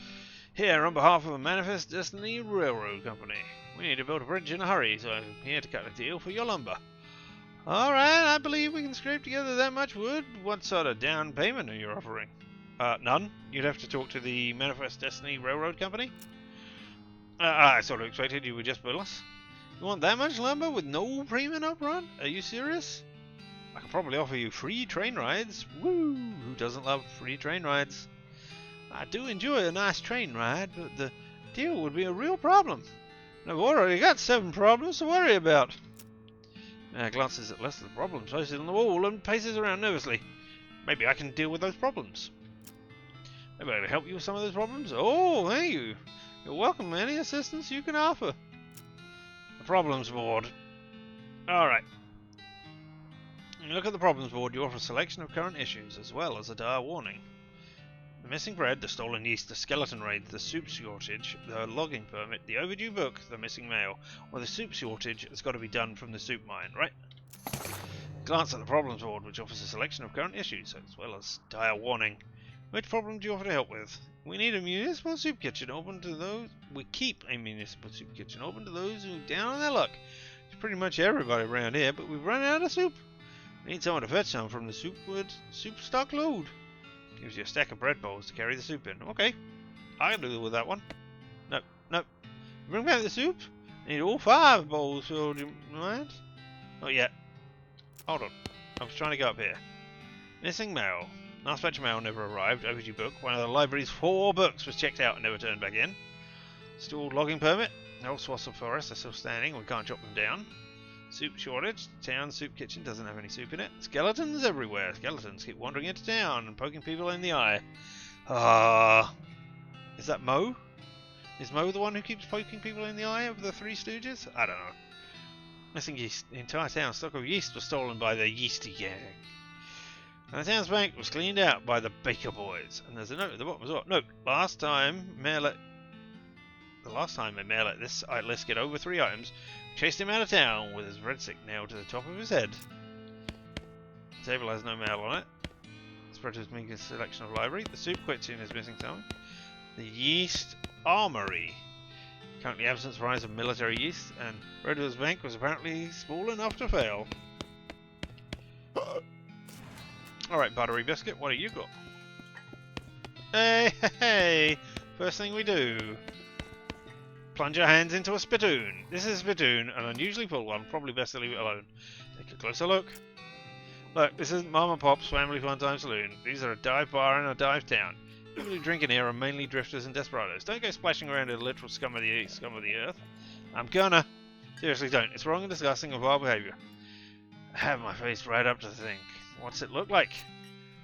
Here on behalf of the Manifest Destiny Railroad Company. We need to build a bridge in a hurry, so I'm here to cut a deal for your lumber. Alright, I believe we can scrape together that much wood. What sort of down payment are you offering? None. You'd have to talk to the Manifest Destiny Railroad Company. I sort of expected you would just bill us. You want that much lumber with no payment up front? Are you serious? I could probably offer you free train rides. Woo! Who doesn't love free train rides? I do enjoy a nice train ride, but the deal would be a real problem. And I've already got 7 problems to worry about. Glances at less of the problems posted on the wall and paces around nervously. Maybe I can deal with those problems. Maybe I can help you with some of those problems? Oh, thank you. You're welcome. Any assistance you can offer. The problems board. Alright. Look at the problems board. You offer a selection of current issues as well as a dire warning. The missing bread, the stolen yeast, the skeleton raids, the soup shortage, the logging permit, the overdue book, the missing mail, or the soup shortage has got to be done from the soup mine, right? Glance at the problems board, which offers a selection of current issues as well as dire warning. Which problem do you offer to help with? We need a municipal soup kitchen open to those. We keep a municipal soup kitchen open to those who are down on their luck. It's pretty much everybody around here, but we've run out of soup. We need someone to fetch some from the soup stock load. Gives you a stack of bread bowls to carry the soup in. Okay, I can do with that one. No. Bring back the soup. I need all 5 bowls filled. You mind? Not yet. Hold on. I was trying to go up here. Missing mail. Last batch of mail never arrived. Overdue book. One of the library's 4 books was checked out and never turned back in. Stalled logging permit. No swaths of forest are still standing. We can't chop them down. Soup shortage. Town soup kitchen doesn't have any soup in it. Skeletons everywhere. Skeletons keep wandering into town and poking people in the eye. Is that Mo? Is Mo the one who keeps poking people in the eye of the 3 Stooges? I don't know. Missing yeast. The entire town's stock of yeast was stolen by the Yeasty Gang. And the town's bank was cleaned out by the Baker Boys. And there's a note at the bottom as well. Note. The last time a mayor let this list get over 3 items, chased him out of town with his breadstick nailed to the top of his head. The table has no mail on it. Spreader's making a selection of library. The soup kitchen is missing some. The yeast armory. Currently absent supplies of military yeast, and Redwood's bank was apparently small enough to fail. Alright, buttery biscuit, what have you got? Hey! First thing we do. Plunge your hands into a spittoon. This is a spittoon, an unusually full one. Probably best to leave it alone. Take a closer look. Look, this isn't Mom and Pop's Family Fun Time Saloon. These are a dive bar and a dive town. People who drink in here are mainly drifters and desperados. Don't go splashing around in the literal scum of the earth. I'm gonna. Seriously, don't. It's wrong and disgusting and vile behaviour. I have my face right up to the thing. What's it look like?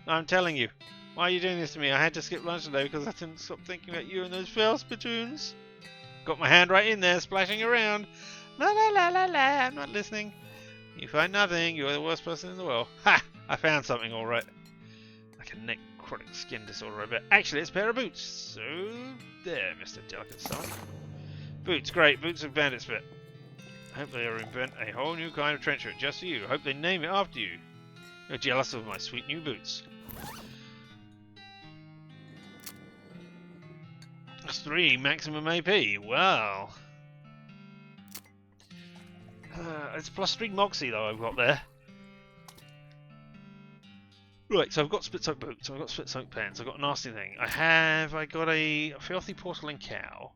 No, I'm telling you. Why are you doing this to me? I had to skip lunch today because I couldn't stop thinking about you and those fail spittoons. Got my hand right in there, splashing around. La la la la la, I'm not listening. You find nothing, you're the worst person in the world. Ha! I found something alright. Like a necrotic skin disorder, I bet. Actually, it's a pair of boots. So, there, Mr. Delicate Stomach. Boots, great. Boots of bandit spit. I hope they invent a whole new kind of trench coat just for you. I hope they name it after you. You're jealous of my sweet new boots. That's 3 maximum AP. Wow. It's +3 Moxie though I've got there. Right, so I've got split soak boots, I've got split soak pants, I've got a nasty thing. I got a filthy porcelain cow.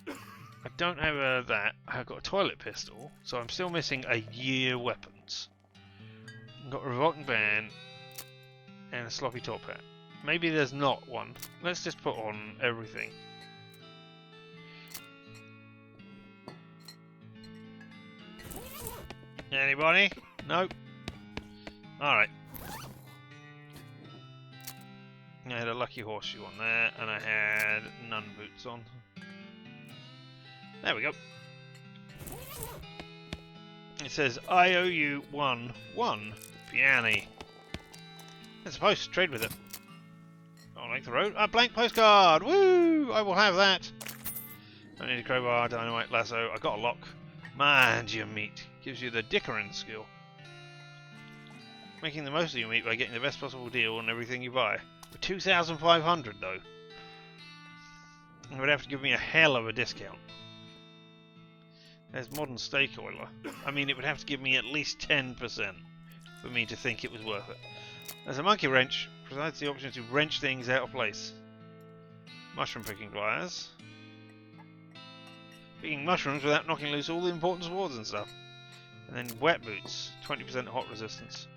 I don't have that. I've got a toilet pistol, so I'm still missing a year weapons. I've got a revolting band and a sloppy top hat. Maybe there's not one. Let's just put on everything. Anybody? Nope. Alright. I had a lucky horseshoe on there, and I had nun boots on. There we go. It says, I owe you one peony. I'm supposed to trade with it. I'll like the road. A blank postcard! Woo! I will have that. I need a crowbar, dynamite, lasso. I got a lock. Mind your meat. Gives you the dickering skill. Making the most of your meat by getting the best possible deal on everything you buy. For 2,500 though. It would have to give me a hell of a discount. There's modern steak oiler. I mean, it would have to give me at least 10% for me to think it was worth it. There's a monkey wrench. Provides the option to wrench things out of place. Mushroom picking pliers. Picking mushrooms without knocking loose all the important swords and stuff. And then wet boots. 20% hot resistance.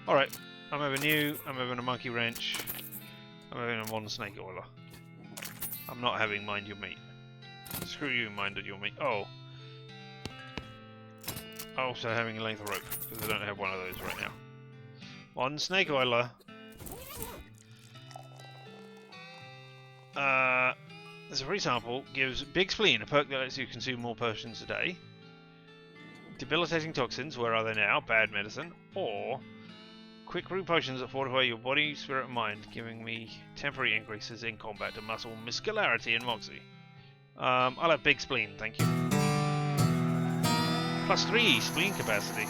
Alright, I'm having you. I'm having a monkey wrench. I'm having a modern snake oiler. I'm not having mind your meat. Screw you, mind your meat. Oh. Also having a length of rope, because I don't have one of those right now. Modern snake oiler. There's a free sample. Gives Big Spleen, a perk that lets you consume more potions a day. Debilitating toxins, where are they now? Bad medicine. Or quick root potions that fortify your body, spirit, and mind, giving me temporary increases in combat to muscle, muscularity, and moxie. I'll have Big Spleen, thank you. +3 spleen capacity.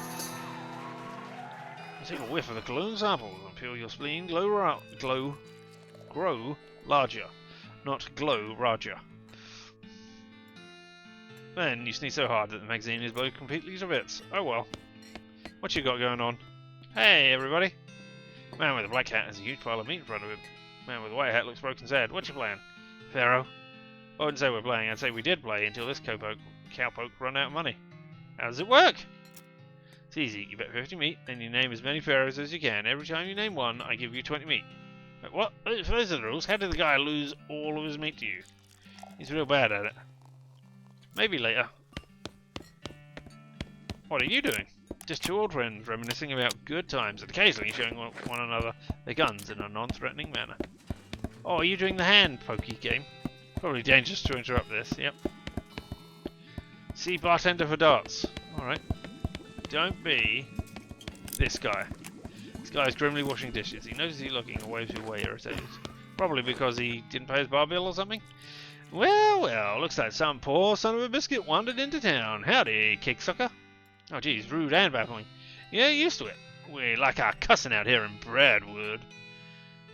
Take a whiff of the cologne sample and feel your spleen grow larger, not glow larger. Then you sneeze so hard that the magazine is blown completely to bits. Oh well. What you got going on? Hey everybody! Man with a black hat has a huge pile of meat in front of him. Man with a white hat looks broken sad. What's your plan? Pharaoh? I wouldn't say we're playing, I'd say we did play until this cowpoke run out of money. How does it work? It's easy. You bet 50 meat, then you name as many pharaohs as you can. Every time you name one, I give you 20 meat. Wait, what? If those are the rules, how did the guy lose all of his meat to you? He's real bad at it. Maybe later. What are you doing? Just two old friends reminiscing about good times and occasionally showing one another their guns in a non-threatening manner. Oh, are you doing the hand pokey game? Probably dangerous to interrupt this, yep. See bartender for darts. Alright. Don't be this guy. This guy is grimly washing dishes. He notices you looking and waves your way irritated. Probably because he didn't pay his bar bill or something. Well, well, looks like some poor son of a biscuit wandered into town. Howdy, kicksucker. Oh geez, rude and baffling. Yeah, used to it. We like our cussing out here in Bradwood.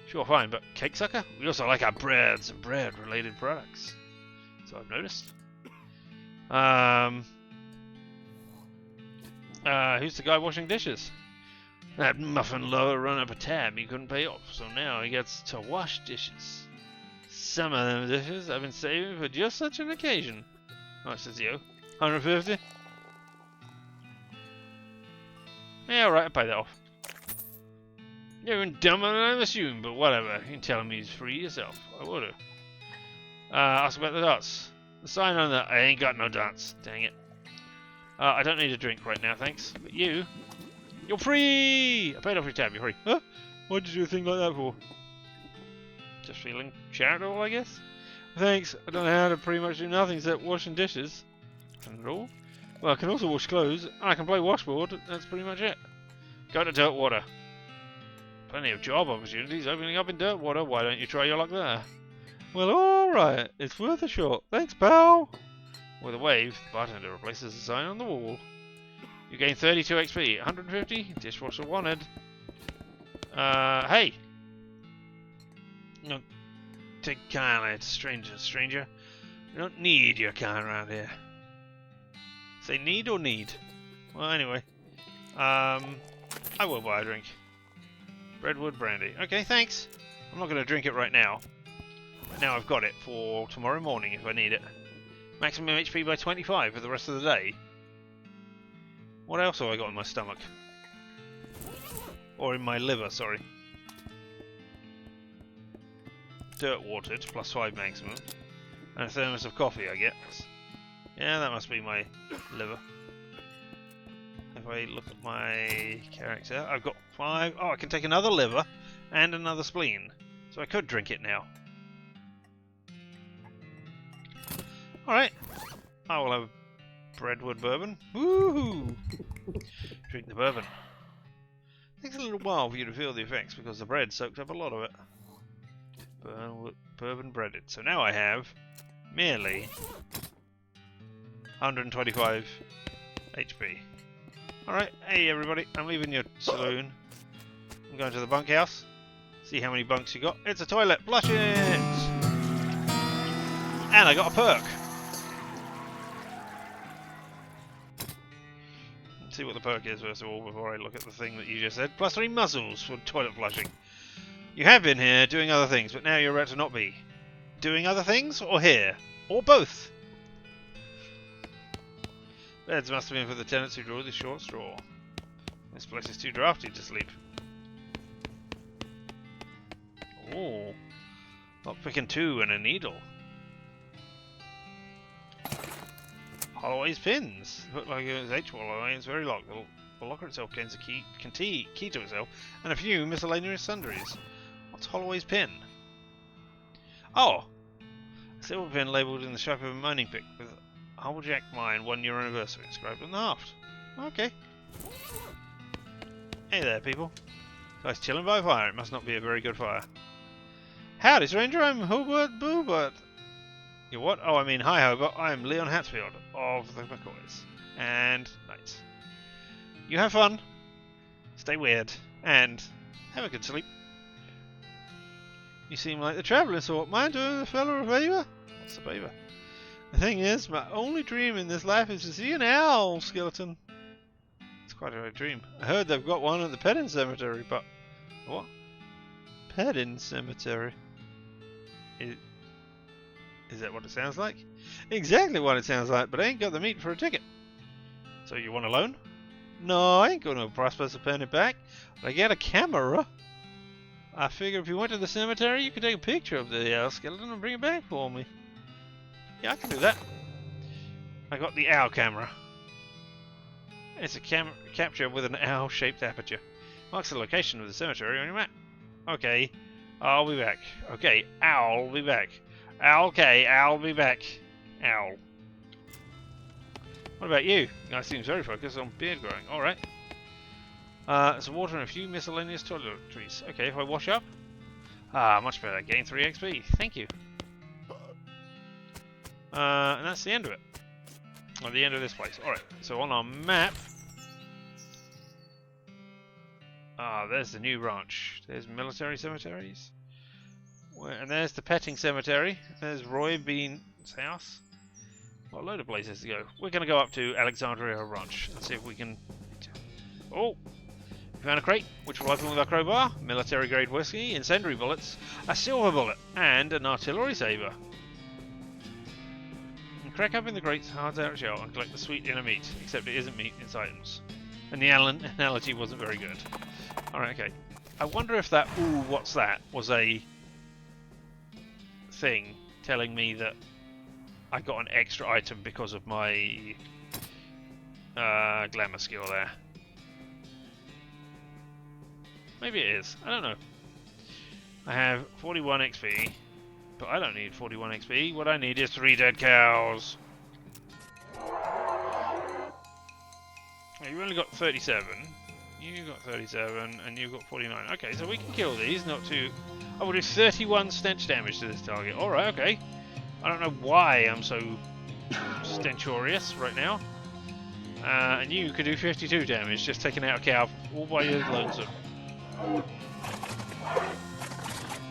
Sure, fine, but cakesucker? We also like our breads and bread-related products. So I've noticed. Who's the guy washing dishes? That muffin lover run up a tab he couldn't pay off, so now he gets to wash dishes. Some of them dishes I've been saving for just such an occasion. How much does he owe? 150? Yeah, alright, I'll pay that off. You're even dumber than I'm assuming, but whatever. You can tell him he's free yourself. I would've. Ask about the darts. The sign on that, I ain't got no darts. Dang it. I don't need a drink right now, thanks. But you're free! I paid off your tab, you're free. Huh? Why'd you do a thing like that for? Just feeling charitable, I guess? Thanks, I don't know how to pretty much do nothing except washing dishes. Nothing at all. Well, I can also wash clothes, and I can play washboard, that's pretty much it. Go to Dirtwater. Plenty of job opportunities opening up in Dirtwater, why don't you try your luck there? Well, alright, it's worth a shot. Thanks, pal! With a wave, the bartender replaces the sign on the wall. You gain 32 XP, 150, dishwasher wanted. Hey! No, take kindly, it's stranger. We don't need your kind around here. Say need or need? Well, anyway. I will buy a drink. Redwood brandy. Okay, thanks. I'm not going to drink it right now. But now I've got it for tomorrow morning if I need it. Maximum HP by 25 for the rest of the day. What else have I got in my stomach? Or in my liver, sorry. Dirt watered, +5 maximum. And a thermos of coffee I get. Yeah, that must be my liver. If I look at my character, I've got 5. Oh, I can take another liver and another spleen. So So I could drink it now. Alright. I will have breadwood bourbon. Woohoo! Drink the bourbon. Takes a little while for you to feel the effects because the bread soaked up a lot of it. Bourbon breaded. So now I have merely 125 HP. Alright, hey everybody, I'm leaving your saloon. I'm going to the bunkhouse. See how many bunks you got. It's a toilet, flush it! And I got a perk. Let's see what the perk is first of all before I look at the thing that you just said. +3 muscles for toilet flushing. You have been here doing other things, but now you're about to not be. Doing other things, or here? Or both? Beds must have been for the tenants who drew this short straw. This place is too drafty to sleep. Oh, lockpicking 2 and a needle. Holloway's pins. Look like it was H-Holloway. It's very locked. The locker itself contains a key to itself, and a few miscellaneous sundries. What's Holloway's pin? Oh, a silver pin labelled in the shape of a mining pick with Hubblejack Mine 1 year anniversary inscribed on the haft. Okay. Hey there, people. Guys chilling by fire. It must not be a very good fire. Howdy, stranger. I'm Hobart Boobert. You what? Oh, I mean, hi, Hobart. I'm Leon Hatsfield of the McCoys. And nice. You have fun. Stay weird. And have a good sleep. You seem like the travelling sort. Mind doing the fellow a favour? What's a favour? The thing is, my only dream in this life is to see an owl skeleton. It's quite a dream. I heard they've got one at the Petting Cemetery, but... What? Petting Cemetery? Is that what it sounds like? Exactly what it sounds like, but I ain't got the meat for a ticket. So you want a loan? No, I ain't got no prospects of paying it back. But I got a camera. I figure if you went to the cemetery, you could take a picture of the owl skeleton and bring it back for me. Yeah, I can do that. I got the owl camera. It's a capture with an owl-shaped aperture. Marks the location of the cemetery on your map. Okay, I'll be back. Okay, I'll be back. Okay, I'll be back. Owl. What about you? The guy seems very focused on beard growing. Alright. Some water and a few miscellaneous toiletries. Okay, if I wash up. Ah, much better. Gain 3 XP. Thank you. And that's the end of it. Or the end of this place. Alright, so on our map. Ah, there's the new ranch. There's military cemeteries. And there's the petting cemetery. There's Roy Bean's house. Got a load of places to go. We're going to go up to Alexandria Ranch and see if we can... Oh! We found a crate, which will open with our crowbar, military grade whiskey, incendiary bullets, a silver bullet, and an artillery saber. And crack open the crate's hard out shell and collect the sweet inner meat, except it isn't meat, it's items. And the analogy wasn't very good. Alright, okay. I wonder if that, ooh, what's that, was a thing telling me that I got an extra item because of my glamour skill there. Maybe it is. I don't know. I have 41 XP, but I don't need 41 XP. What I need is 3 dead cows. You only got 37. You got 37, and you got 49. Okay, so we can kill these, not too... I will do 31 stench damage to this target. Alright, okay. I don't know why I'm so stentorious right now. And you could do 52 damage, just taking out a cow all by your lonesome. And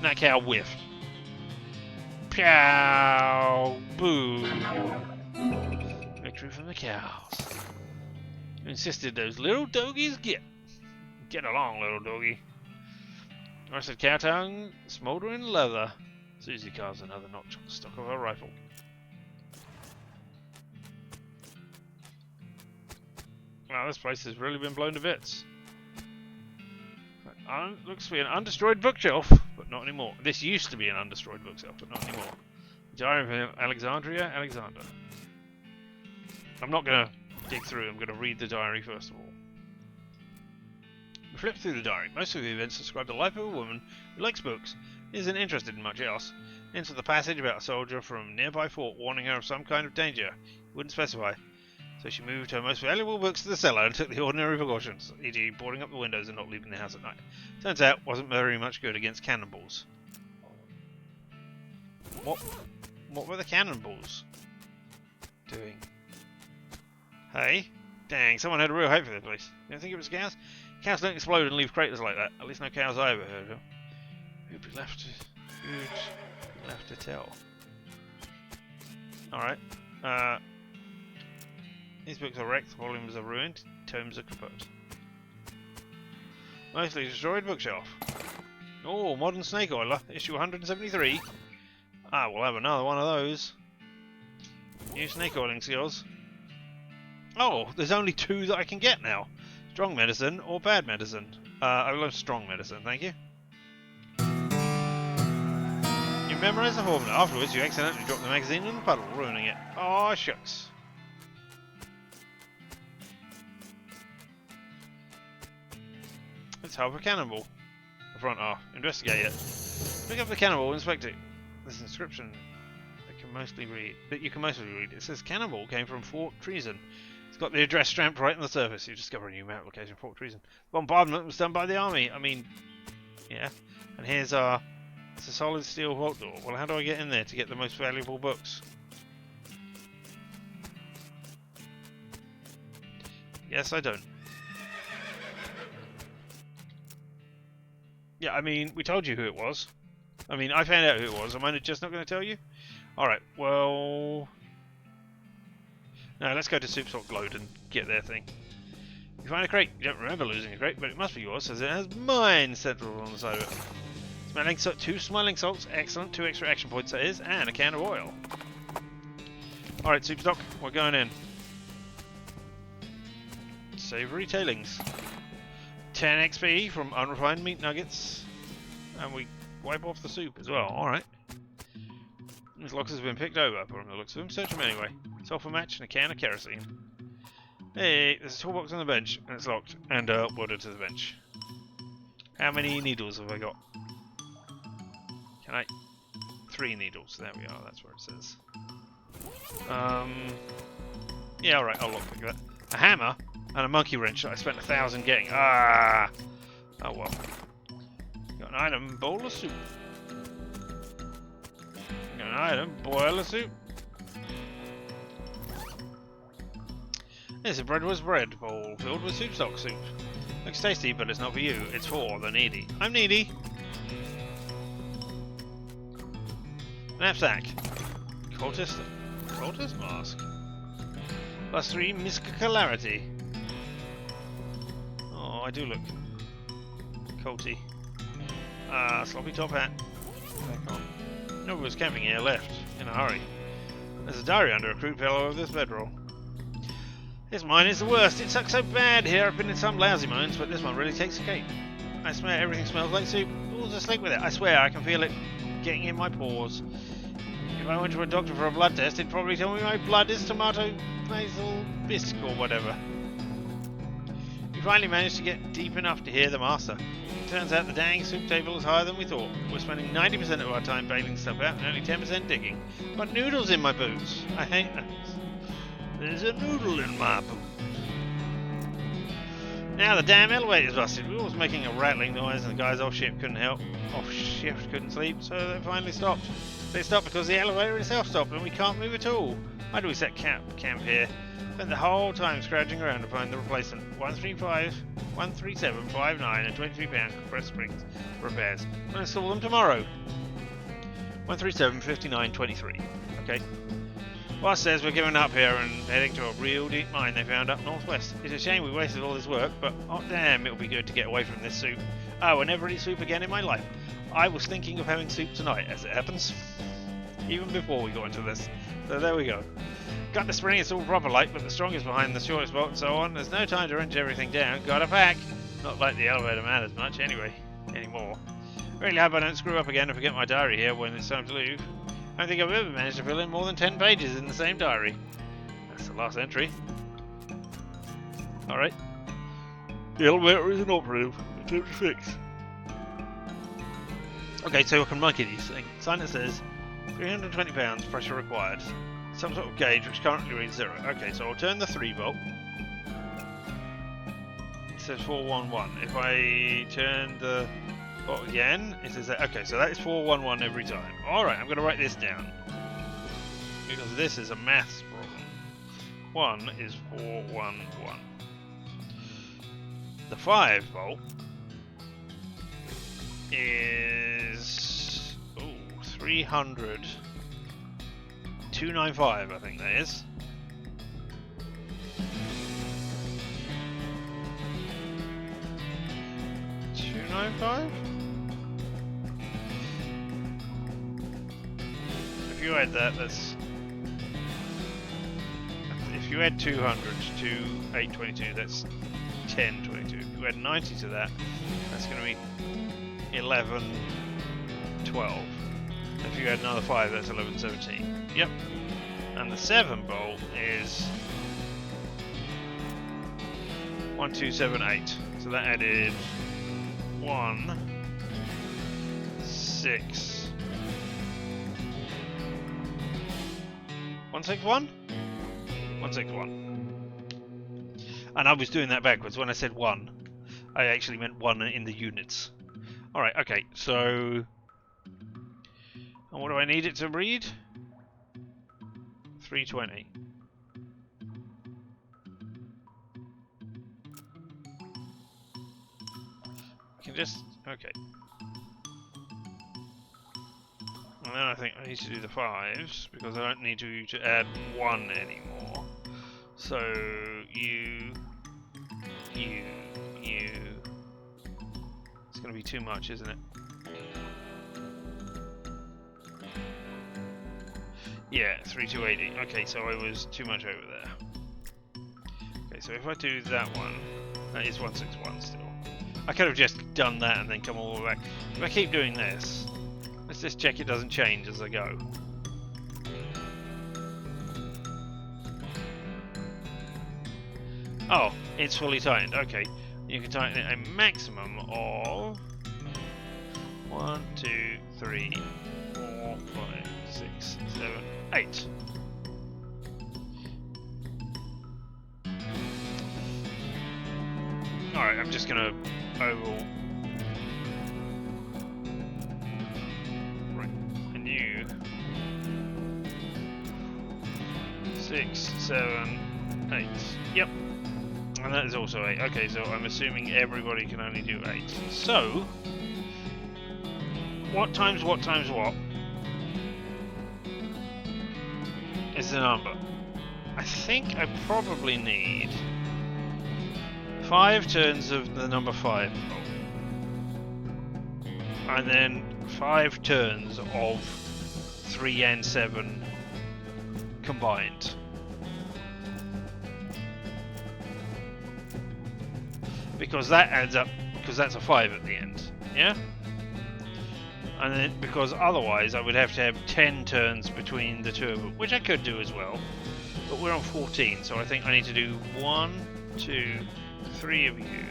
that cow whiffed. Pow! Boo! Victory from the cows. You insisted those little dogies get. Get along, little doggy. Roasted cow tongue, smouldering leather. Susie carves another notch on the stock of her rifle. Wow, this place has really been blown to bits. Looks to be an undestroyed bookshelf, but not anymore. This used to be an undestroyed bookshelf, but not anymore. Diary of Alexandria, Alexander. I'm not going to dig through, I'm going to read the diary first of all. We flip through the diary. Most of the events describe the life of a woman who likes books, He isn't interested in much else. Hints of the passage about a soldier from nearby fort warning her of some kind of danger. He wouldn't specify. So she moved her most valuable books to the cellar and took the ordinary precautions, e.g. boarding up the windows and not leaving the house at night. Turns out, wasn't very much good against cannonballs. What were the cannonballs doing? Hey? Dang, someone had a real hope for this place. You don't think it was cows? Cows don't explode and leave craters like that. At least no cows I ever heard of. Who'd be left to tell? Alright. These books are wrecked, volumes are ruined, tomes are kaput. Mostly destroyed bookshelf. Oh, Modern Snake Oiler, issue 173. Ah, we'll have another one of those. New snake oiling skills. Oh, there's only 2 that I can get now. Strong medicine or bad medicine. I love strong medicine, thank you. You memorise the formula. Afterwards, you accidentally drop the magazine in the puddle, ruining it. Oh, shucks. Let's help a cannonball. The front half. Investigate it. Pick up the cannonball, inspect it. This inscription that you can mostly read. It says cannonball came from Fort Treason. It's got the address stamped right on the surface. You discover a new map location, Fort Treason. Bombardment was done by the army. I mean, yeah. And here's it's a solid steel vault door. Well, how do I get in there to get the most valuable books? Yes, I don't. Yeah, I mean, we told you who it was. I mean, I found out who it was. Am I just not going to tell you? Alright, well... No, let's go to Soup Salt Gloat and get their thing. You find a crate. You don't remember losing a crate, but it must be yours, as it has mine central on the side of it. 2 smelling salts, excellent. 2 extra action points, that is, and a can of oil. Alright, Soup Stock, we're going in. Savoury tailings. 10 XP from unrefined meat nuggets. And we wipe off the soup as well. Alright. These lockers have been picked over, but from the looks of them, search them anyway. Sulphur match and a can of kerosene. Hey, there's a toolbox on the bench, and it's locked. And water to the bench. How many needles have I got? Can I? 3 needles. There we are, that's where it says. Yeah, alright, I'll lockpick that. A hammer and a monkey wrench that I spent 1,000 getting. Ah! Oh well. Got an item, bowl of soup. Got an item, boil of soup. This bread was bread bowl filled with soup stock soup. Looks tasty, but it's not for you. It's for the needy. I'm needy. Knapsack. Cultist mask. +3 miscalculity. Oh, I do look culty. Sloppy top hat. Back on. Nobody was camping here left in a hurry. There's a diary under a crude pillow of this bedroll. This mine is the worst. It sucks so bad here. I've been in some lousy mines, but this one really takes a cake. I swear everything smells like soup. Ooh, just sleep with it. I swear I can feel it getting in my pores. If I went to a doctor for a blood test, he'd probably tell me my blood is tomato basil bisque or whatever. We finally managed to get deep enough to hear the master. Turns out the dang soup table is higher than we thought. We're spending 90% of our time bailing stuff out and only 10% digging. But noodles in my boots. I hate that. There's a noodle in my boot. Now the damn elevator's busted. We were always making a rattling noise and the guys off shift couldn't sleep, so they finally stopped. They stopped because the elevator itself stopped and we can't move at all. Why do we set camp here? Spent the whole time scrounging around to find the replacement. 13759 and £23 compressed springs repairs. We'll install them tomorrow. 13759.23. Okay. Boss says we're giving up here and heading to a real deep mine they found up northwest. It's a shame we wasted all this work, but oh damn, it'll be good to get away from this soup. Oh, I never eat soup again in my life. I was thinking of having soup tonight, as it happens. Even before we got into this. So there we go. Got the spring, it's all proper light, but the strongest behind the shortest bolt and so on. There's no time to wrench everything down. Gotta pack. Not like the elevator matters much anymore. Really hope I don't screw up again and forget my diary here when it's time to leave. I don't think I've ever managed to fill in more than 10 pages in the same diary. That's the last entry. Alright. The elevator is inoperative. Attempt to fix. Okay, so I can monkey these things. Sign that says 320 pounds, pressure required. Some sort of gauge which currently reads 0. Okay, so I'll turn the 3 volt. It says 411. If I turn the volt again, it says that. Okay, so that is 411 every time. Alright, I'm going to write this down. Because this is a maths problem. 1 is 411. The 5 volt is 300. 295, I think that is. $295? If you add that, that's... If you add 200 to 822, that's 1022. If you add 90 to that, that's going to be 1112. If you add another 5, that's 1117. Yep. And the 7 volt is 1278. So that added 1, 6, 161? 161. And I was doing that backwards. When I said 1, I actually meant 1 in the units. Alright, okay, so... And what do I need it to read? 320. I can just... okay. And then I think I need to do the 5s, because I don't need to add 1 anymore. So, you... It's going to be too much, isn't it? Yeah, 3280. Okay, so I was too much over there. Okay, so if I do that one, that is 161 still. I could have just done that and then come all the way back. If I keep doing this, let's just check it doesn't change as I go. Oh, it's fully tightened. Okay, you can tighten it a maximum of 1, 2, 3, 4, 5, 6, 7, 8. Alright, I'm just gonna oval. Right, a new 6, 7, 8. Yep. And that is also 8. Okay, so I'm assuming everybody can only do 8. So, what times what times what is the number? I think I probably need 5 turns of the number 5 volt. And then 5 turns of 3 and 7 combined. Because that adds up, because that's a 5 at the end, yeah? And then, because otherwise I would have to have 10 turns between the two of them, which I could do as well. But we're on 14, so I think I need to do 1, 2, 3 of you.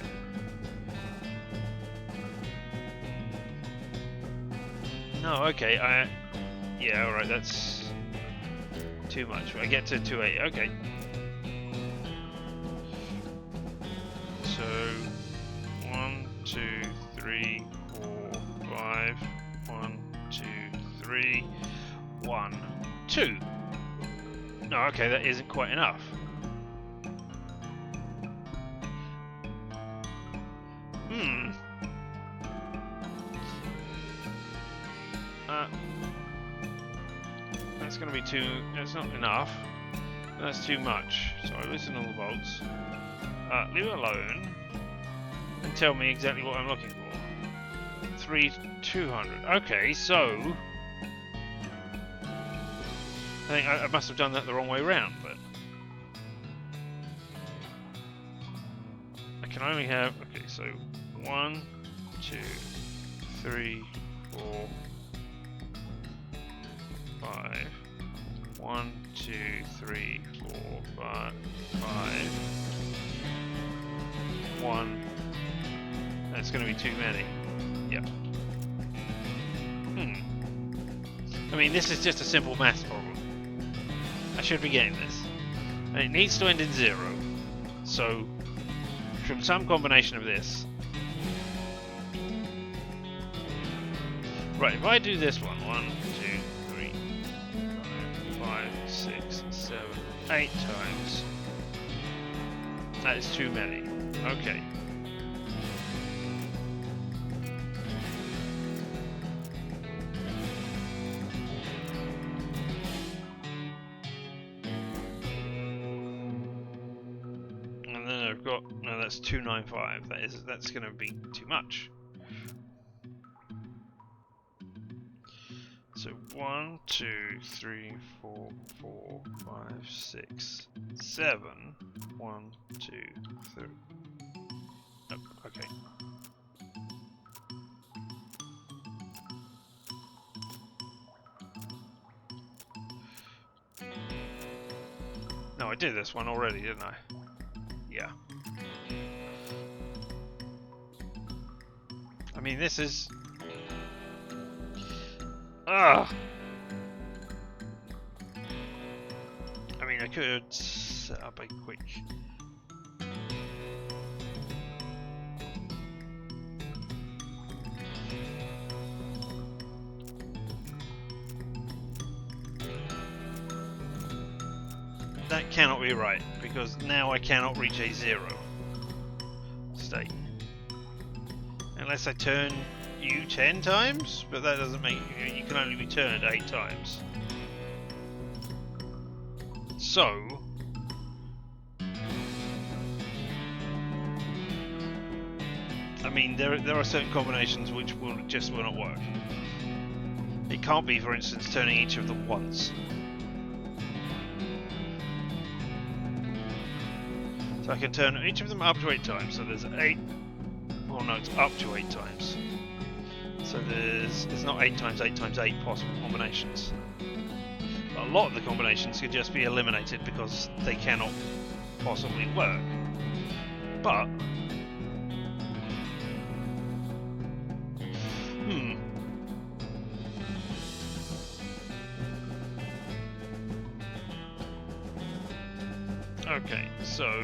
No, okay, yeah, alright, that's too much. I get to 280, okay. So 1, 2, 3, 4, 5. 1, 2, 3, 1, 2. No, okay, that isn't quite enough. That's going to be too... That's not enough. That's too much. So I loosen all the bolts. Leave it alone. And tell me exactly what I'm looking for. 200. Okay, so... I think I must have done that the wrong way around, but... I can only have... Okay, so... 1, 2, 3, 4, 5. 1, 2, 3, 4, 5, 5. 1. That's going to be too many. Yep. mean, this is just a simple math problem. I should be getting this. And it needs to end in 0. So, from some combination of this... Right, if I do this one, 1, 2, 3, 4, 5, 6, 7, 8 times. That is too many. Okay. And then I've got, no, that's 295. That's going to be too much. So 1, 2, 3, 4, 4, 5, 6, 7. 1, 2, 3. Oh, okay. No, I did this one already, didn't I? Yeah. I mean, this is... Ugh! I mean, I could set up a quick... That cannot be right, because now I cannot reach a 0 state. Unless I turn you 10 times, but that doesn't make you can only be turned 8 times. So I mean, there are certain combinations which will not work. It can't be, for instance, turning each of them once. So I can turn each of them up to 8 times. So there's 8. Oh no, it's up to 8 times. So there's not 8 times 8 times 8 possible combinations. But a lot of the combinations could just be eliminated because they cannot possibly work. But okay, so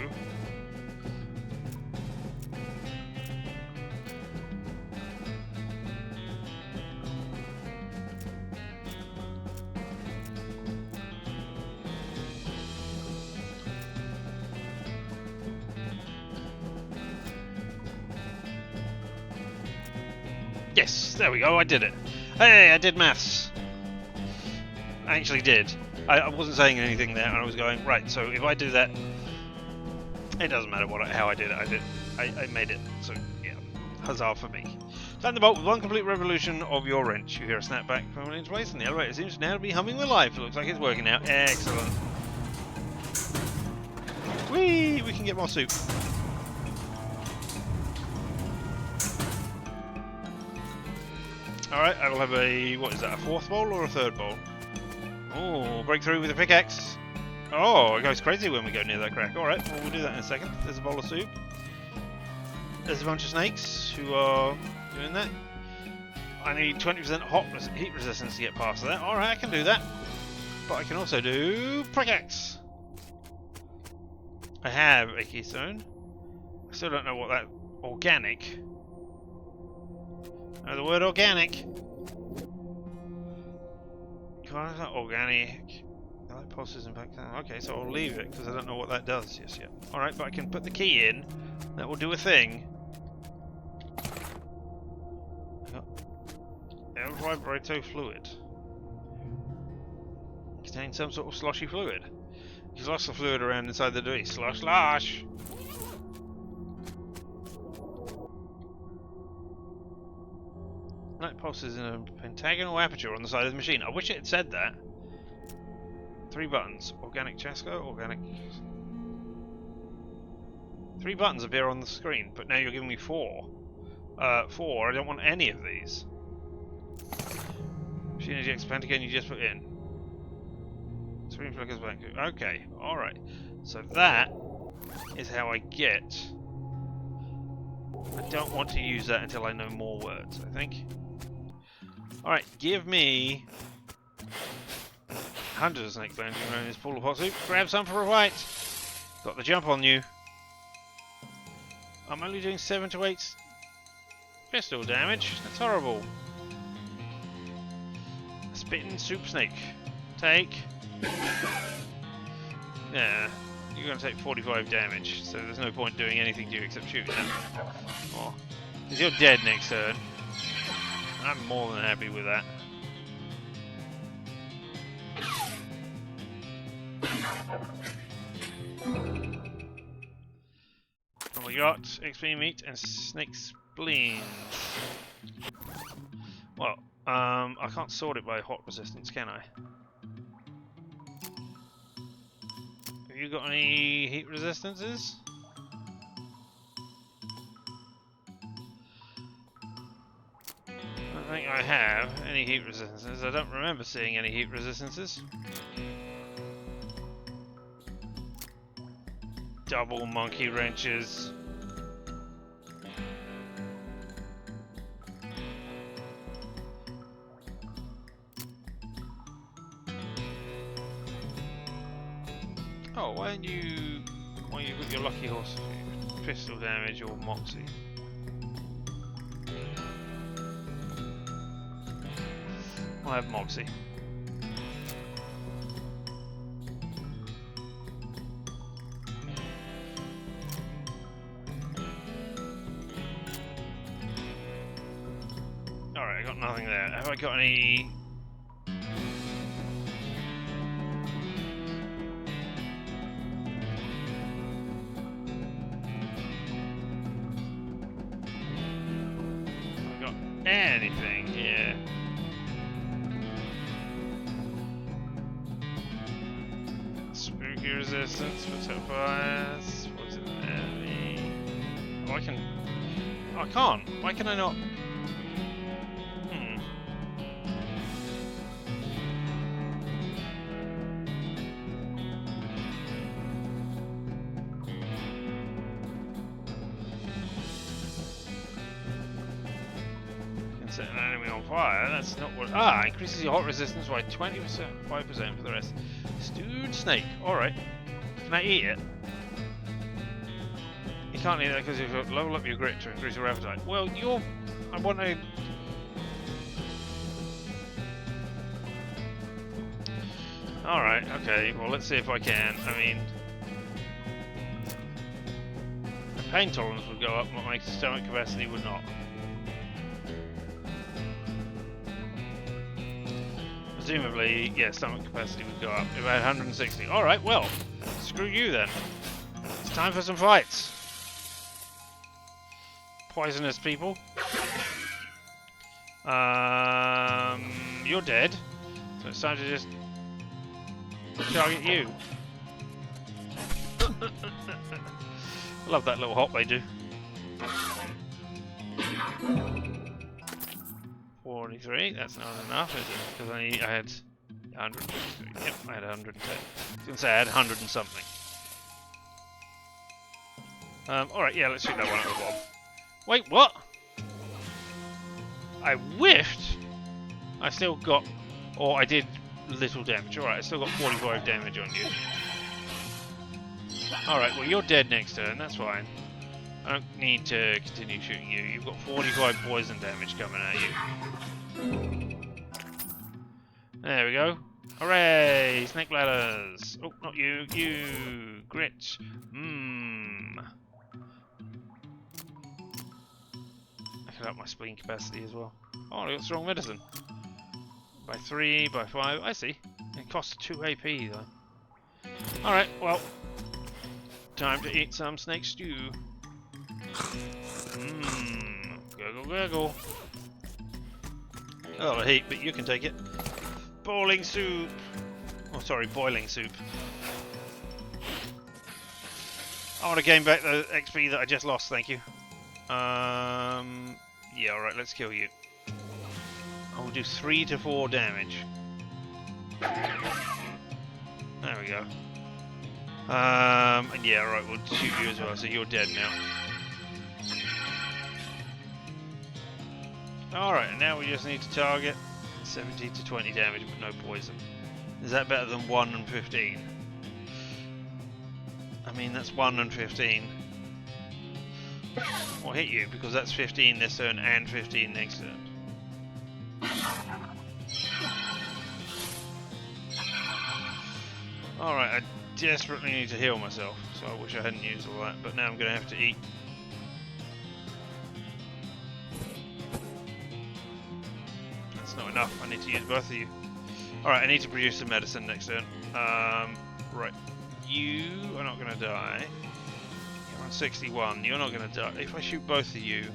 yes, there we go, I did it. Hey, I did maths. I actually did. I wasn't saying anything there, and I was going, right, so if I do that, it doesn't matter how I did it, I made it, so yeah, huzzah for me. Turn the bolt with one complete revolution of your wrench. You hear a snapback from its place, and the elevator seems now to be humming with life. It looks like it's working now. Excellent. Whee! We can get more soup. Alright, I will have a, what is that, a 4th bowl or a 3rd bowl? Oh, breakthrough with a pickaxe. Oh, it goes crazy when we go near that crack. Alright, well, we'll do that in a second. There's a bowl of soup. There's a bunch of snakes who are doing that. I need 20% heat resistance to get past that. Alright, I can do that. But I can also do pickaxe. I have a keystone. I still don't know what that... Organic. No, the word organic. Organic. I like pulses and back. Okay, so I'll leave it because I don't know what that does just yet. Alright, but I can put the key in. That will do a thing. El vibrato fluid. Contains some sort of sloshy fluid. You lost the fluid around inside the dough. Slosh, slosh! Light pulses in a pentagonal aperture on the side of the machine. I wish it had said that. 3 buttons. Organic Chasco, organic... 3 buttons appear on the screen, but now you're giving me 4. 4, I don't want any of these. Machine ejects pentagon you just put in. Screen flickers back. Okay, alright. So that is how I get... I don't want to use that until I know more words, I think. Alright, give me Hundreds of snake bones around this pool of hot soup. Grab some for a bite. Got the jump on you. I'm only doing 7 to 8 pistol damage. That's horrible. A spitting soup snake. Take. Yeah, you're going to take 45 damage, so there's no point doing anything to you except shooting them. Oh, because you're dead next turn. I'm more than happy with that. And we got XP meat and snake spleens. Well, I can't sort it by hot resistance, can I? Have you got any heat resistances? I don't think I have any heat resistances. I don't remember seeing any heat resistances. Double monkey wrenches. Oh, why don't you put your lucky horse pistol damage or moxie? I have moxie. Alright, I got nothing there. Have I got any? Anything here? Spooky resistance for fires. What's in enemy? Oh, I can. Oh, I can't. Why can I not? Set an enemy on fire, that's not what... Ah, increases your hot resistance by 20%, 5% for the rest. Stewed snake, alright. Can I eat it? You can't eat that because you've got level up your grit to increase your appetite. Well, I want to... Alright, okay, well let's see if I can. I mean... The pain tolerance would go up, but my stomach capacity would not. Presumably, yeah, stomach capacity would go up. About 160. Alright, well, screw you then. It's time for some fights. Poisonous people. You're dead. So it's time to just target you. I love that little hop they do. 43, that's not enough, is it? Because I had 123. Yep, I had 110. I was going to say I had 100 and something. Alright, yeah, let's shoot that one at the bomb. Wait, what? I whiffed? I still got... Or I did little damage. Alright, I still got 45 damage on you. Alright, well you're dead next turn, that's fine. I don't need to continue shooting you. You've got 45 poison damage coming at you. There we go. Hooray! Snake ladders. Oh, not you. You. Grit. Mmm. I could up my spleen capacity as well. Oh, I got strong medicine. By 3, by 5. I see. It costs 2 AP though. Alright, well. Time to eat some snake stew. Mmm. Gurgle, gurgle. Oh, the heat, but you can take it. Boiling soup. Oh, sorry, boiling soup. I want to gain back the XP that I just lost, thank you. Yeah, alright, let's kill you. I will do 3 to 4 damage. There we go. And yeah, alright, we'll shoot you as well, so you're dead now. Alright, now we just need to target 70 to 20 damage with no poison. Is that better than 1 and 15? I mean, that's 1 and 15. I'll hit you because that's 15 this turn and 15 next turn. Alright, I desperately need to heal myself, so I wish I hadn't used all that, but now I'm going to have to eat. That's not enough, I need to use both of you. Alright, I need to produce some medicine next turn. Right, you are not going to die. You're on 61, you're not going to die. If I shoot both of you...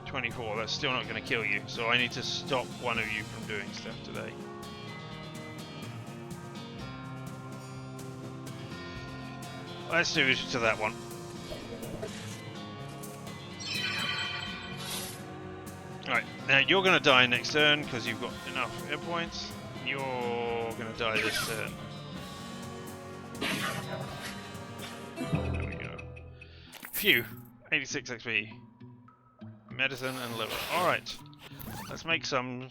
24, that's still not going to kill you, so I need to stop one of you from doing stuff today. Let's do it to that one. Right, now you're going to die next turn because you've got enough hit points. You're going to die this turn. There we go. Phew, 86 XP. Medicine and liver. Alright, let's make some.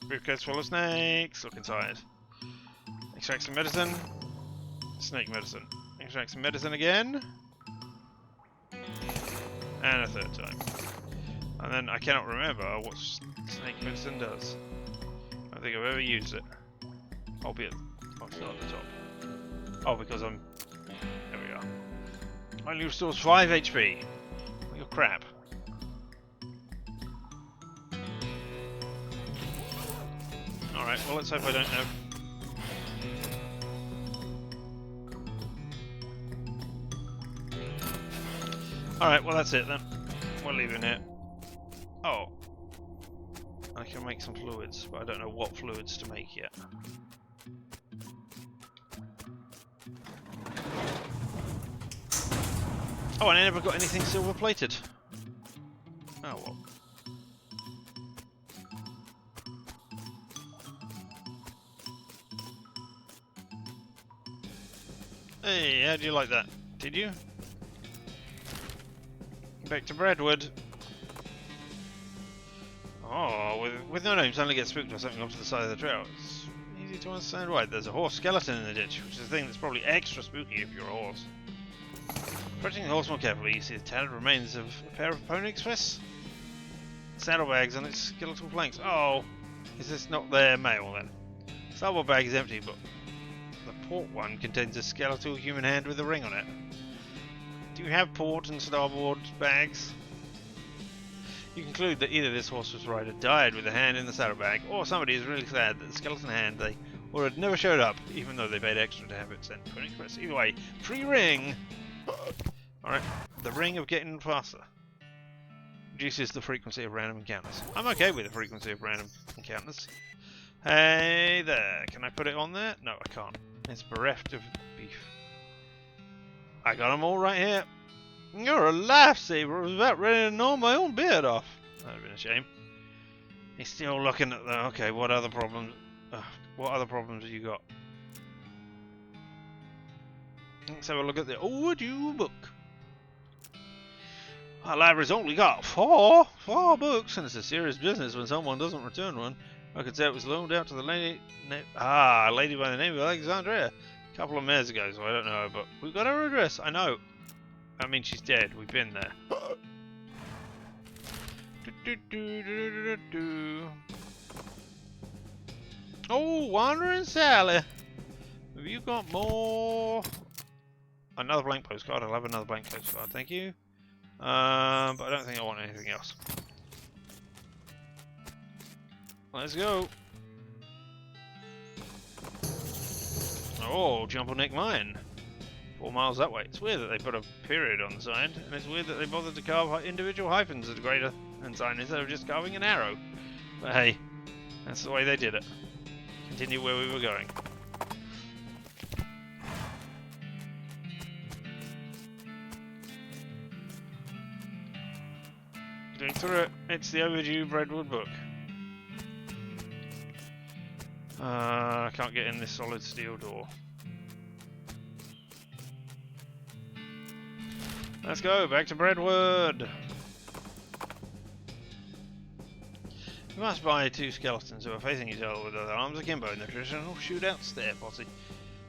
Briefcase full of snakes. Look inside. Extract some medicine. Snake medicine. Extract some medicine again. And a third time. And then I cannot remember what snake medicine does. I don't think I've ever used it. Albeit, I'll start at the top. Oh, because I'm... There we are. Only restores 5 HP. Look at crap. Alright, well let's hope I don't know. Alright, well that's it then. We're leaving it. Oh. I can make some fluids, but I don't know what fluids to make yet. Oh, and I never got anything silver plated. Oh well. Hey, how do you like that? Did you? Back to Bradwood. Oh, with no name, suddenly get spooked or something off to the side of the trail. It's easy to understand why. There's a horse skeleton in the ditch, which is a thing that's probably extra spooky if you're a horse. Approaching the horse more carefully, you see the tattered remains of a pair of pony's fists, saddlebags on its skeletal flanks. Oh, is this not their mail then? The starboard bag is empty, but the port one contains a skeletal human hand with a ring on it. Do you have port and starboard bags? You conclude that either this horse's rider died with a hand in the saddlebag, or somebody is really sad that the skeleton hand they ordered never showed up, even though they paid extra to have it sent to an express. Either way, free ring! Alright, the ring of getting faster. Reduces the frequency of random encounters. I'm okay with the frequency of random encounters. Hey there, can I put it on there? No, I can't. It's bereft of beef. I got them all right here. You're a lifesaver. I was about ready to gnaw my own beard off. That'd have been a shame. He's still looking at the... Okay, what other problems... what other problems have you got? Let's have a look at the overdue book. Our library's only got four books, and it's a serious business when someone doesn't return one. I could say it was loaned out to the lady... a lady by the name of Alexandria. A couple of years ago, so I don't know, but we've got her address. I know. I mean, she's dead. We've been there. Oh, Wandering Sally. Have you got more? Another blank postcard. I'll have another blank postcard. Thank you. But I don't think I want anything else. Let's go. Oh, Jumble Neck Mine. 4 miles that way. It's weird that they put a period on the sign, and it's weird that they bothered to carve individual hyphens at a greater than sign instead of just carving an arrow. But hey, that's the way they did it. Continue where we were going. Going through it. It's the overdue Bradwood book. I can't get in this solid steel door. Let's go back to Brentwood. We must buy 2 skeletons who are facing each other with their arms akimbo in the traditional shootout stare posse.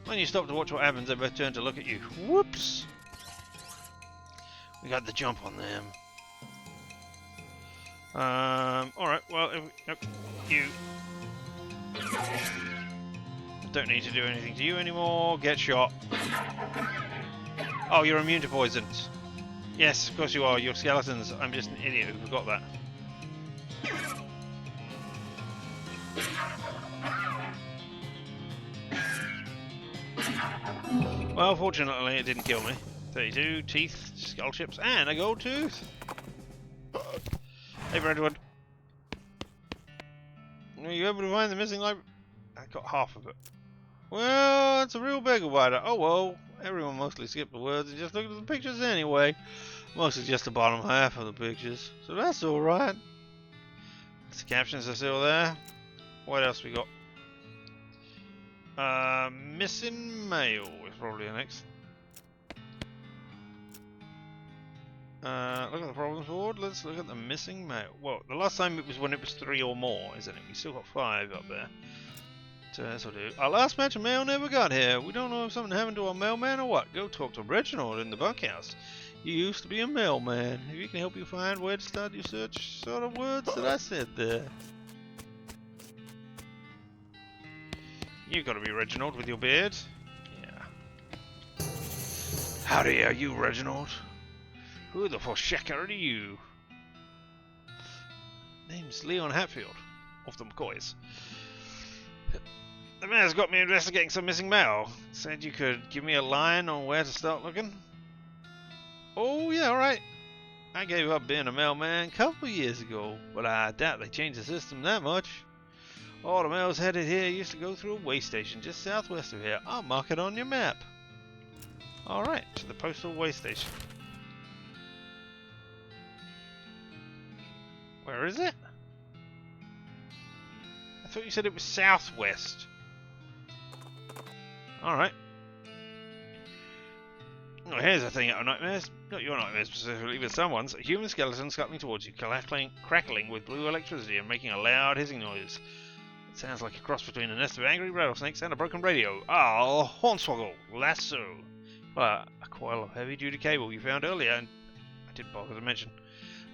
When you stop to watch what happens, they both turn to look at you. Whoops! We got the jump on them. Alright, well, you don't need to do anything to you anymore. Get shot. Oh, you're immune to poisons. Yes, of course you are. You're skeletons. I'm just an idiot who forgot that. Well, fortunately it didn't kill me. 32 teeth, skull chips, and a gold tooth. Hey, Brentwood. Are you able to find the missing library? I got half of it. Well, it's a real beggar biter. Oh well, everyone mostly skipped the words and just looked at the pictures anyway. Mostly just the bottom half of the pictures. So that's alright. The captions are still there. What else we got? Missing mail is probably the next. Look at the problems board. Let's look at the missing mail. Well, the last time it was when it was 3 or more, isn't it? We still got 5 up there. So that's what I'll do. Our last batch of mail never got here. We don't know if something happened to our mailman or what. Go talk to Reginald in the bunkhouse. You used to be a mailman. If he can help you find where to start your search, sort of words that I said there. You've got to be Reginald with your beard. Yeah. Howdy, are you Reginald? Who the fuck are you? Name's Leon Hatfield, of the McCoys. The mayor's got me investigating some missing mail. Said you could give me a line on where to start looking. Oh yeah, alright. I gave up being a mailman a couple of years ago, but I doubt they changed the system that much. All the mails headed here used to go through a way station just southwest of here. I'll mark it on your map. Alright, to the postal way station. Where is it? I thought you said it was southwest. Alright. Oh, here's the thing out of nightmares. Not your nightmares specifically, but someone's. A human skeleton scuttling towards you, crackling with blue electricity and making a loud hissing noise. It sounds like a cross between a nest of angry rattlesnakes and a broken radio. Ah, hornswoggle, lasso. Well, a coil of heavy-duty cable you found earlier, and I didn't bother to mention.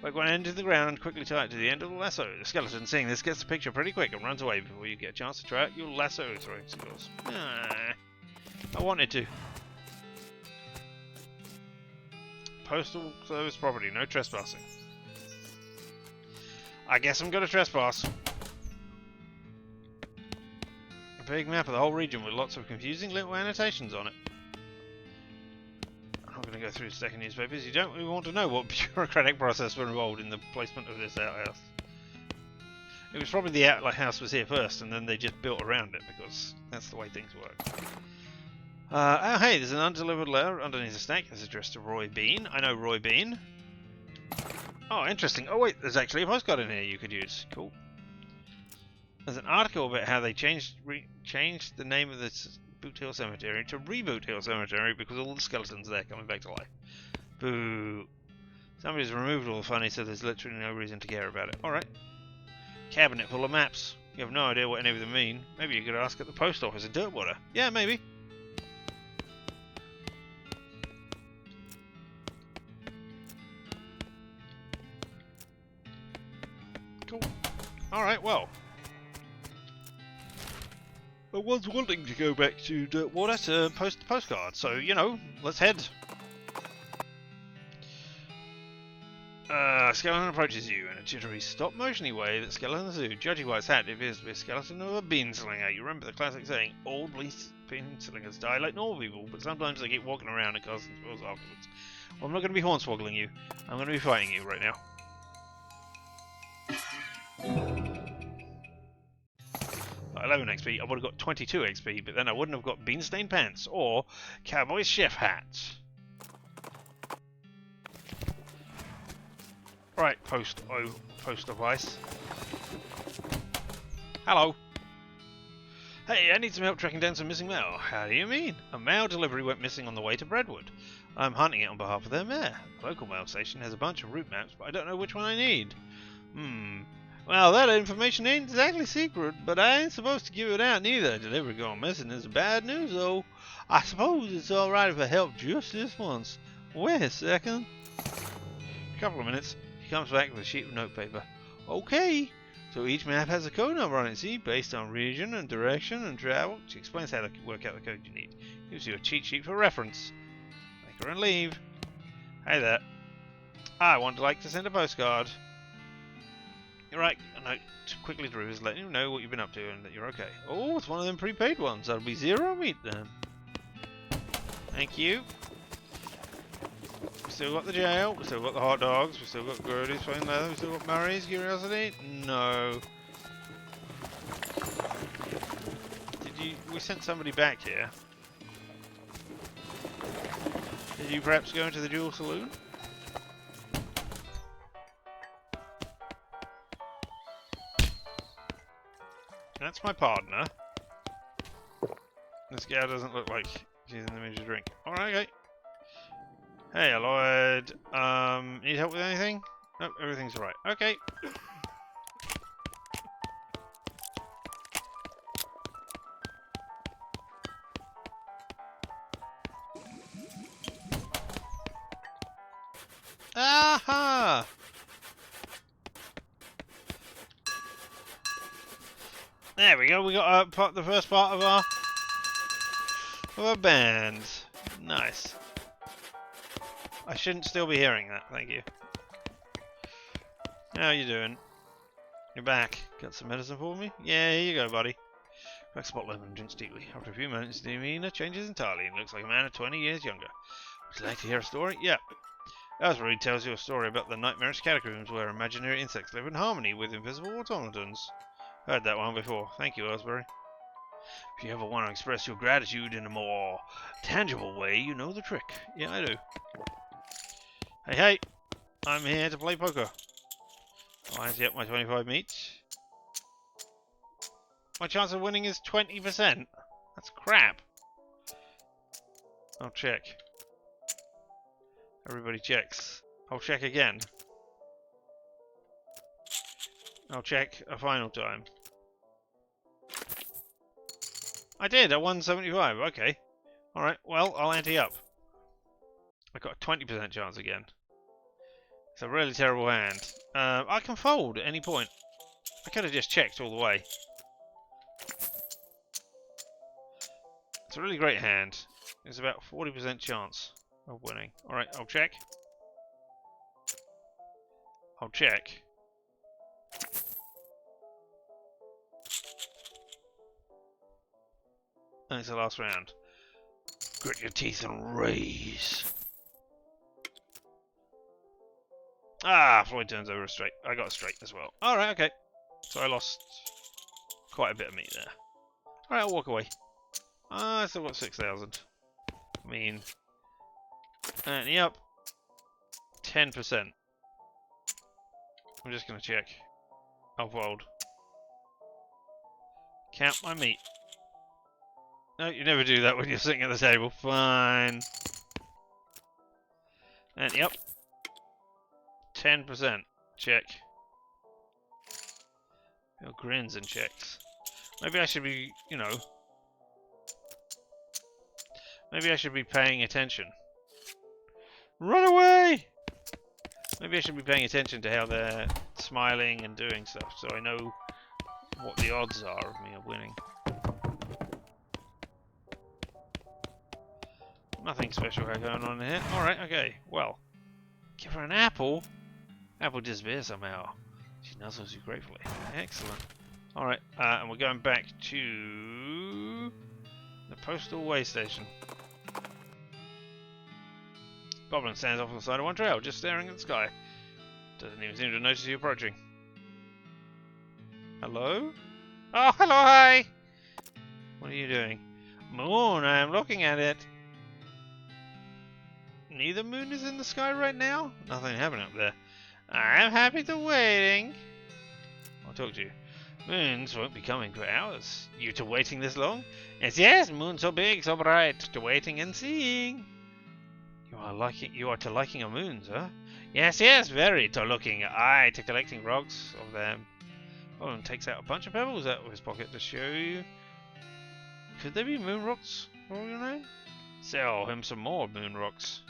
Work one end to the ground and quickly tie it to the end of the lasso. The skeleton, seeing this, gets the picture pretty quick and runs away before you get a chance to try out your lasso throwing skills. Ah, I wanted to. Postal service property, no trespassing. I guess I'm gonna trespass. A big map of the whole region with lots of confusing little annotations on it. I'm not going to go through stacking newspapers. You don't really want to know what bureaucratic process were involved in the placement of this outhouse. It was probably the outhouse was here first, and then they just built around it because that's the way things work. Oh hey, there's an undelivered letter underneath the stack. It's addressed to Roy Bean. I know Roy Bean. Oh, interesting. Oh wait, there's actually a postcard in here you could use. Cool. There's an article about how they changed the name of this Boot Hill Cemetery to Reboot Hill Cemetery because all the skeletons there coming back to life. Boo. Somebody's removed all the funny, so there's literally no reason to care about it. Alright. Cabinet full of maps. You have no idea what any of them mean. Maybe you could ask at the post office in Dirtwater. Yeah, maybe. Cool. Alright, well. I was wanting to go back to Dirtwater to post the postcard, so, you know, let's head. Skeleton approaches you in a jittery stop-motiony way that skeletons do. Judging by its hat, it appears to be a skeleton of a beanslinger. You remember the classic saying, old beanslingers die like normal people, but sometimes they keep walking around and causing spills afterwards. Well, I'm not going to be hornswoggling you. I'm going to be fighting you right now. 11 XP, I would have got 22 XP, but then I wouldn't have got bean-stained pants or cowboy chef hats. Right, post of ice. Hello. Hey, I need some help tracking down some missing mail. How do you mean? A mail delivery went missing on the way to Brentwood. I'm hunting it on behalf of their mayor. The local mail station has a bunch of route maps, but I don't know which one I need. Well, that information ain't exactly secret, but I ain't supposed to give it out neither. Delivery gone missing is bad news, though. I suppose it's alright if I help just this once. Wait a second. A couple of minutes, he comes back with a sheet of notepaper. Okay, so each map has a code number on it, see, based on region and direction and travel. She explains how to work out the code you need. Gives you a cheat sheet for reference. Make her and leave. Hey there. I would like to send a postcard. You're right, a note to quickly through is letting you know what you've been up to and that you're okay. Oh, it's one of them prepaid ones. That'll be 0 meat then. Thank you. We still got the jail, we still got the hot dogs, we still got Grody's plain leather, we still got Murray's curiosity. No. We sent somebody back here. Did you perhaps go into the jewel saloon? That's my partner. This gal doesn't look like she's in the mood to drink. Alright, okay. Hey, Lloyd. Need help with anything? Nope, everything's alright. Okay. Aha! There we go. We got the first part of our band. Nice. I shouldn't still be hearing that. Thank you. How you doing? You're back. Got some medicine for me? Yeah, here you go, buddy. Crack spot lemon and drinks deeply. After a few minutes, the demeanor changes entirely and looks like a man of 20 years younger. Would you like to hear a story? Yeah. Asbury tells you a story about the nightmarish catacombs where imaginary insects live in harmony with invisible automatons. Heard that one before. Thank you, Asbury. If you ever want to express your gratitude in a more tangible way, you know the trick. Yeah, I do. Hey, hey! I'm here to play poker. I'll ante up my 25 meat. My chance of winning is 20%. That's crap. I'll check. Everybody checks. I'll check again. I'll check a final time. I did! I won 75. Okay. Alright, well, I'll ante up. I got a 20% chance again. It's a really terrible hand. I can fold at any point. I could have just checked all the way. It's a really great hand. There's about 40% chance of winning. Alright, I'll check. I'll check. And it's the last round. Grit your teeth and raise. Ah, Floyd turns over a straight. I got a straight as well. Alright, okay. So I lost quite a bit of meat there. Alright, I'll walk away. I still got 6,000. I mean, ante up 10%. I'm just going to check. I'll fold. Count my meat. No, you never do that when you're sitting at the table. Fine. Ante up. 10%. Check. Your grins and checks. Maybe I should be, you know... Maybe I should be paying attention. Run away! Maybe I should be paying attention to how they're smiling and doing stuff, so I know what the odds are of me winning. Nothing special going on here. Alright, okay. Well, give her an apple. Apple disappears somehow. She nuzzles you gratefully. Excellent. Alright, and we're going back to the postal way station. Goblin stands off on the side of one trail, just staring at the sky. Doesn't even seem to notice you approaching. Hello? Oh, hello, hi! What are you doing? Moon, I am looking at it. Neither moon is in the sky right now? Nothing happening up there. I'm happy to waiting. I'll talk to you. Moons won't be coming for hours. You two waiting this long? Yes, yes, moon so big, so bright, to waiting and seeing. You are to liking our moons, huh? Yes, yes, very to looking. Aye, to collecting rocks of them. Goblin takes out a bunch of pebbles out of his pocket to show you. Could they be moon rocks, for all you know? Sell him some more moon rocks.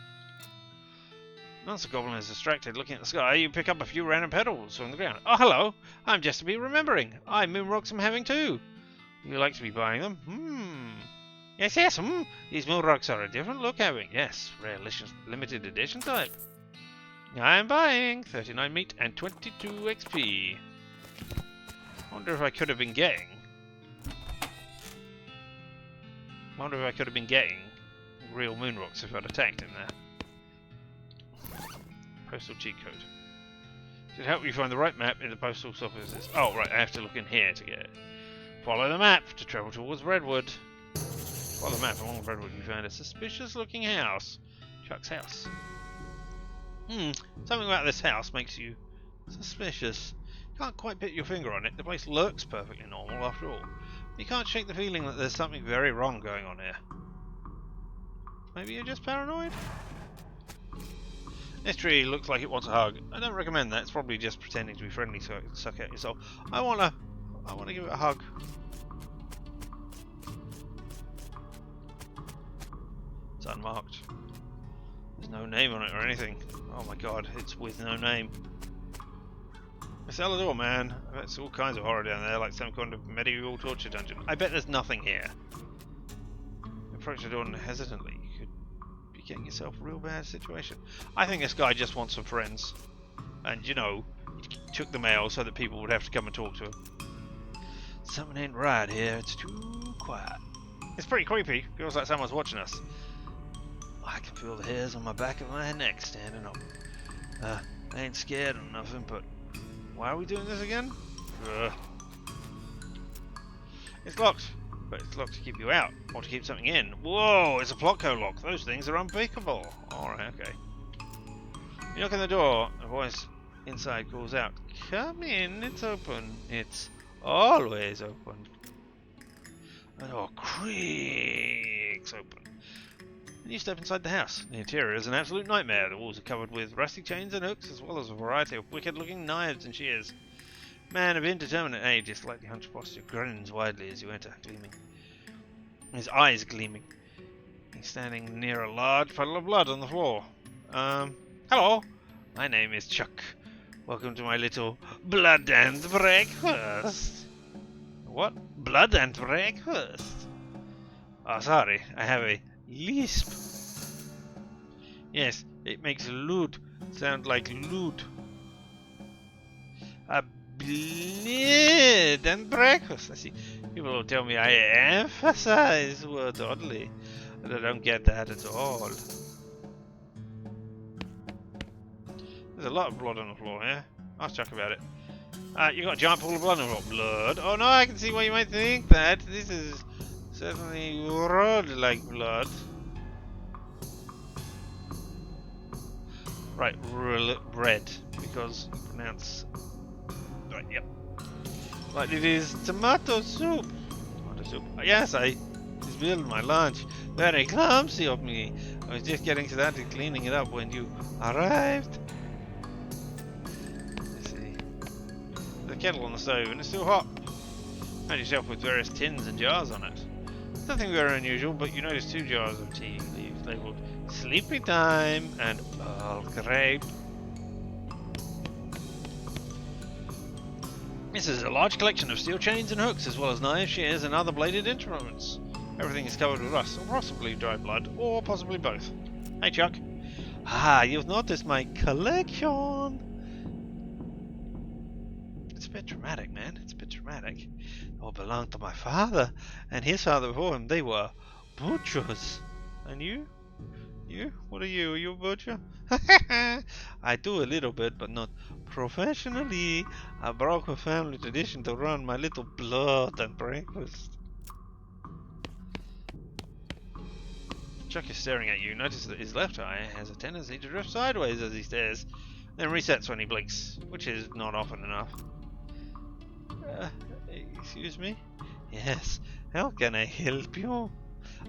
Once the goblin is distracted looking at the sky, you pick up a few random petals from the ground. Oh, hello! I'm just to be remembering. I moon rocks I'm having too. You like to be buying them? Yes, yes, These moon rocks are a different look having. Yes, rare limited edition type. I'm buying 39 meat and 22 XP. Wonder if I could have been getting. Real moon rocks if I'd attacked in there. Postal cheat code. Should help you find the right map in the postal offices. Oh, right, I have to look in here to get it. Follow the map to travel towards Redwood. Follow the map along Redwood. You find a suspicious-looking house. Chuck's house. Something about this house makes you suspicious. Can't quite put your finger on it. The place looks perfectly normal after all. You can't shake the feeling that there's something very wrong going on here. Maybe you're just paranoid? This tree looks like it wants a hug. I don't recommend that. It's probably just pretending to be friendly so it can suck out your soul. I wanna give it a hug. It's unmarked. There's no name on it or anything. Oh my god, it's with no name. It's Salvador, man. I bet it's all kinds of horror down there, like some kind of medieval torture dungeon. I bet there's nothing here. Approach the door hesitantly. You could be getting yourself a real bad situation. I think this guy just wants some friends. And, you know, he took the mail so that people would have to come and talk to him. Something ain't right here. It's too quiet. It's pretty creepy. Feels like someone's watching us. I can feel the hairs on my back of my neck standing up. I ain't scared or nothing, but why are we doing this again? It's locked, but it's locked to keep you out or to keep something in. Whoa, it's a plot code lock. Those things are unbreakable. Alright, okay. You knock on the door, a voice inside calls out, "Come in, it's open. It's always open." The door creaks open. And you step inside the house. The interior is an absolute nightmare. The walls are covered with rusty chains and hooks, as well as a variety of wicked-looking knives and shears. Man of indeterminate age, his slightly hunched posture grins widely as you enter, gleaming. His eyes gleaming. He's standing near a large puddle of blood on the floor. Hello. My name is Chuck. Welcome to my little blood and breakfast. What? Blood and breakfast? Oh, sorry. I have a lisp. Yes, it makes loot sound like loot. A blood and breakfast. I see. People will tell me I emphasize words oddly, but I don't get that at all. There's a lot of blood on the floor here. Ask Chuck about it. You got a giant pool of blood on the floor. Blood? Oh no, I can see why you might think that. This is certainly red like blood. Right, red, because you pronounce... Right, yep. But it is tomato soup. Tomato soup. Yes, I spilled my lunch. Very clumsy of me. I was just getting to that and cleaning it up when you arrived. Let's see. There's a kettle on the stove and it's still hot. Found yourself with various tins and jars on it. Nothing very unusual, but you notice 2 jars of tea leaves labelled Sleepy Time and Earl Grey. This is a large collection of steel chains and hooks, as well as knives, shears, and other bladed instruments. Everything is covered with rust, or possibly dry blood, or possibly both. Hey, Chuck. Ah, you've noticed my collection. It's a bit dramatic, man. It's a bit dramatic. It all belonged to my father, and his father before him. They were butchers. And you? You? What are you? Are you a butcher? I do a little bit, but not professionally. I broke a family tradition to run my little blood and breakfast. Chuck is staring at you. Notice that his left eye has a tendency to drift sideways as he stares, then resets when he blinks, which is not often enough. Excuse me? Yes, how can I help you?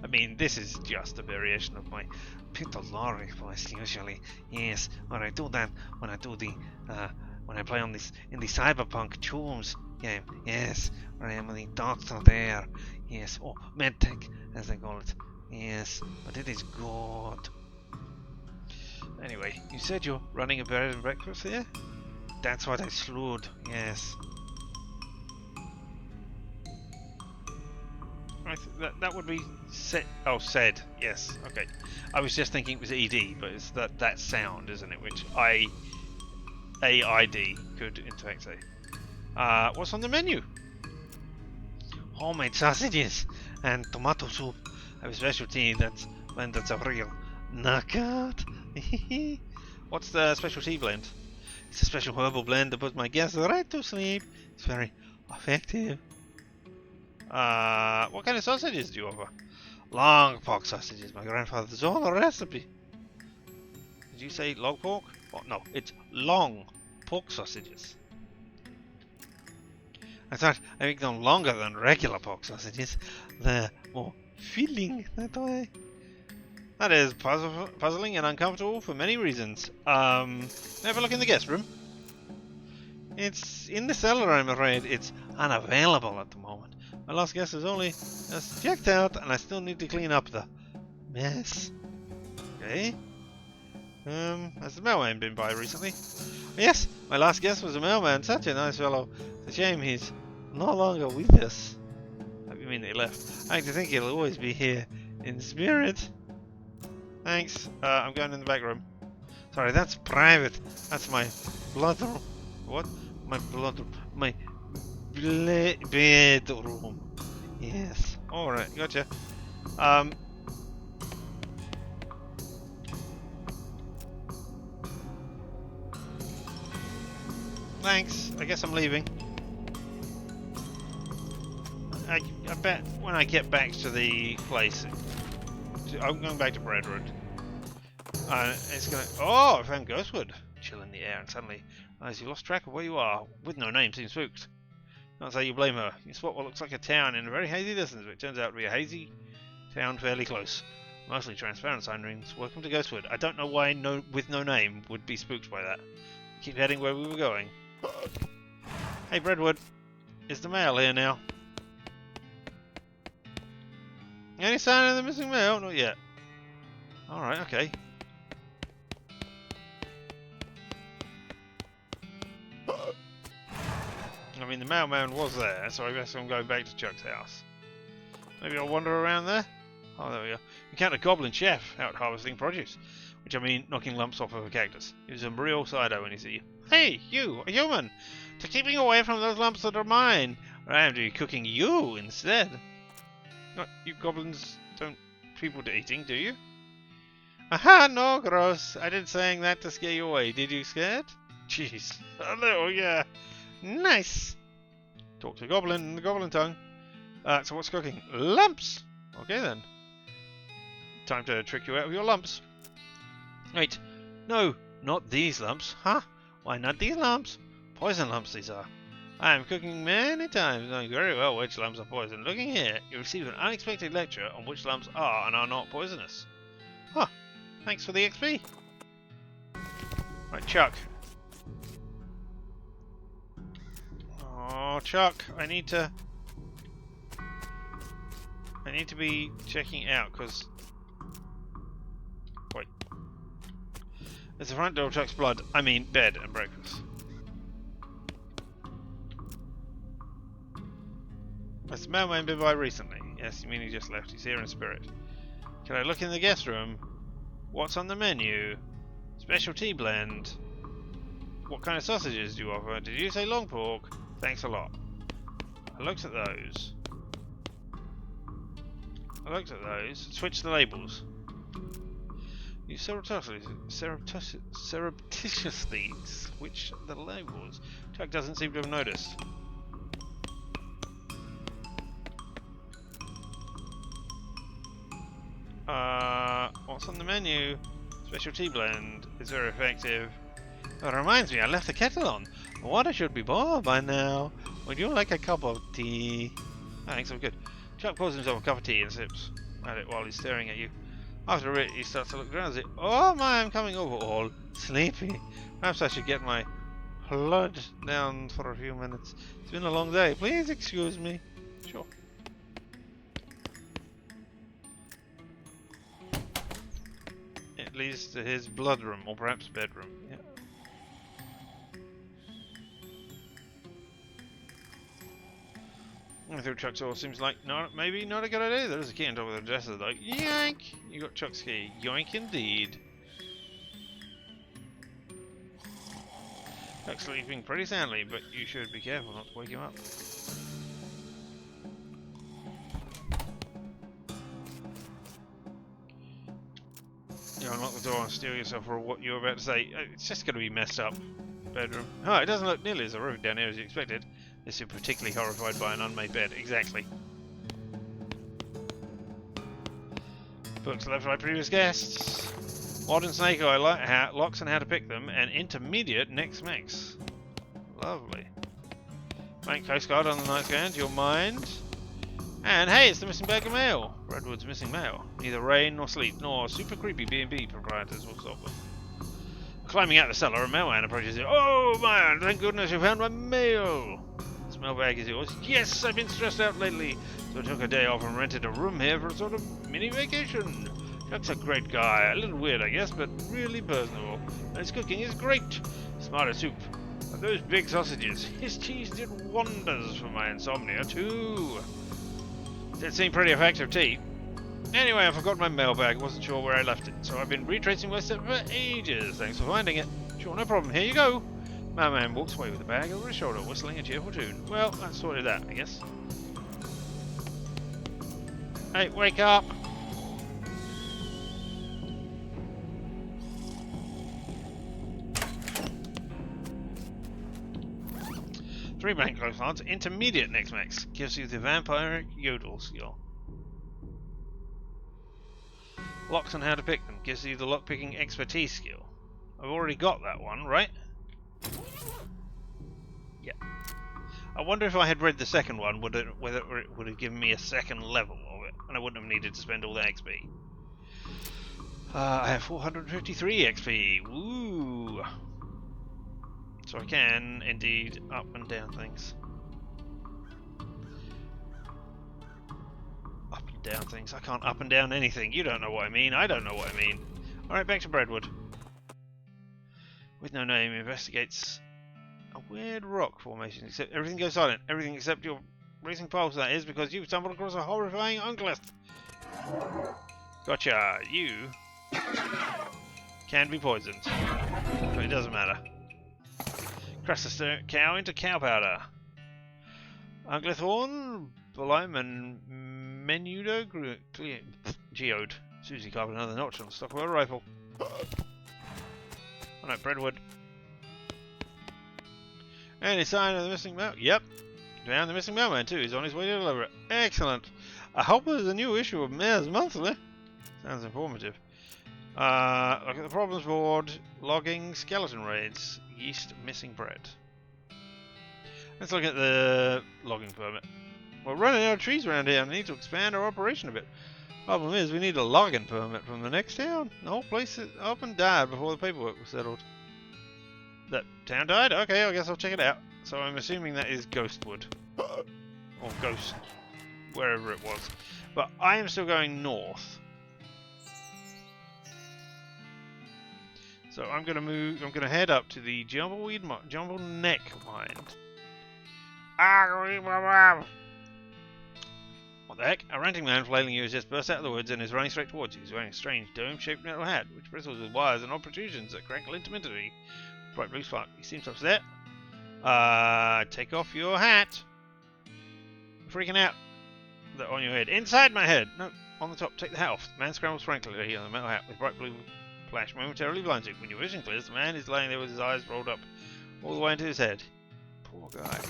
I mean, this is just a variation of my pt3 voice usually. Yes, when I do that, when I do the, when I play on this, in the Cyberpunk Tunes game. Yes, where I am the doctor there. Yes, oh, medtech, as they call it. Yes, but it is good. Anyway, you said you're running a bed and breakfast here? That's what I slewed, yes. That would be said. Oh, said. Yes. Okay. I was just thinking it was ed, but it's that sound, isn't it? Which AID could interact say. What's on the menu? Homemade sausages and tomato soup. I have a specialty that's a real knockout. What's the specialty blend? It's a special herbal blend that puts my guests right to sleep. It's very effective. What kind of sausages do you offer? Long pork sausages. My grandfather's old recipe. Did you say long pork? Oh, no, it's long pork sausages. I thought I make them longer than regular pork sausages. They're more filling that way. That is puzzling and uncomfortable for many reasons. Have a look in the guest room. It's in the cellar, I'm afraid. It's unavailable at the moment. My last guest is only just checked out, and I still need to clean up the mess. Okay. Has the mailman been by recently? Yes, my last guest was a mailman. Such a nice fellow. It's a shame he's no longer with us. You mean he left? I like to think he'll always be here in spirit. Thanks. I'm going in the back room. Sorry, that's private. That's my blood room. What? My blood room. My bedroom. Yes. Alright, gotcha. Thanks. I guess I'm leaving. I bet when I get back to the place, I'm going back to Breadwood. It's gonna. Oh, I found Ghostwood. Chill in the air, and suddenly realize you lost track of where you are. With no name, seems spooked. Can't say you blame her. You spot what looks like a town in a very hazy distance, but it turns out to be a hazy town fairly close. Mostly transparent sign rings. Welcome to Ghostwood. I don't know why with no name would be spooked by that. Keep heading where we were going. Hey, Breadwood. Is the mail here now? Any sign of the missing mail? Not yet. Alright, okay. I mean, the mailman was there, so I guess I'm going back to Chuck's house. Maybe I'll wander around there? Oh, there we go. Encounter a goblin chef out harvesting produce. Which I mean, knocking lumps off of a cactus. He was a real sido when he see you. Hey, you, a human! To keeping away from those lumps that are mine! Or I am to be cooking you instead. Not you goblins don't people to eating, do you? Aha, no, gross. I didn't saying that to scare you away. Did you scared? Jeez. A little, yeah. Nice. Talk to goblin in the goblin tongue. So what's cooking? Lumps! Okay then. Time to trick you out of your lumps. Wait. No, not these lumps. Huh? Why not these lumps? Poison lumps these are. I am cooking many times, knowing very well which lumps are poison. Looking here, you receive an unexpected lecture on which lumps are and are not poisonous. Huh. Thanks for the XP. Right, Chuck. Oh, Chuck, I need to be checking out, because... Wait. There's a front door of Chuck's blood. I mean, bed and breakfast. Has the mailman been by recently? Yes, you mean he just left. He's here in spirit. Can I look in the guest room? What's on the menu? Special tea blend. What kind of sausages do you offer? Did you say long pork? Thanks a lot. I looked at those. Switch the labels. You surreptitiously switch the labels. Chuck doesn't seem to have noticed. What's on the menu? Special tea blend. It's very effective. Oh, it reminds me, I left the kettle on. The water should be boiled by now. Would you like a cup of tea? I think so, good. Chuck pours himself a cup of tea and sips at it while he's staring at you. After a bit, he starts to look drowsy. Oh my, I'm coming over all sleepy. Perhaps I should get my blood down for a few minutes. It's been a long day. Please excuse me. Sure. It leads to his blood room, or perhaps bedroom. Yeah. Going through Chuck's door seems like maybe not a good idea. There is a key on top of the dresser though. Yank! You got Chuck's key. Yoink indeed. Chuck's sleeping pretty soundly, but you should be careful not to wake him up. You unlock the door and steel yourself for what you were about to say. It's just going to be messed up. Bedroom. Oh, it doesn't look nearly as horrific down here as you expected. This is particularly horrified by an unmade bed. Exactly. Books left by previous guests. Modern Snake Eye locks and how to pick them, and intermediate next mix. Lovely. Bank postcard on the nightstand, your mind. And hey, it's the missing bag of mail. Redwood's missing mail. Neither rain nor sleep, nor super creepy B&B proprietors will stop them. Climbing out the cellar, a mailman approaches you. Oh man, thank goodness you found my mail. This mailbag is yours. Yes, I've been stressed out lately, so I took a day off and rented a room here for a sort of mini vacation. Chuck's a great guy, a little weird I guess, but really personable. And his cooking is great. Smarter soup. But those big sausages, his cheese did wonders for my insomnia too. Did seem pretty effective tea. Anyway, I forgot my mailbag, wasn't sure where I left it, so I've been retracing my steps for ages. Thanks for finding it. Sure, no problem, here you go. My man walks away with the bag over his shoulder, whistling a cheerful tune. Well, that sorted that, I guess. Hey, wake up! Three bank clotheslines, intermediate next max. Gives you the vampiric yodel skill. Locks on how to pick them. Gives you the lockpicking expertise skill. I've already got that one, right? Yeah. I wonder if I had read the second one, whether it would have given me a second level of it, and I wouldn't have needed to spend all the XP. I have 453 XP. Woo! So I can indeed up and down things. Up and down things. I can't up and down anything. You don't know what I mean. I don't know what I mean. Alright, back to Brentwood. With no name, investigates a weird rock formation. Except everything goes silent. Everything except your racing pulse. That is because you've stumbled across a horrifying unclith. Gotcha. You can be poisoned, but it doesn't matter. Crush the cow into cow powder. Unclith horn, Bolime, and Menudo geode. Susie carved another notch on the stock of her rifle. Alright, Brentwood. Any sign of the missing mail? Yep. Found the missing mailman too. He's on his way to deliver it. Excellent. I hope there's a new issue of Mayor's Monthly. Sounds informative. Look at the problems board. Logging, skeleton raids, yeast, missing bread. Let's look at the logging permit. We're running out of trees around here and need to expand our operation a bit. Problem is, we need a logging permit from the next town. The whole place is up and died before the paperwork was settled. That town died? Okay, I guess I'll check it out. So I'm assuming that is Ghostwood. Or Ghost, wherever it was. But I am still going north. So I'm gonna head up to the Jumble Neck Mine. What the heck? A ranting man flailing you has just burst out of the woods and is running straight towards you. He's wearing a strange dome-shaped metal hat, which bristles with wires and odd protrusions that crackle intermittently. Bright blue spark. He seems upset. Take off your hat. You're freaking out. That on your head. Inside my head. No, on the top. Take the hat off. The man scrambles frankly on the metal hat with bright blue flash momentarily blinds you. When your vision clears, the man is laying there with his eyes rolled up all the way into his head. Poor guy.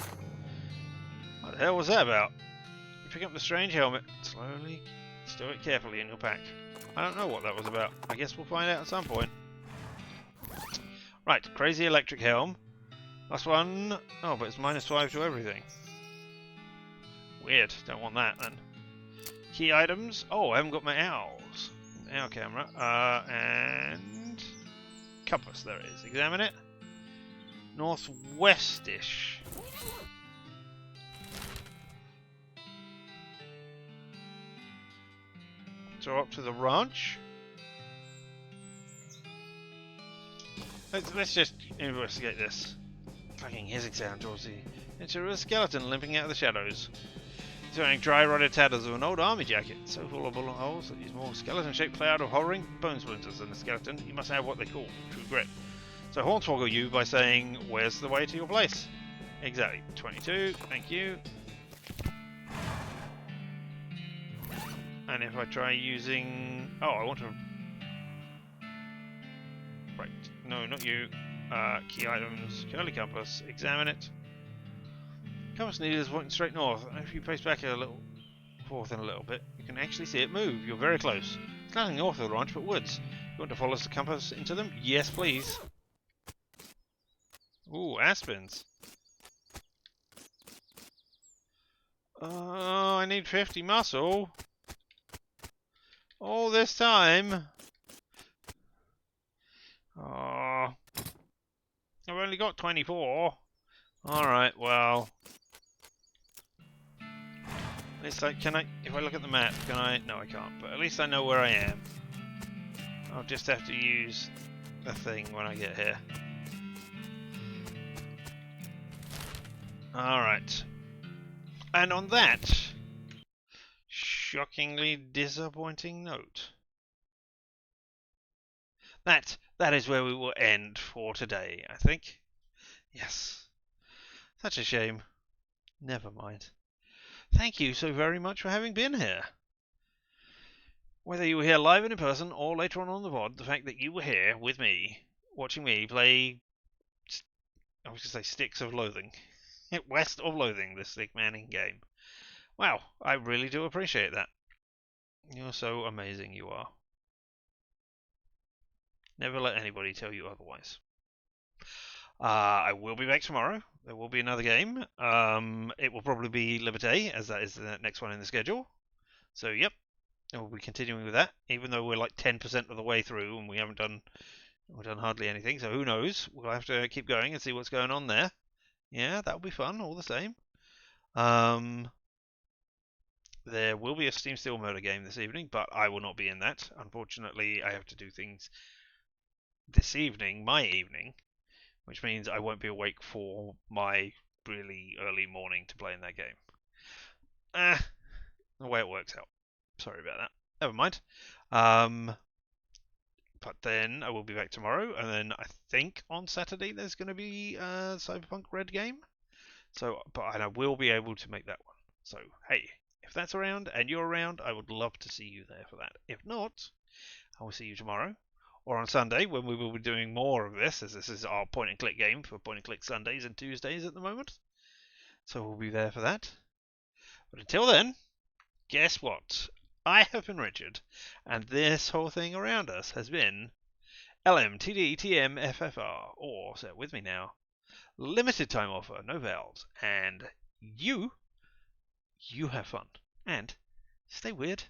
What the hell was that about? You pick up the strange helmet. Slowly stow it carefully in your pack. I don't know what that was about. I guess we'll find out at some point. Right, crazy electric helm. Last one. Oh, but it's -5 to everything. Weird. Don't want that then. Key items. Oh, I haven't got my owls. Owl camera. And compass. There it is. Examine it. Northwestish. So up to the ranch. Let's just investigate this. Plugging his exam towards the into a skeleton limping out of the shadows. He's wearing dry rotted tatters of an old army jacket, so full of bullet holes that he's more skeleton-shaped cloud of hovering bone splinters than a skeleton. He must have what they call true grit. So hornswoggle you by saying, "Where's the way to your place?" Exactly. 22. Thank you. And if I try using... Oh, I want to... Right. No, not you. Key items. Curly compass. Examine it. Compass needle is pointing straight north. And if you pace back a little forth in a little bit, you can actually see it move. You're very close. It's nothing north of the ranch, but woods. You want to follow the compass into them? Yes, please. Ooh, aspens. Oh, I need 50 muscle. All this time. Oh, I've only got 24. Alright, well. At least can I, if I look at the map, can I? No, I can't, but at least I know where I am. I'll just have to use the thing when I get here. Alright. And on that shockingly disappointing note, that is where we will end for today, I think. Yes. Such a shame. Never mind. Thank you so very much for having been here. Whether you were here live and in person or later on the VOD, the fact that you were here with me, watching me play, I was going to say Sticks of Loathing. West of Loathing, the stick manning game. Wow, I really do appreciate that. You're so amazing, you are. Never let anybody tell you otherwise. I will be back tomorrow. There will be another game. It will probably be Liberté, as that is the next one in the schedule. So, yep, we'll be continuing with that, even though we're like 10% of the way through and we've done hardly anything. So who knows? We'll have to keep going and see what's going on there. Yeah, that'll be fun, all the same. There will be a Steam Steel Murder game this evening, but I will not be in that. Unfortunately, I have to do things this evening, my evening, which means I won't be awake for my really early morning to play in that game. The way it works out. Sorry about that. Never mind. But then I will be back tomorrow, and then I think on Saturday there's going to be a Cyberpunk Red game. So, and I will be able to make that one. So, hey, if that's around and you're around, I would love to see you there for that. If not, I will see you tomorrow. Or on Sunday, when we will be doing more of this, as this is our point-and-click game for point-and-click Sundays and Tuesdays at the moment. So we'll be there for that. But until then, guess what? I have been Richard, and this whole thing around us has been LMTDTMFFR, or, say it with me now, limited time offer, no vowels, and you have fun, and stay weird.